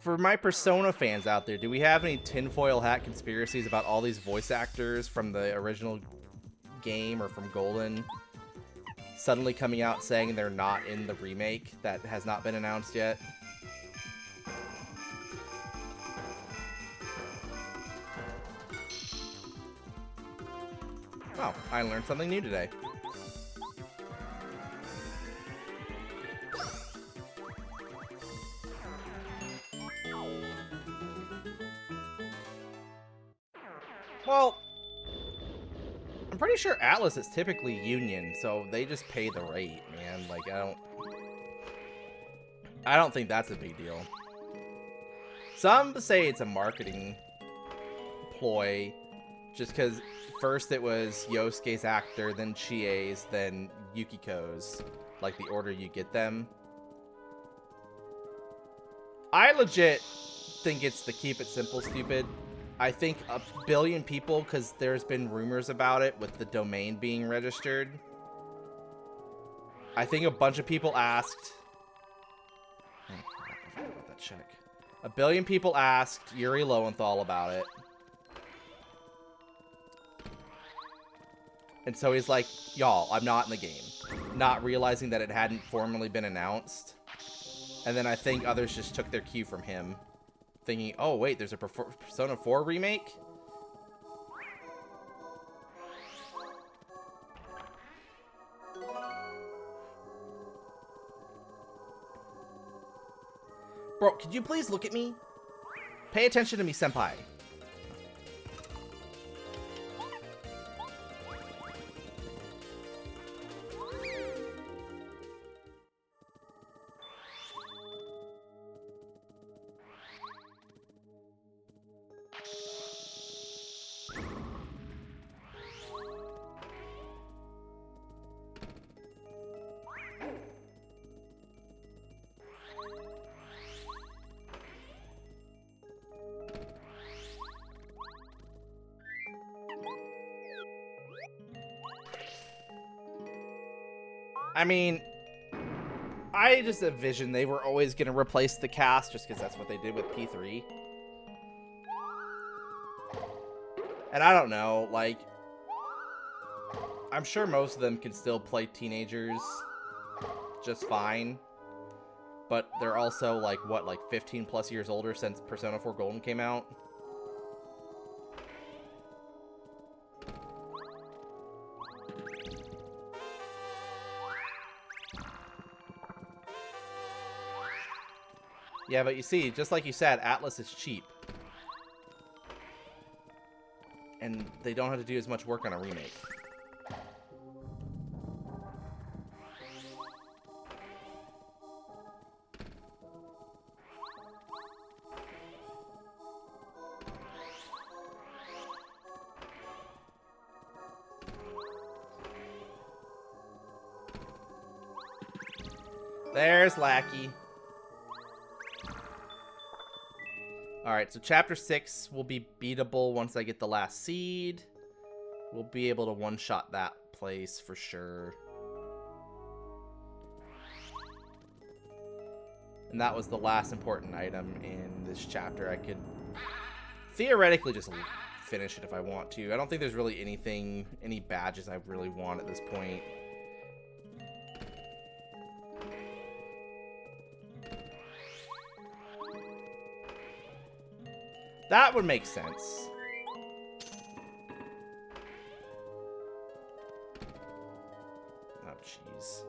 For my Persona fans out there, do we have any tinfoil hat conspiracies about all these voice actors from the original game or from Golden suddenly coming out saying they're not in the remake that has not been announced yet? Oh, I learned something new today. Well, I'm pretty sure Atlas is typically union, so they just pay the rate, man. Like, I don't think that's a big deal. Some say it's a marketing ploy, just because first it was Yosuke's actor, then Chie's, then Yukiko's, like the order you get them. I legit think it's the keep it simple stupid. I think a billion people, because there's been rumors about it with the domain being registered. I think a bunch of people asked. Oh, crap, I forgot about that check. A billion people asked Yuri Lowenthal about it. And so he's like, y'all, I'm not in the game. Not realizing that it hadn't formally been announced. And then I think others just took their cue from him. Thinking, oh, wait, there's a Persona 4 remake? Bro, could you please look at me? Pay attention to me, senpai. I mean, I just envisioned they were always going to replace the cast just because that's what they did with P3. And I don't know, like, I'm sure most of them can still play teenagers just fine. But they're also, like, what, like 15 plus years older since Persona 4 Golden came out? Yeah, but you see, just like you said, Atlas is cheap. And they don't have to do as much work on a remake. There's Lackey. Alright, so Chapter 6 will be beatable once I get the last seed. We'll be able to one-shot that place for sure. And that was the last important item in this chapter. I could theoretically just finish it if I want to. I don't think there's really anything, any badges I really want at this point. That would make sense. Oh, jeez.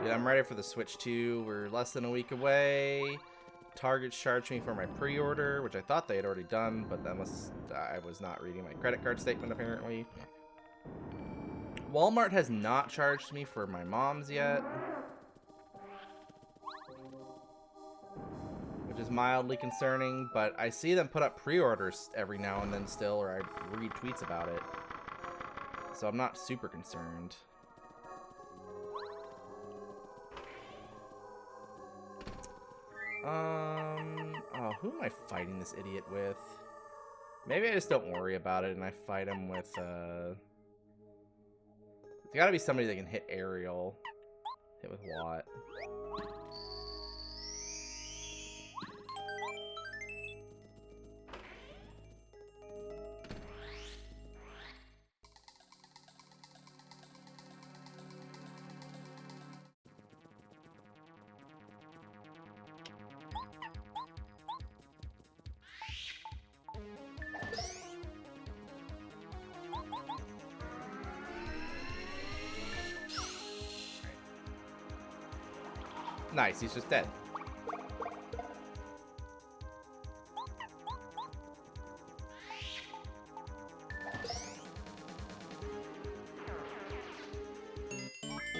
Dude, I'm ready for the Switch 2. We're less than a week away. Target charged me for my pre-order, which I thought they had already done, but that must... I was not reading my credit card statement, apparently. Walmart has not charged me for my mom's yet, which is mildly concerning, but I see them put up pre-orders every now and then still, or I read tweets about it, so I'm not super concerned. Oh, who am I fighting this idiot with? Maybe I just don't worry about it and I fight him with, There's gotta be somebody that can hit aerial. Hit with what? Nice, he's just dead.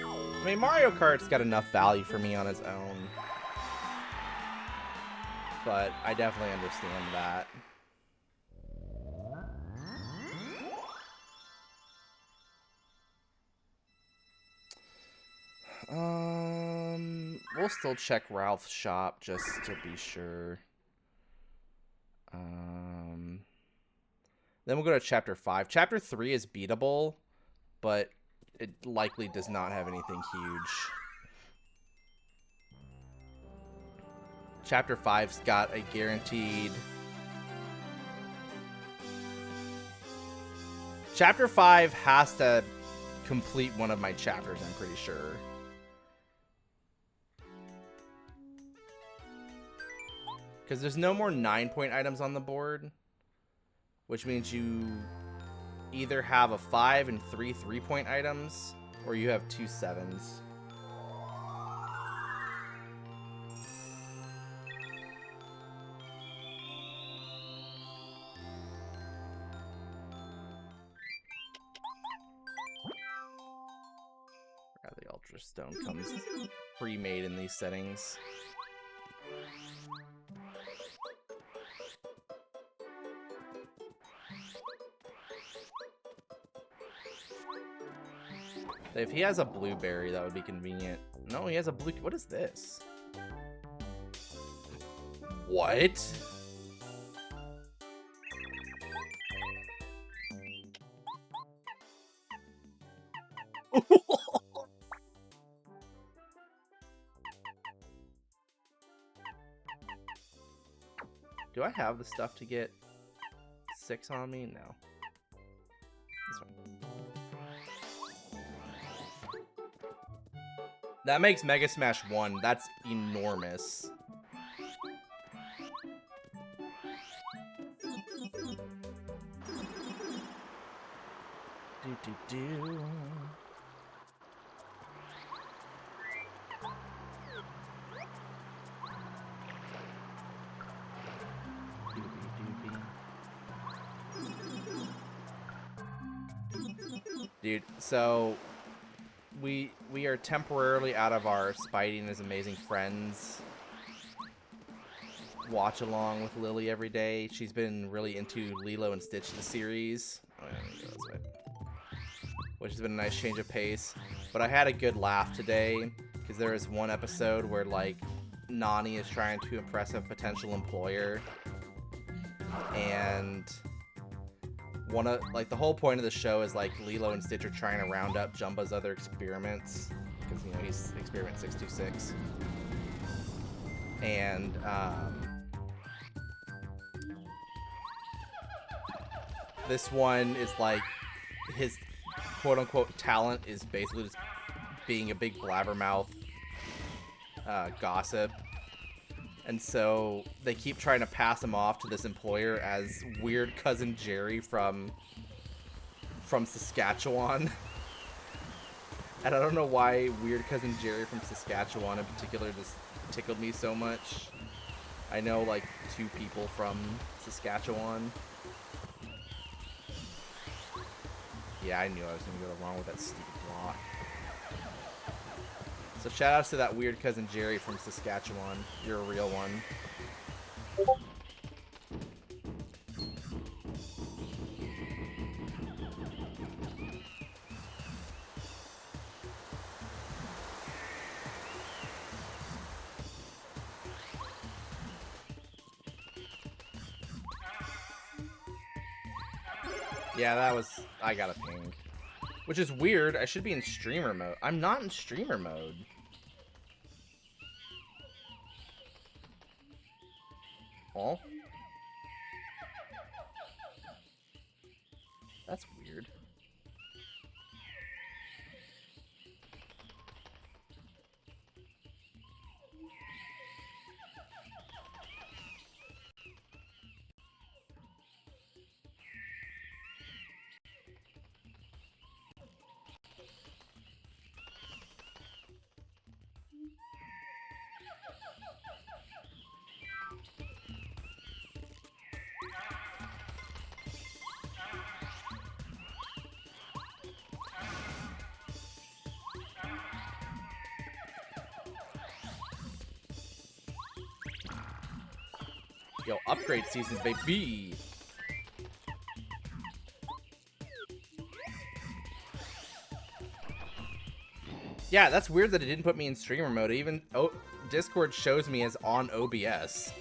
I mean, Mario Kart's got enough value for me on its own. But I definitely understand that. We'll still check Ralph's shop just to be sure. Then we'll go to Chapter 5. Chapter 3 is beatable, but it likely does not have anything huge. Chapter 5's got a guaranteed... Chapter 5 has to complete one of my chapters, I'm pretty sure. Because there's no more 9-point items on the board, which means you either have a 5 and 3 3-point items, or you have 2 7s. The Ultra Stone comes pre-made in these settings. If he has a blueberry, that would be convenient. No, he has a blue... What is this? What? Do I have the stuff to get 6 on me? No. This one. That makes Mega Smash 1. That's enormous. Do. Dude, so we are temporarily out of our Spidey and His Amazing Friends watch along with Lily every day. She's been really into Lilo and Stitch, the series. Oh, yeah, let me go this way. Which has been a nice change of pace. But I had a good laugh today because there is one episode where like Nani is trying to impress a potential employer, and the whole point of the show is like Lilo and Stitch are trying to round up Jumba's other experiments because, you know, he's experiment 626, and this one is like his quote-unquote talent is basically just being a big blabbermouth gossip. And so they keep trying to pass him off to this employer as Weird Cousin Jerry from Saskatchewan. And I don't know why Weird Cousin Jerry from Saskatchewan in particular just tickled me so much. I know like 2 people from Saskatchewan. Yeah, I knew I was going to go wrong with that stupid block. So shout outs to that Weird Cousin Jerry from Saskatchewan. You're a real one. Yeah, that was... I got a ping. Which is weird. I should be in streamer mode. I'm not in streamer mode. Oh? That's weird. Yo, upgrade seasons, baby! Yeah, that's weird that it didn't put me in streamer mode. Even Discord shows me as on OBS.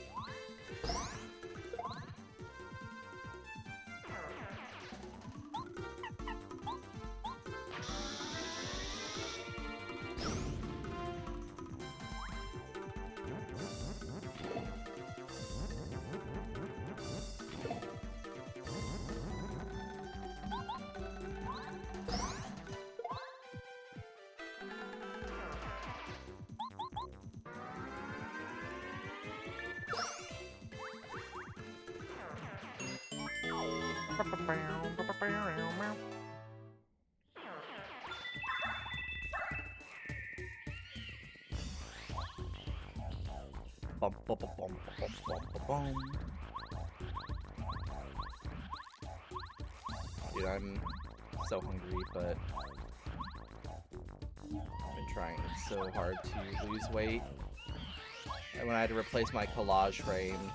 Bum, bum, bum, bum, bum, bum, bum, bum. Dude, I'm so hungry, but I've been trying so hard to lose weight. And when I had to replace my collage frame,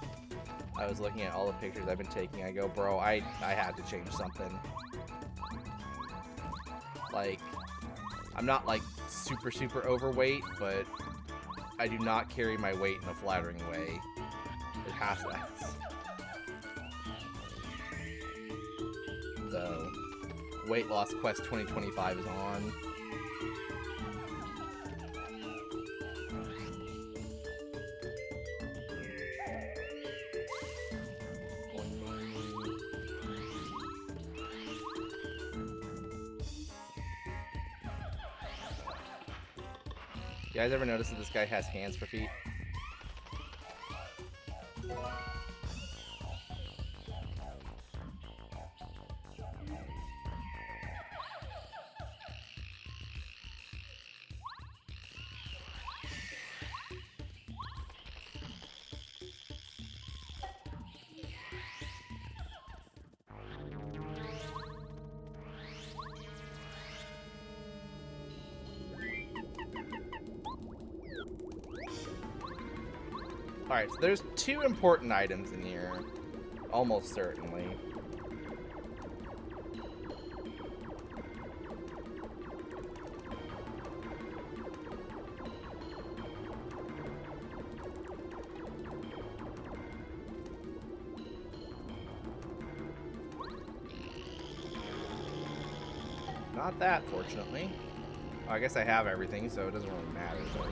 I was looking at all the pictures I've been taking. I go, bro, I had to change something. Like, I'm not like super overweight, but I do not carry my weight in a flattering way. It has to. So, Weight Loss Quest 2025 is on. You guys ever notice that this guy has hands for feet? Alright, so there's 2 important items in here. Almost certainly. Not that, fortunately. Well, I guess I have everything, so it doesn't really matter, but...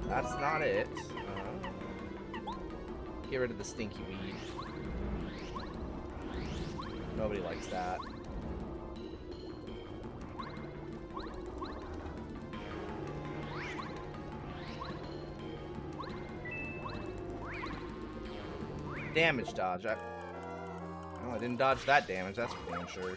That's not it. Get rid of the stinky weed. Nobody likes that. Damage dodge. Oh, I didn't dodge that damage, that's for damn sure.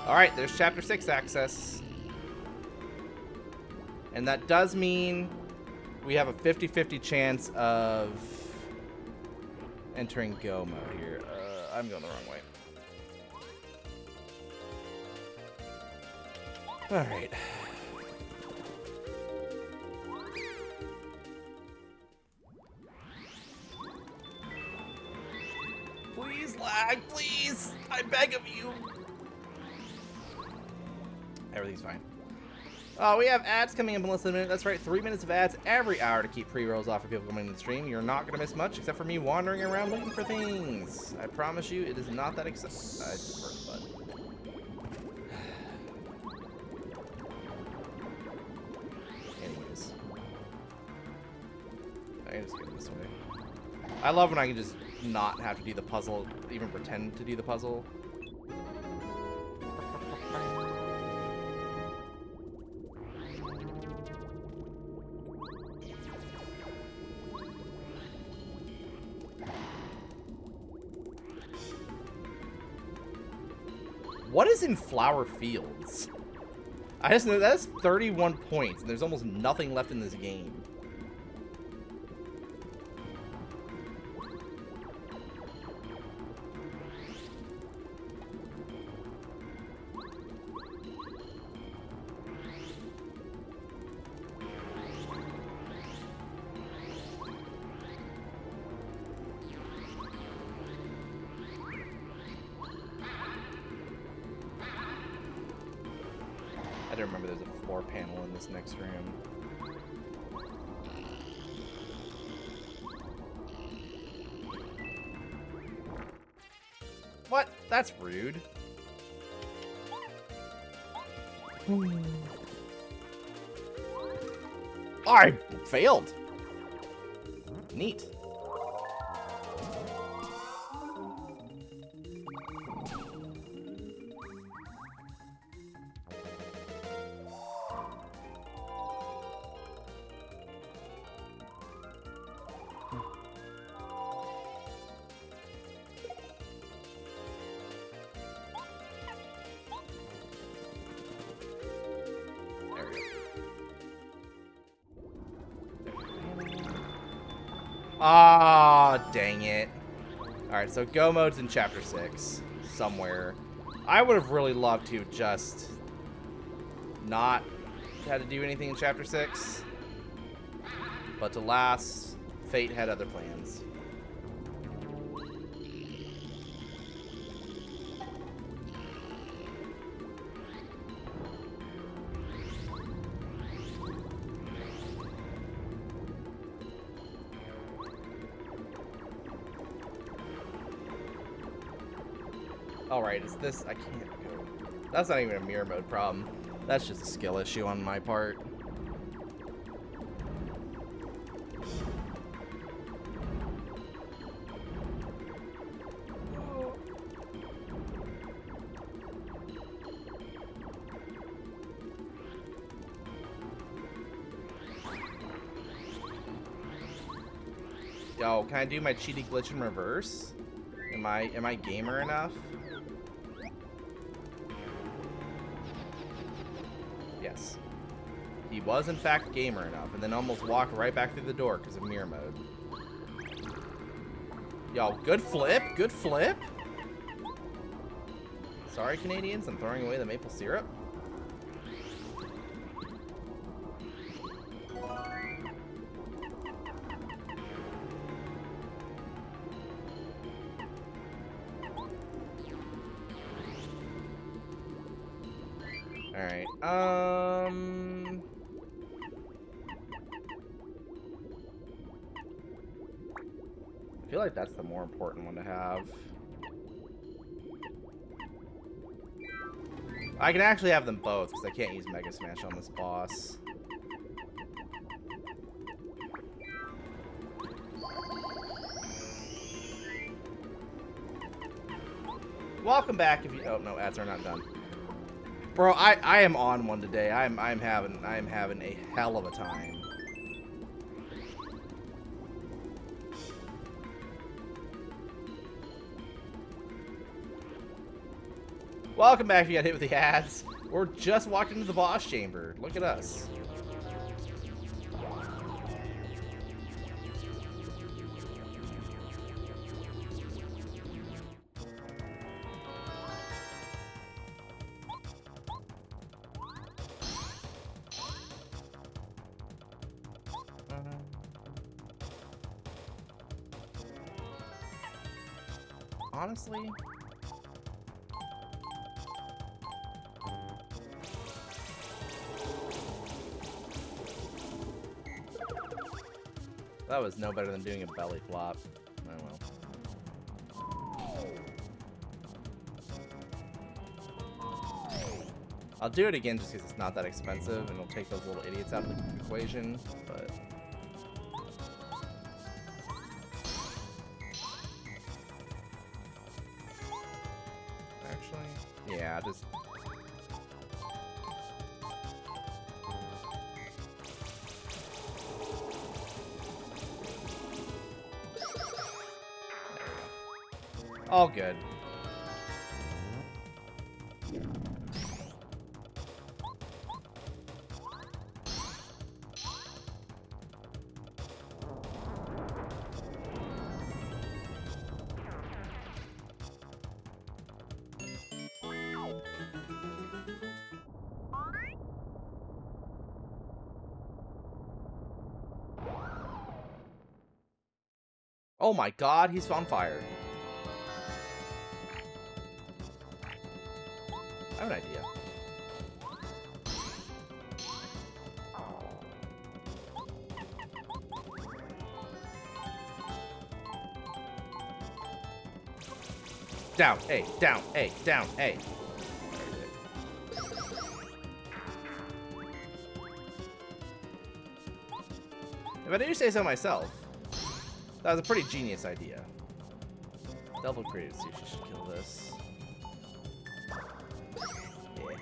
Alright, there's Chapter 6 access. And that does mean we have a 50-50 chance of entering go mode here. I'm going the wrong way. Alright. Please lag, please! I beg of you! Everything's fine. Oh, we have ads coming up in less than a minute. That's right, 3 minutes of ads every hour to keep pre-rolls off for people coming to the stream. You're not going to miss much except for me wandering around looking for things. I promise you, it is not that exciting. I just burnt the butt. Anyways. I can just go this way. I love when I can just not have to do the puzzle, even pretend to do the puzzle. What is in Flower Fields? I just know that's 31 points, and there's almost nothing left in this game. floor panel in this next room. What? That's rude. I failed. Neat. Ah, dang it. Alright, so go mode's in chapter 6. Somewhere. I would have really loved to just not had to do anything in chapter 6. But alas, fate had other plans. Alright, is this... I can't go... That's not even a mirror mode problem. That's just a skill issue on my part. Yo, can I do my cheaty glitch in reverse? Am I gamer enough? Yes. He was in fact gamer enough, and then almost walked right back through the door because of mirror mode. Yo, good flip, good flip. Sorry, Canadians, I'm throwing away the maple syrup. Alright, I feel like that's the more important one to have. I can actually have them both, because I can't use Mega Smash on this boss. Welcome back if you... Oh, no, ads are not done. Bro, I am on one today. I'm having a hell of a time. Welcome back if you got hit with the ads. Or just walked into the boss chamber. Look at us. Honestly, that was no better than doing a belly flop. Oh well. I'll do it again just because it's not that expensive and it'll take those little idiots out of the equation, but... Actually, yeah, just... All good. Oh my god, he's on fire. I have an idea. Down, A, down, A, down, A. If I do say so myself, that was a pretty genius idea. Double created sushi should kill this. Yeah.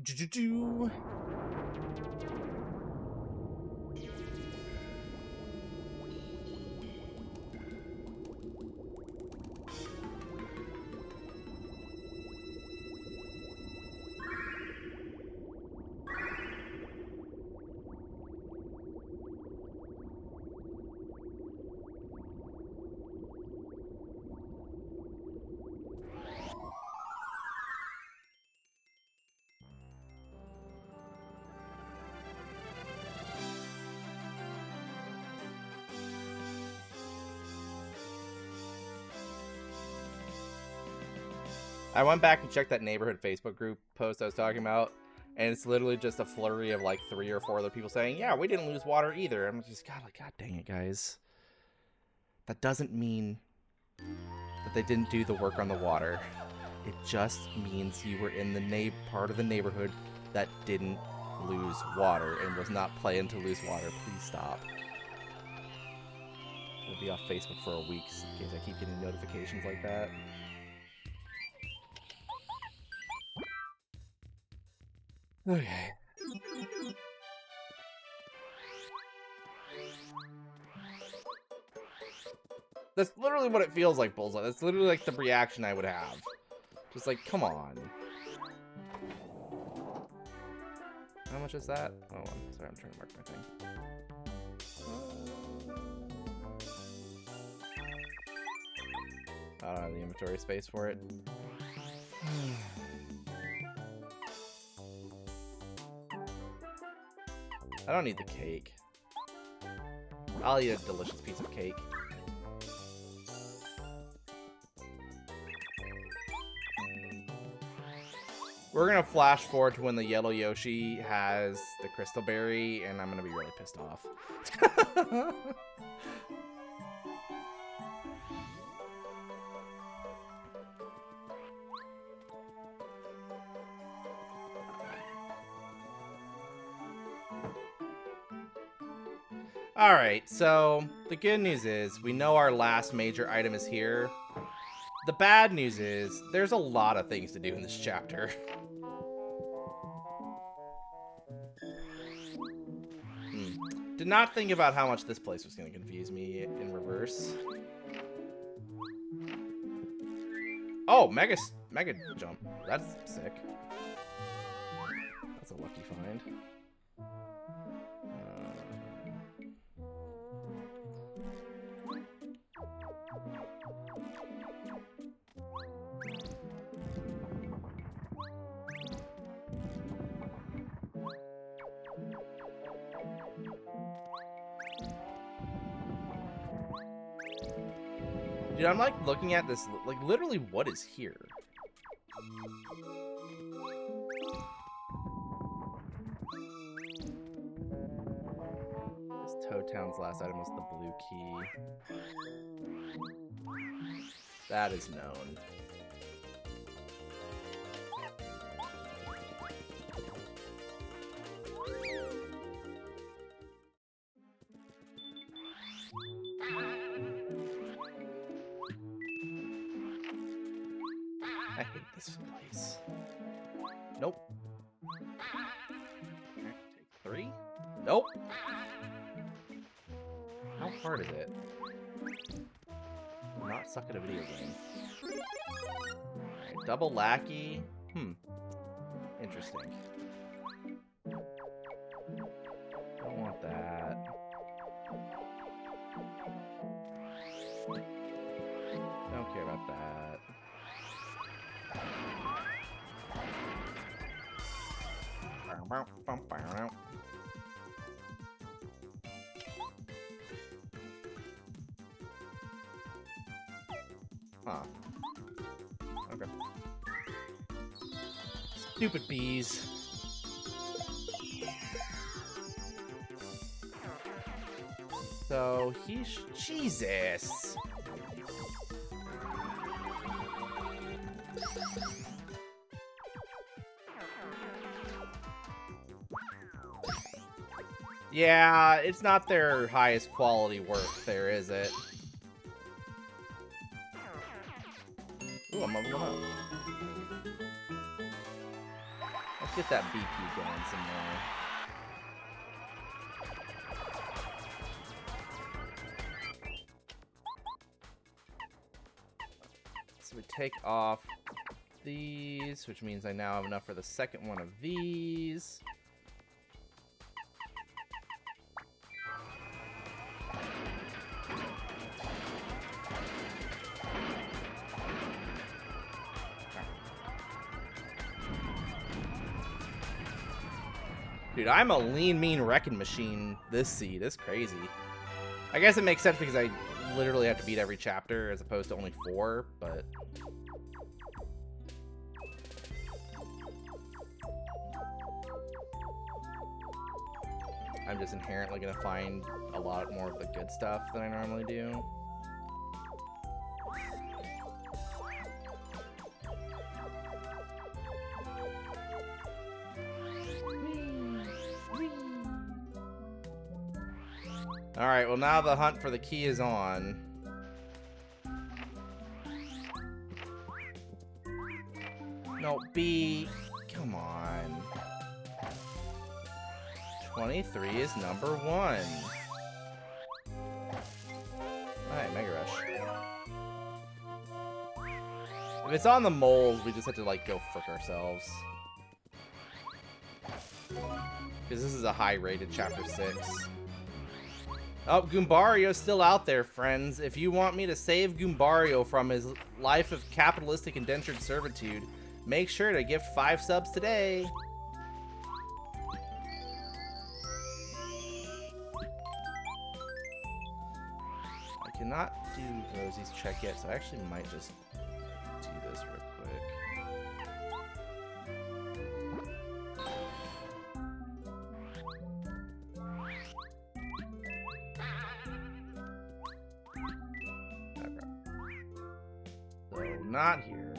Do-do-do. I went back and checked that neighborhood Facebook group post I was talking about, and it's literally just a flurry of like 3 or 4 other people saying, yeah, we didn't lose water either. I'm just, God dang it, guys. That doesn't mean that they didn't do the work on the water. It just means you were in the part of the neighborhood that didn't lose water and was not playing to lose water. Please stop. I'll be off Facebook for a week in case I keep getting notifications like that. Okay. That's literally what it feels like, Bullseye. That's literally like the reaction I would have. Just like, come on. How much is that? Oh, sorry, I'm trying to mark my thing. I don't have the inventory space for it. I don't need the cake. I'll eat a delicious piece of cake. We're gonna flash forward to when the yellow Yoshi has the crystal berry, and I'm gonna be really pissed off. Alright, so the good news is we know our last major item is here. The bad news is there's a lot of things to do in this chapter. Did not think about how much this place was going to confuse me in reverse. Oh, mega jump. That's sick. That's a lucky find. Dude, I'm like looking at this, like literally what is here? This Toad Town's last item was the blue key. That is known. I hate this place. Nope. Okay, take 3. Nope. How hard is it? I'm not suck at a video game. Right, double lackey. Interesting. Don't want that. Don't care about that. Huh. Okay. Stupid bees. So he's Jesus. Yeah, it's not their highest quality work there, is it? Ooh, I'm leveling up. Let's get that BP going some more. So we take off these, which means I now have enough for the second one of these. Dude, I'm a lean, mean wrecking machine this seed. It's crazy. I guess it makes sense because I literally have to beat every chapter as opposed to only 4, but... I'm just inherently going to find a lot more of the good stuff than I normally do. Alright, well now the hunt for the key is on. No, B. Come on. 23 is number 1. Alright, Mega Rush. If it's on the moles, we just have to, like, go frick ourselves. Because this is a high-rated Chapter 6. Oh, Goombario's still out there, friends. If you want me to save Goombario from his life of capitalistic indentured servitude, make sure to gift 5 subs today. I cannot do Rosie's check yet, so I actually might just do this real quick. Not here.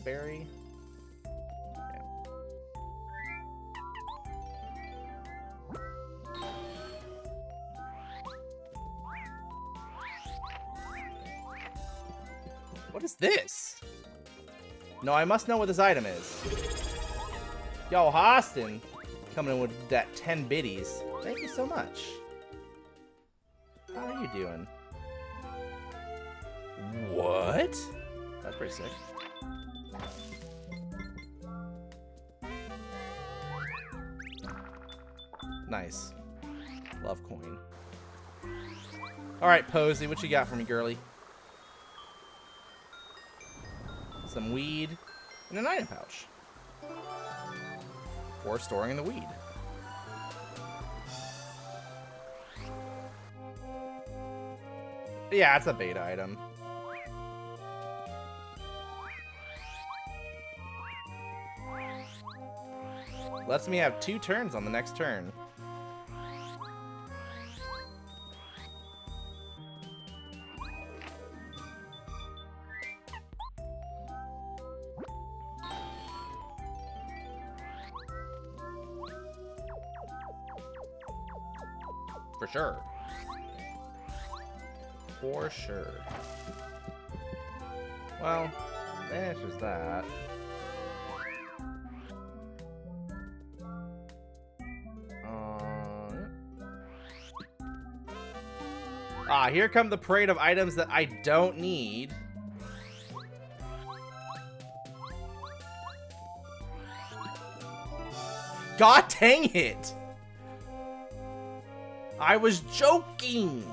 Berry. What is this? No, I must know what this item is. Yo, Austin, coming in with that 10 biddies. Thank you so much. How are you doing? What? That's pretty sick. Nice. Love coin. Alright, Posey, what you got for me, girly? Some weed, and an item pouch. For storing in the weed. Yeah, it's a beta item. Lets me have 2 turns on the next turn. For sure. For sure. Well, that answers that. Ah, here come the parade of items that I don't need. God dang it! I was joking!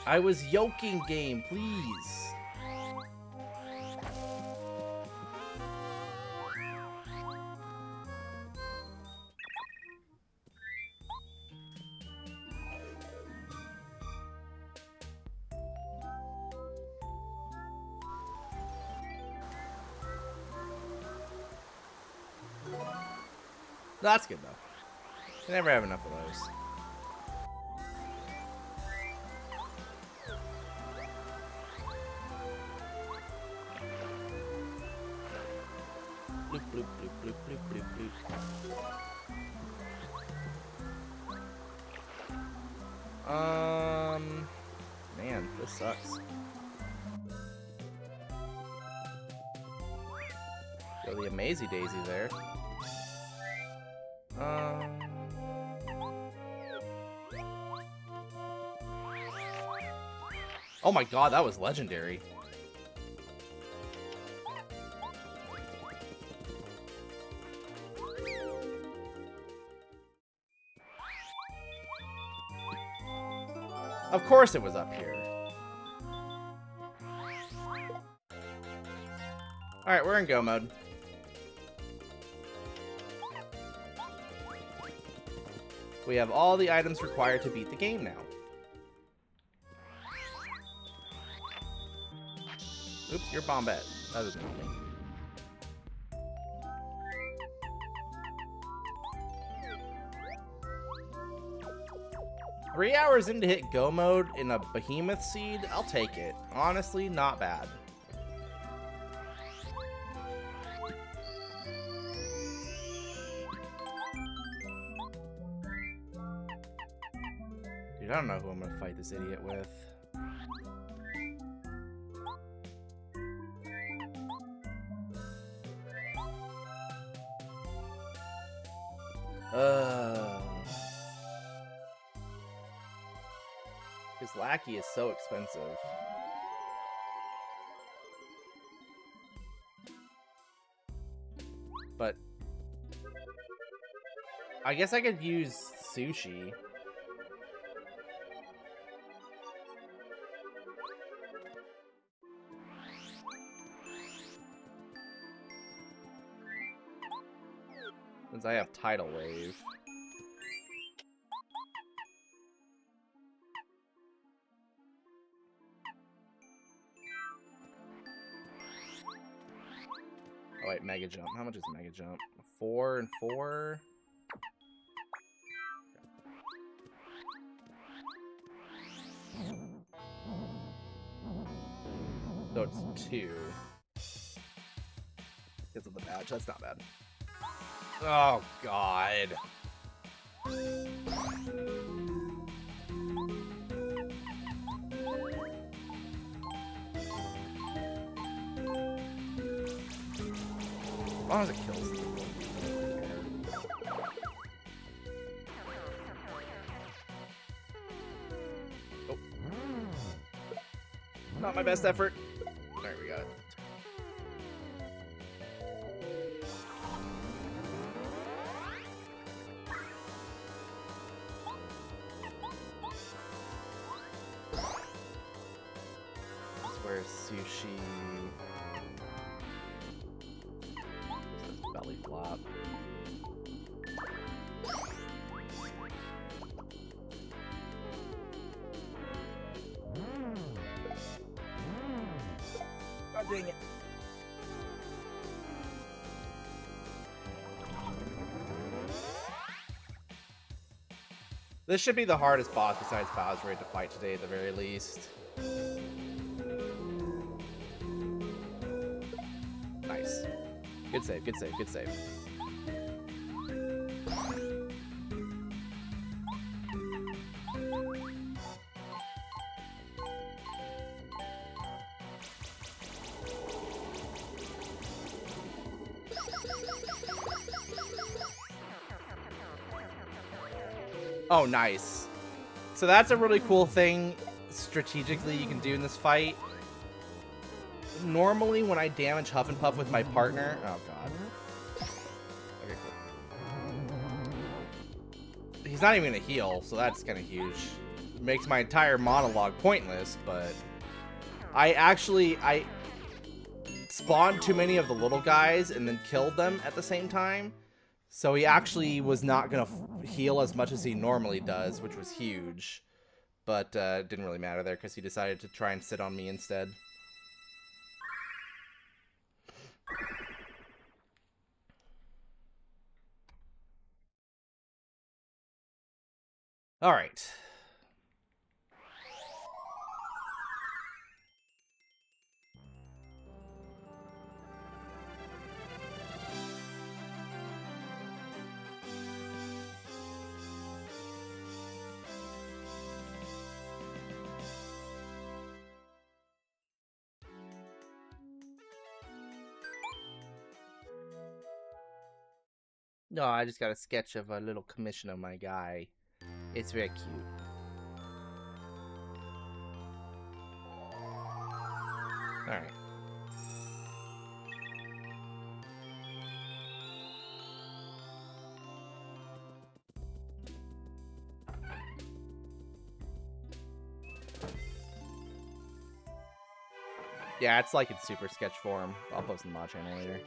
I was yoking game, please. That's good though. I never have enough of those. Bloop, bloop, bloop, bloop, bloop, bloop, bloop. Man, this sucks. Got the Amazy Daisy there. Oh my god, that was legendary. Of course it was up here. Alright, we're in go mode. We have all the items required to beat the game now. Oops, you're Bombette. That doesn't help me. Three hours into hit go mode in a behemoth seed, I'll take it. Honestly, not bad. Dude, I don't know who I'm gonna fight this idiot with. His lackey is so expensive. But I guess I could use sushi. Since I have Tidal Wave. Oh wait, Mega Jump. How much is Mega Jump? 4 and 4? So it's 2. Because of the badge. That's not bad. Oh, God. As long as it kills people. Oh. Not my best effort. Alright, we got it. Where's sushi? This is belly flop. God dang it. This should be the hardest boss besides Bowser to fight today at the very least. Nice. Good save, good save, good save. Oh, nice. So that's a really cool thing strategically you can do in this fight. Normally, when I damage Huff and Puff with my partner... Oh, God. Okay, cool. He's not even going to heal, so that's kind of huge. makes my entire monologue pointless, but I spawned too many of the little guys and then killed them at the same time. So he actually was not going to heal as much as he normally does, which was huge. But it didn't really matter there because he decided to try and sit on me instead. All right. No, I just got a sketch of a little commission of my guy. It's very cute. Alright. Yeah, it's like in super sketch form. I'll post in the mod channel later.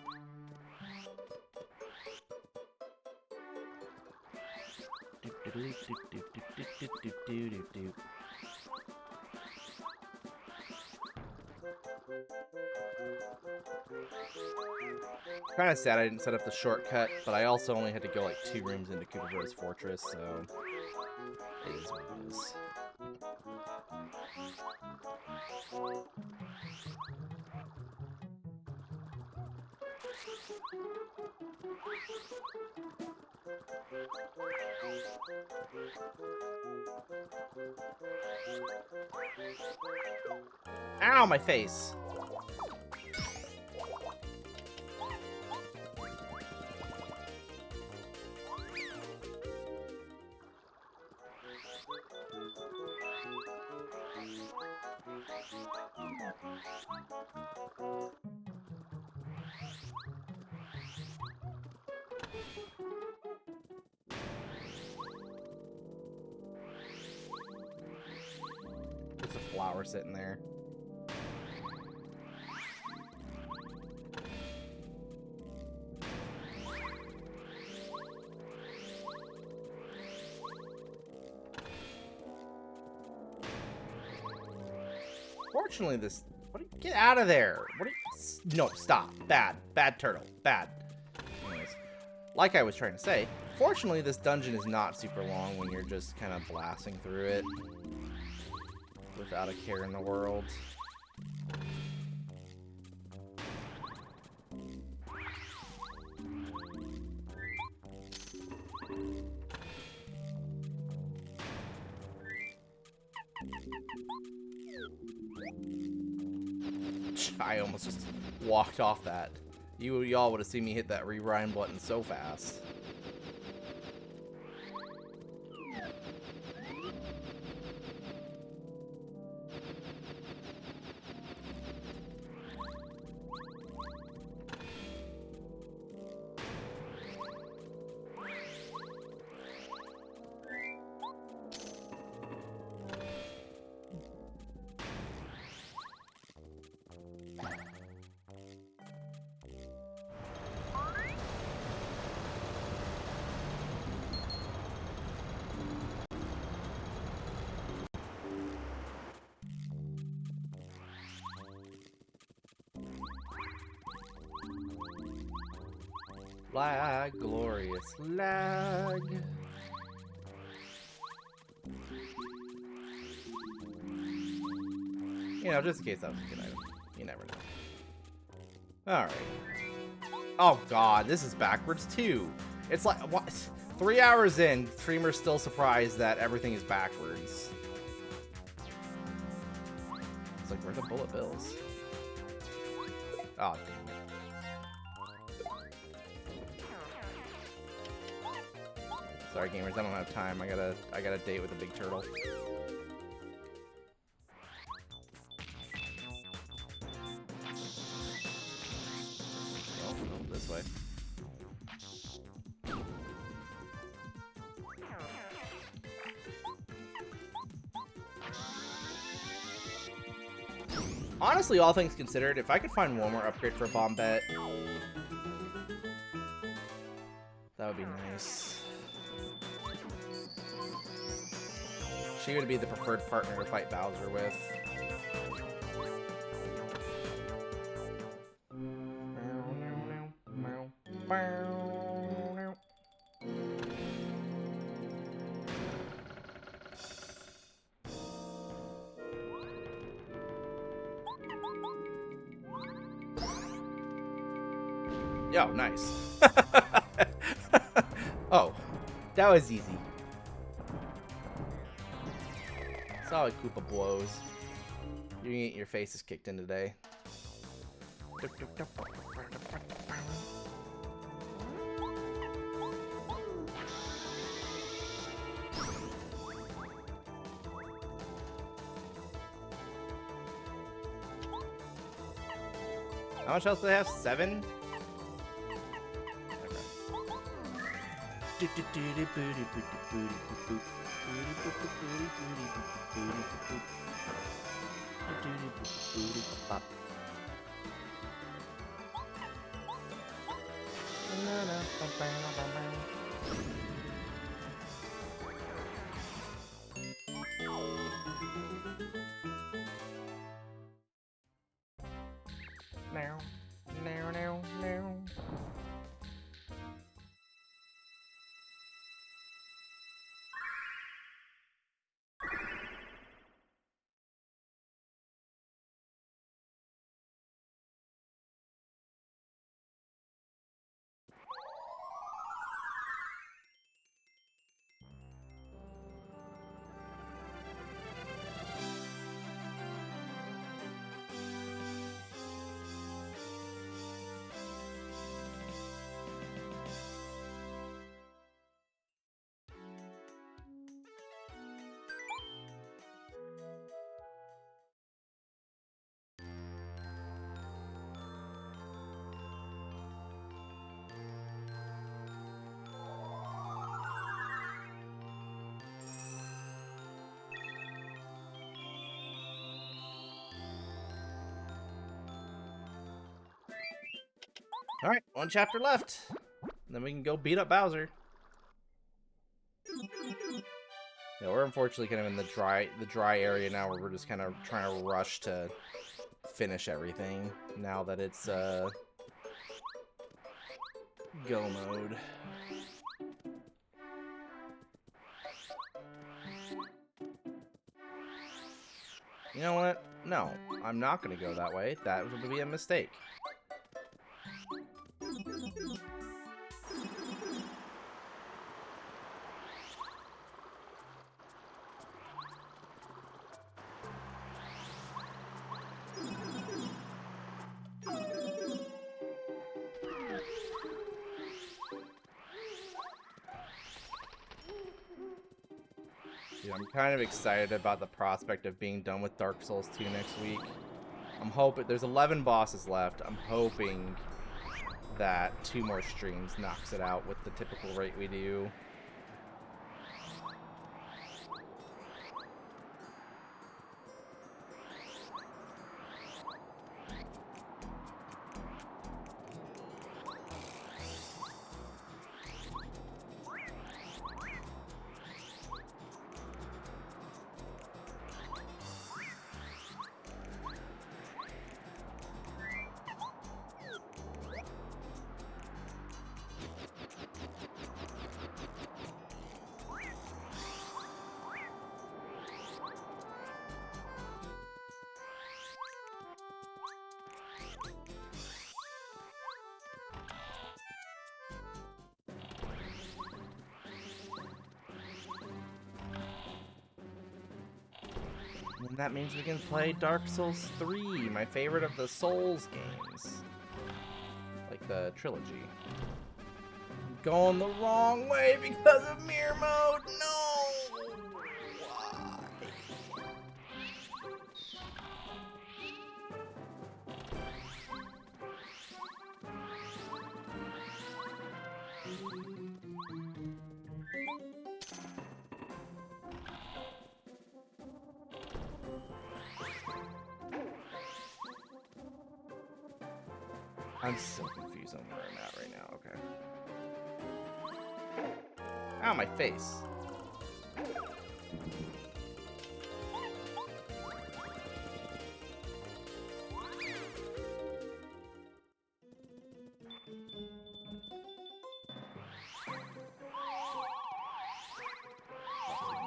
Kind of sad I didn't set up the shortcut, but I also only had to go like 2 rooms into Koopa's Fortress, so it is what it is. Ow, my face! There's a flower sitting there. Fortunately, this... What do you... Get out of there! What do you... No, stop. Bad. Bad turtle. Bad. Anyways, like I was trying to say, fortunately, this dungeon is not super long when you're just kind of blasting through it without a care in the world. I almost just walked off that. Y'all would have seen me hit that rewind button so fast. Lag, glorious lag. You know, just in case that was a good item. You never know. Alright. Oh god, this is backwards too. It's like, what? 3 hours in, streamer's still surprised that everything is backwards. It's like, where are the bullet bills? Oh, damn it. Sorry, gamers, I don't have time. I got a date with a big turtle. Oh, no, this way. Honestly, all things considered, if I could find one more upgrade for Bombette, that would be nice. She would be the preferred partner to fight Bowser with. Yo, nice. Oh, that was easy. Solid Koopa blows. You're gonna get your faces kicked in today. How much else do they have? 7? Alright, 1 chapter left. Then we can go beat up Bowser. Yeah, we're unfortunately kind of in the dry area now where we're just kind of trying to rush to finish everything now that it's go mode. You know what? No, I'm not going to go that way. That would be a mistake. Dude, I'm kind of excited about the prospect of being done with Dark Souls 2 next week. I'm hoping there's 11 bosses left. I'm hoping that 2 more streams knocks it out with the typical rate we do. And that means we can play Dark Souls 3, my favorite of the Souls games. Like the trilogy. I'm going the wrong way because of mirror mode! No! Why? I'm so confused on where I'm at right now. Okay. Ow, my face.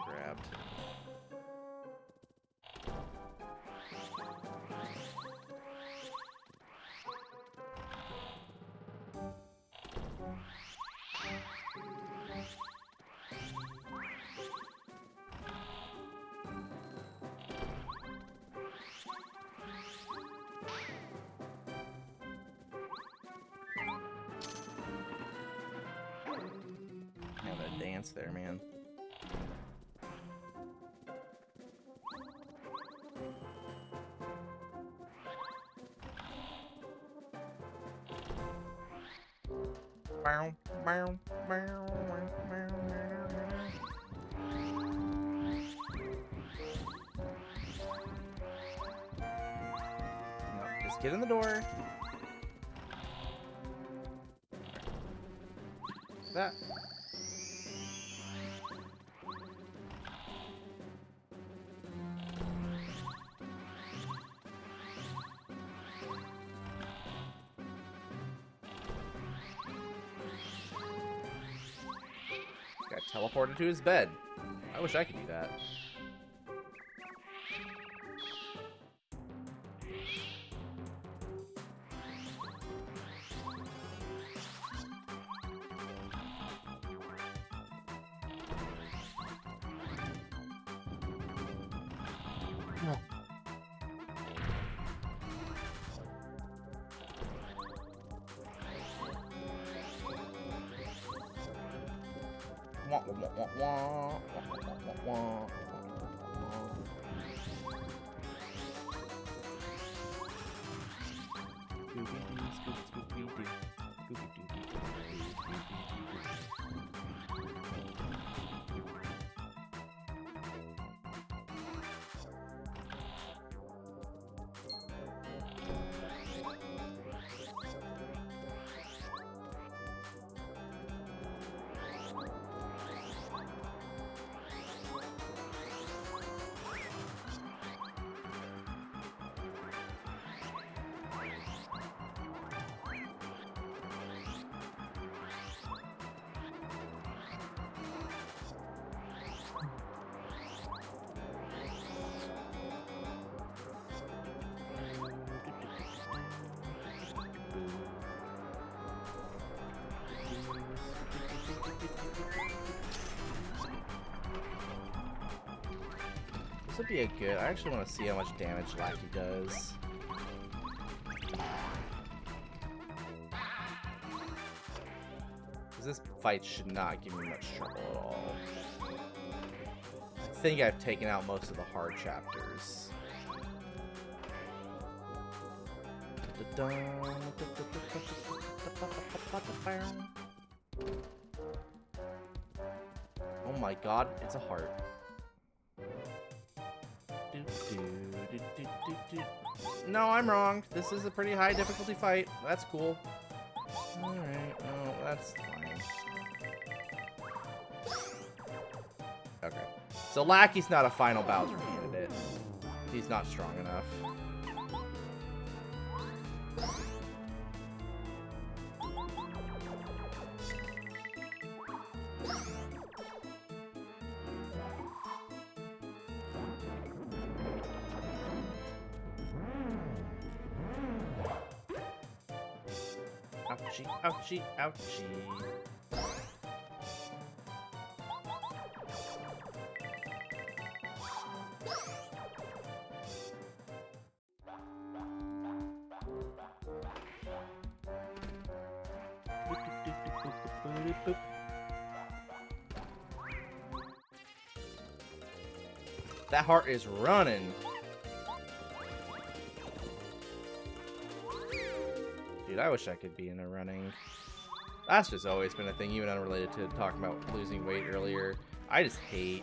Grabbed. Have a dance there, man. Bow, bow, bow, bow, no, just get in the door. That. Got teleported to his bed. I wish I could do that. Wah, wah, wah, wah, wah, wah, wah, wah. This would be a good. I actually want to see how much damage Lackey does. Because this fight should not give me much trouble at all. I think I've taken out most of the hard chapters. Oh my god, it's a heart. No, I'm wrong. This is a pretty high difficulty fight. That's cool. Alright, no, that's fine. Okay. So Lackey's not a final Bowser candidate. He's not strong enough. Ouchie, ouchie, ouchie. That heart is running. Dude, I wish I could be in a running. That's just always been a thing, even unrelated to talking about losing weight earlier. I just hate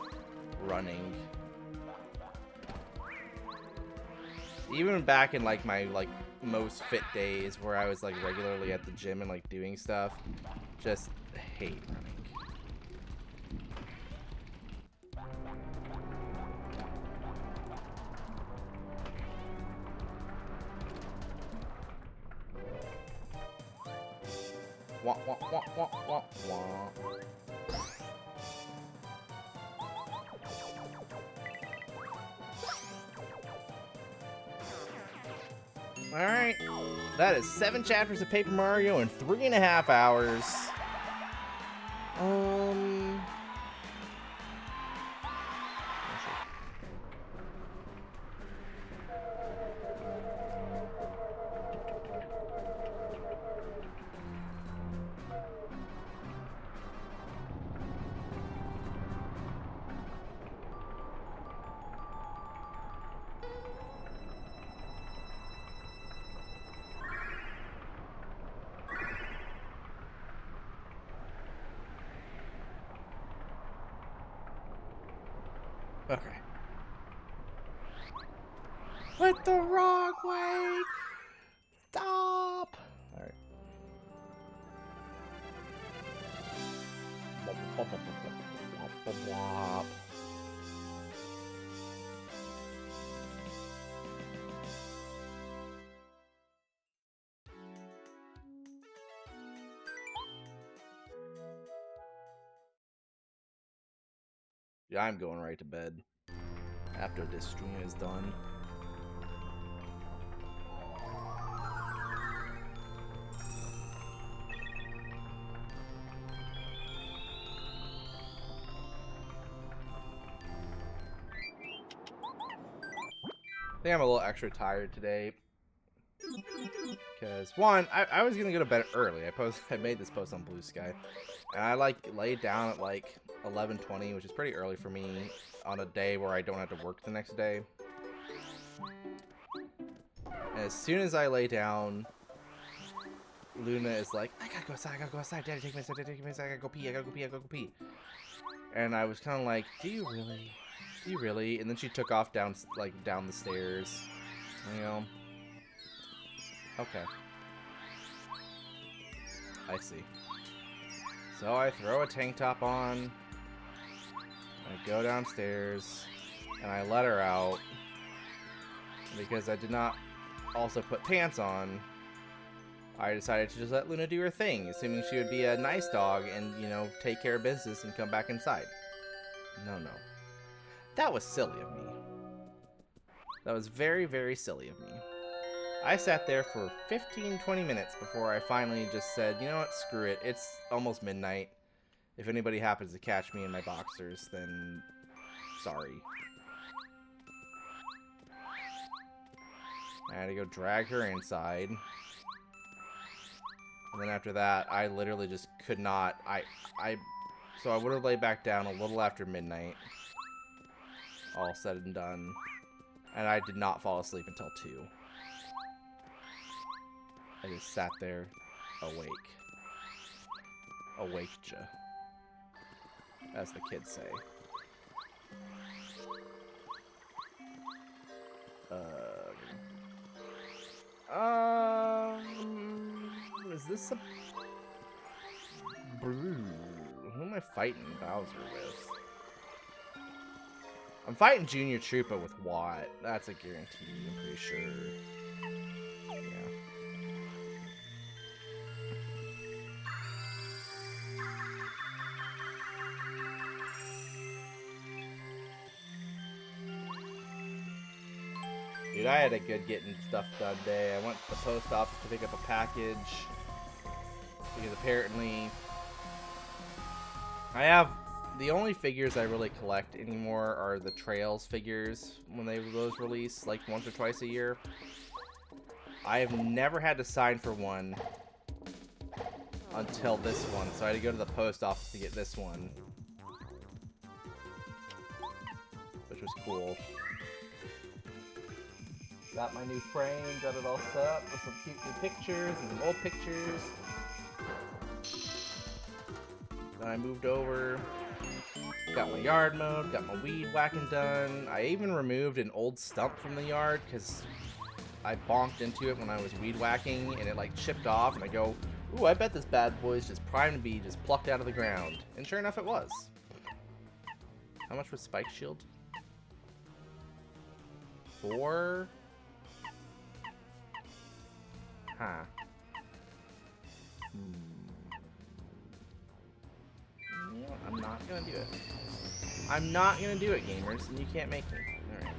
running. Even back in like my most fit days where I was like regularly at the gym and like doing stuff. Just hate running. Wah, wah, wah, wah, wah, wah. Alright, that is 7 chapters of Paper Mario in 3.5 hours. Okay. Went the wrong way! Stop! Alright. Yeah, I'm going right to bed after this stream is done. I think I'm a little extra tired today. Because, one, I was gonna go to bed early. I made this post on Blue Sky. And I, like, laid down at, like, 11:20, which is pretty early for me on a day where I don't have to work the next day. And as soon as I lay down, Luna is like, I gotta go outside, Daddy, take me outside, Daddy, take me outside, I gotta go pee, I gotta go pee, I gotta go pee. And I was kind of like, do you really? Do you really? And then she took off down the stairs. You know? Okay. I see. So I throw a tank top on, I go downstairs, and I let her out, because I did not also put pants on. I decided to just let Luna do her thing, assuming she would be a nice dog and, you know, take care of business and come back inside. No. That was silly of me. That was very, very silly of me. I sat there for 15-20 minutes before I finally just said, you know what, screw it. It's almost midnight. If anybody happens to catch me in my boxers, then sorry. I had to go drag her inside. And then after that, I literally just could not. So I would have laid back down a little after midnight. All said and done. And I did not fall asleep until 2. I just sat there, awake. Awake-ja, as the kids say. Is this a... Who am I fighting Bowser with? I'm fighting Junior Troopa with Watt. That's a guarantee, I'm pretty sure. Yeah. Dude, I had a good getting stuff done day. I went to the post office to pick up a package. Because apparently... The only figures I really collect anymore are the Trails figures when those release, like once or twice a year. I have never had to sign for one until this one, so I had to go to the post office to get this one. Which was cool. Got my new frame, got it all set up with some cute new pictures and some old pictures. Then I moved over, got my yard mowed, got my weed whacking done. I even removed an old stump from the yard because I bonked into it when I was weed whacking, and it like chipped off, and I go, ooh, I bet this bad boy's just primed to be just plucked out of the ground. And sure enough, it was. How much was Spike Shield? 4? Huh. You know what? I'm not gonna do it. I'm not gonna do it, gamers, and you can't make me. Alright.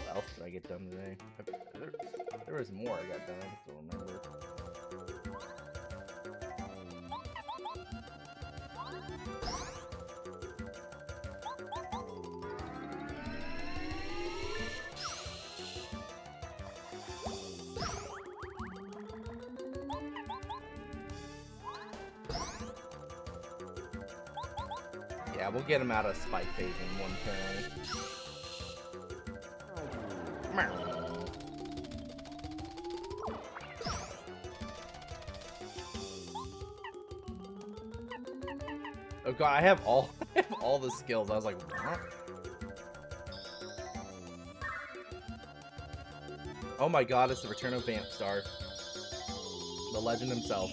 What else did I get done today? There was more I got done, I still remember. Yeah, we'll get him out of Spike Phase in one turn. Oh god, I have all the skills. I was like, what? Oh my god, it's the return of Vamp Star. The legend himself.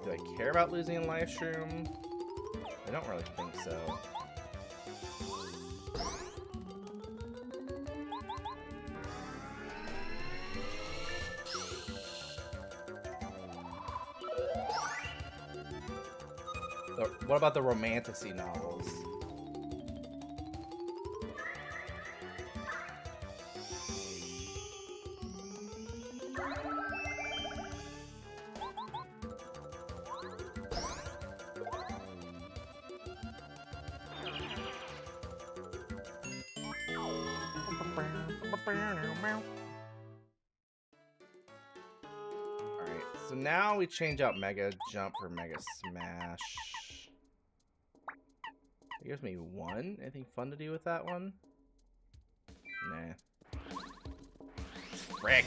Do I care about losing in live stream? I don't really think so. What about the romantasy novels? Alright, so now we change out Mega Jump for Mega Smash. It gives me 1. Anything fun to do with that one? Nah. Frick!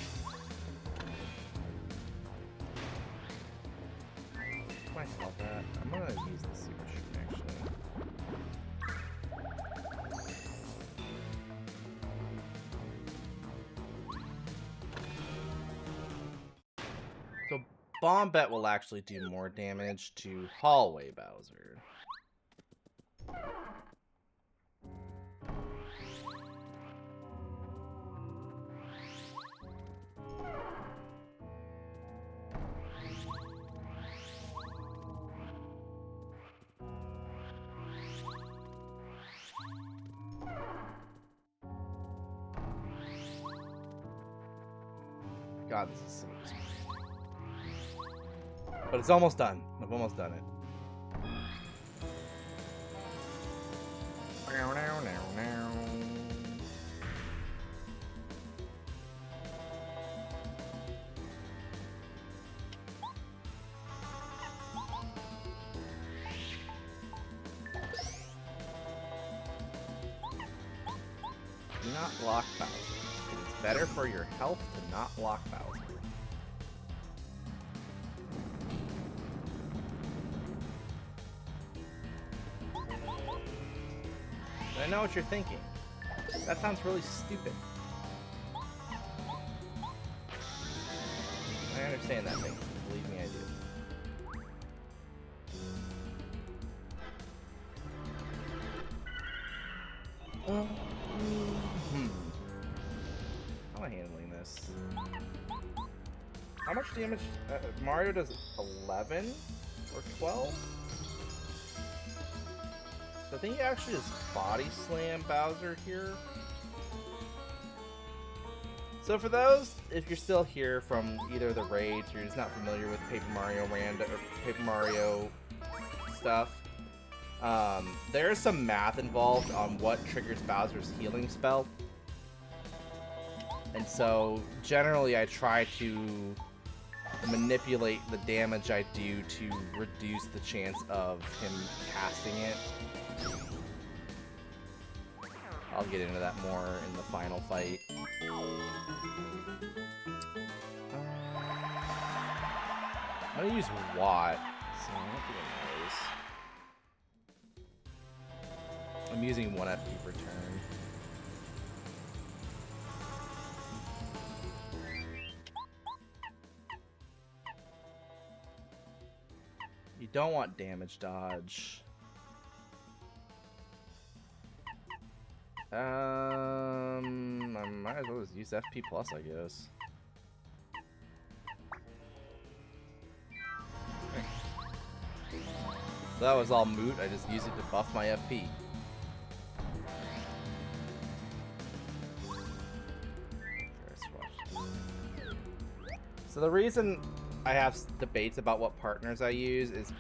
Myself that. I'm gonna use the super shoot actually. So Bombette will actually do more damage to Hallway Bowser. God, this is so smart. But it's almost done. I've almost done it. Do not block Bowser. It is better for your health to not block Bowser. And I know what you're thinking. That sounds really stupid. I understand that thing. Believe me, I do. How am I handling this? How much damage? Mario does 11 or 12? So I think he actually just body slam Bowser here. So for those, if you're still here from either the raids or you're just not familiar with Paper Mario Paper Mario stuff, there is some math involved on what triggers Bowser's healing spell. And so generally I try to manipulate the damage I do to reduce the chance of him casting it. I'll get into that more in the final fight. I'm gonna use Watt, so I don't think it knows. I'm using 1 FP per turn. You don't want damage dodge. I might as well just use FP plus, I guess. So that was all moot. I just used it to buff my FP. So the reason I have debates about what partners I use is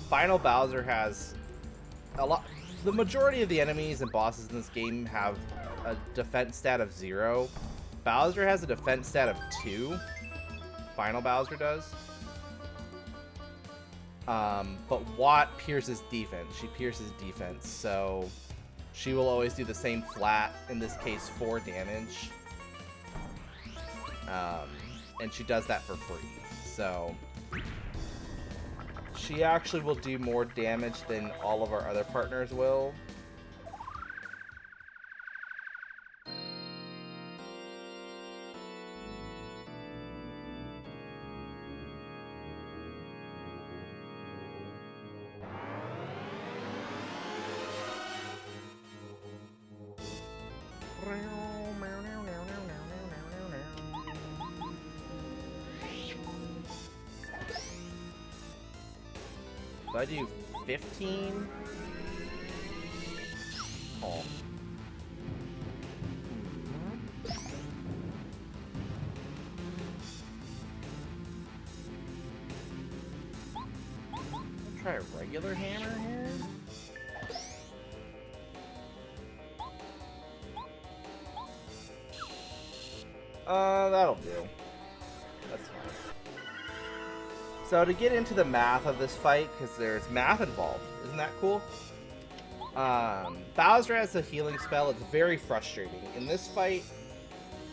Final Bowser has a lot. The majority of the enemies and bosses in this game have a defense stat of 0. Bowser has a defense stat of 2. Final Bowser does. But Watt pierces defense. She pierces defense, so she will always do the same flat, in this case 4 damage. And she does that for free. So she actually will do more damage than all of our other partners will. So I do 15. Oh. I'll try a regular hammer here. That'll do. That's fine. So to get into the math of this fight, because there's math involved, isn't that cool? Bowser has a healing spell. It's very frustrating. In this fight,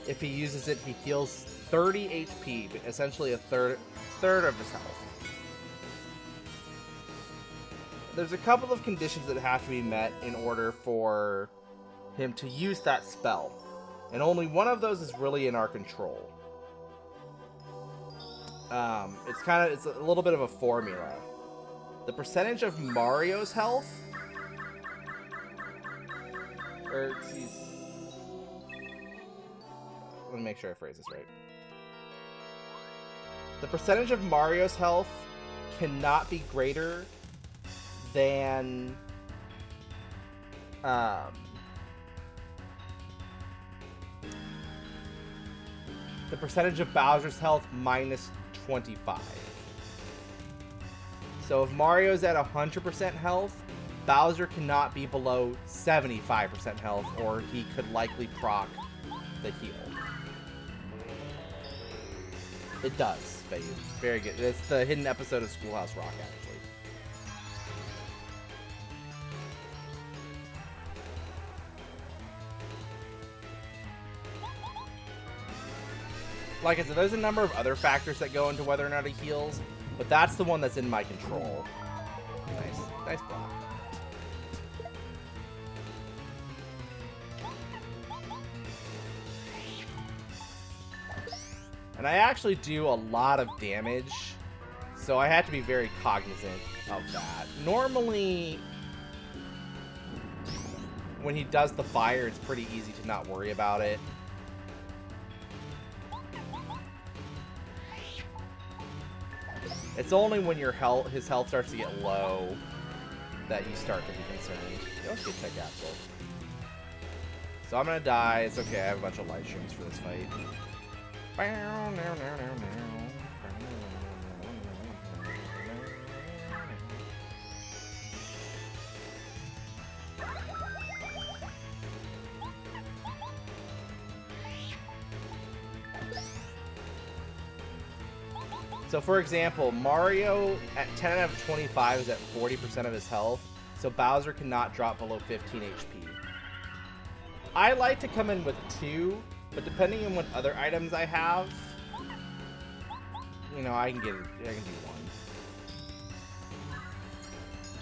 if he uses it, he heals 30 HP, essentially a third of his health. There's a couple of conditions that have to be met in order for him to use that spell, and only one of those is really in our control. It's a little bit of a formula. The percentage of Mario's health, let me make sure I phrase this right. The percentage of Mario's health cannot be greater than the percentage of Bowser's health minus 25. So if Mario's at 100% health, Bowser cannot be below 75% health, or he could likely proc the heal. It does, Faye. Very good. It's the hidden episode of Schoolhouse Rock, actually. Like I said, there's a number of other factors that go into whether or not he heals, but that's the one that's in my control. Nice block. And I actually do a lot of damage, so I have to be very cognizant of that. Normally, when he does the fire, it's pretty easy to not worry about it. It's only when his health starts to get low that you start to be concerned. Don't get tech capsule. So I'm gonna die. It's okay. I have a bunch of light streams for this fight. So for example, Mario at 10 out of 25 is at 40% of his health, so Bowser cannot drop below 15 HP. I like to come in with 2, but depending on what other items I have, you know, I can do 1.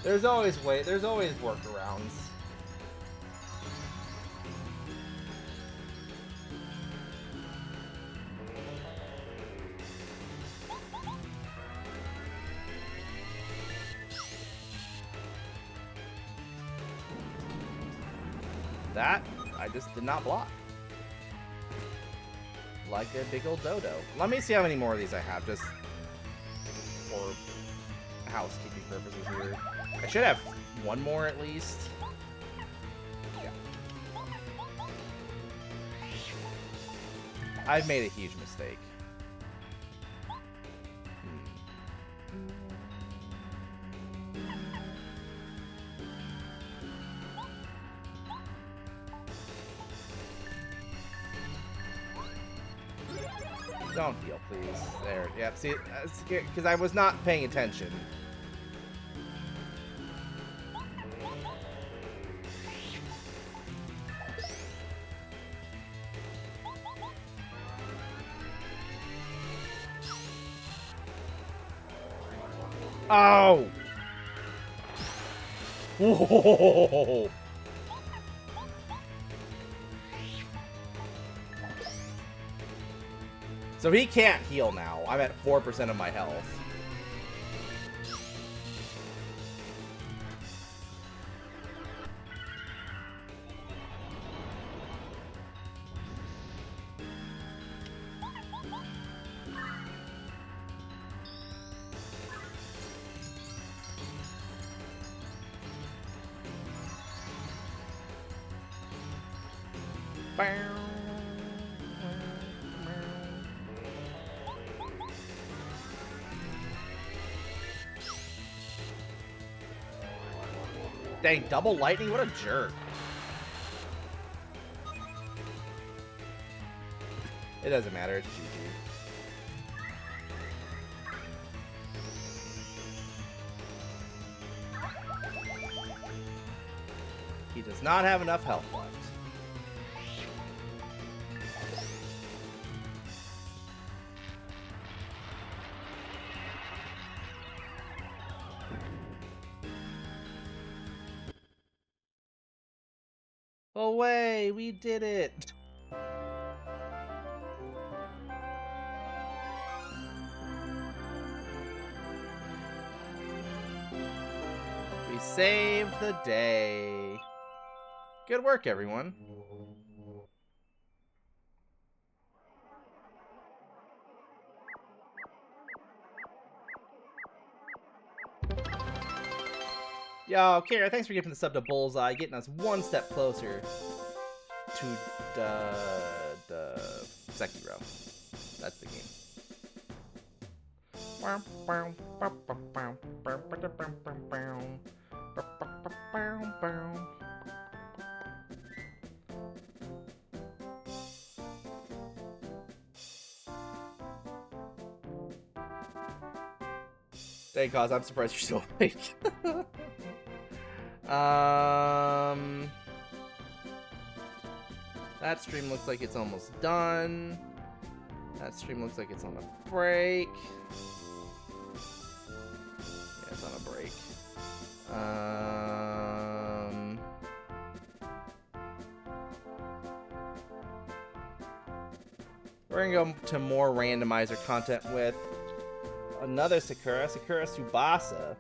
There's always workarounds. That I just did not block. Like a big old dodo. Let me see how many more of these I have, just for housekeeping purposes here. I should have 1 more at least. Yeah. I've made a huge mistake. Don't heal, please. There. Yep. See, because I was not paying attention. Oh! Whoa! So he can't heal now. I'm at 4% of my health. Dang, double lightning? What a jerk. It doesn't matter, it's GG. He does not have enough health left. Away, we did it. We saved the day. Good work, everyone. Yo, Kara, thanks for giving the sub to Bullseye, getting us 1 step closer to the Sekiro. That's the game. Dang, Cause, I'm surprised you're still awake. That stream looks like it's almost done. That stream looks like it's on a break. Yeah, it's on a break. We're gonna go to more randomizer content with another Sakura Tsubasa.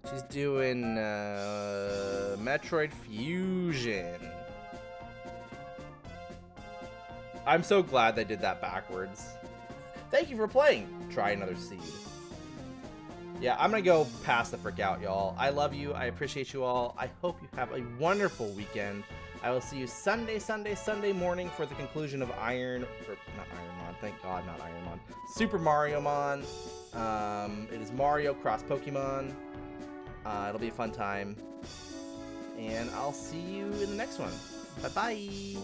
She's doing Metroid Fusion. I'm so glad they did that backwards. Thank you for playing. Try another seed. Yeah, I'm gonna go pass the frick out, y'all. I love you. I appreciate you all. I hope you have a wonderful weekend. I will see you Sunday morning for the conclusion of not Ironmon. Thank God, not Ironmon. Super Mario Mon. It is Mario cross Pokemon. It'll be a fun time. And I'll see you in the next one. Bye-bye.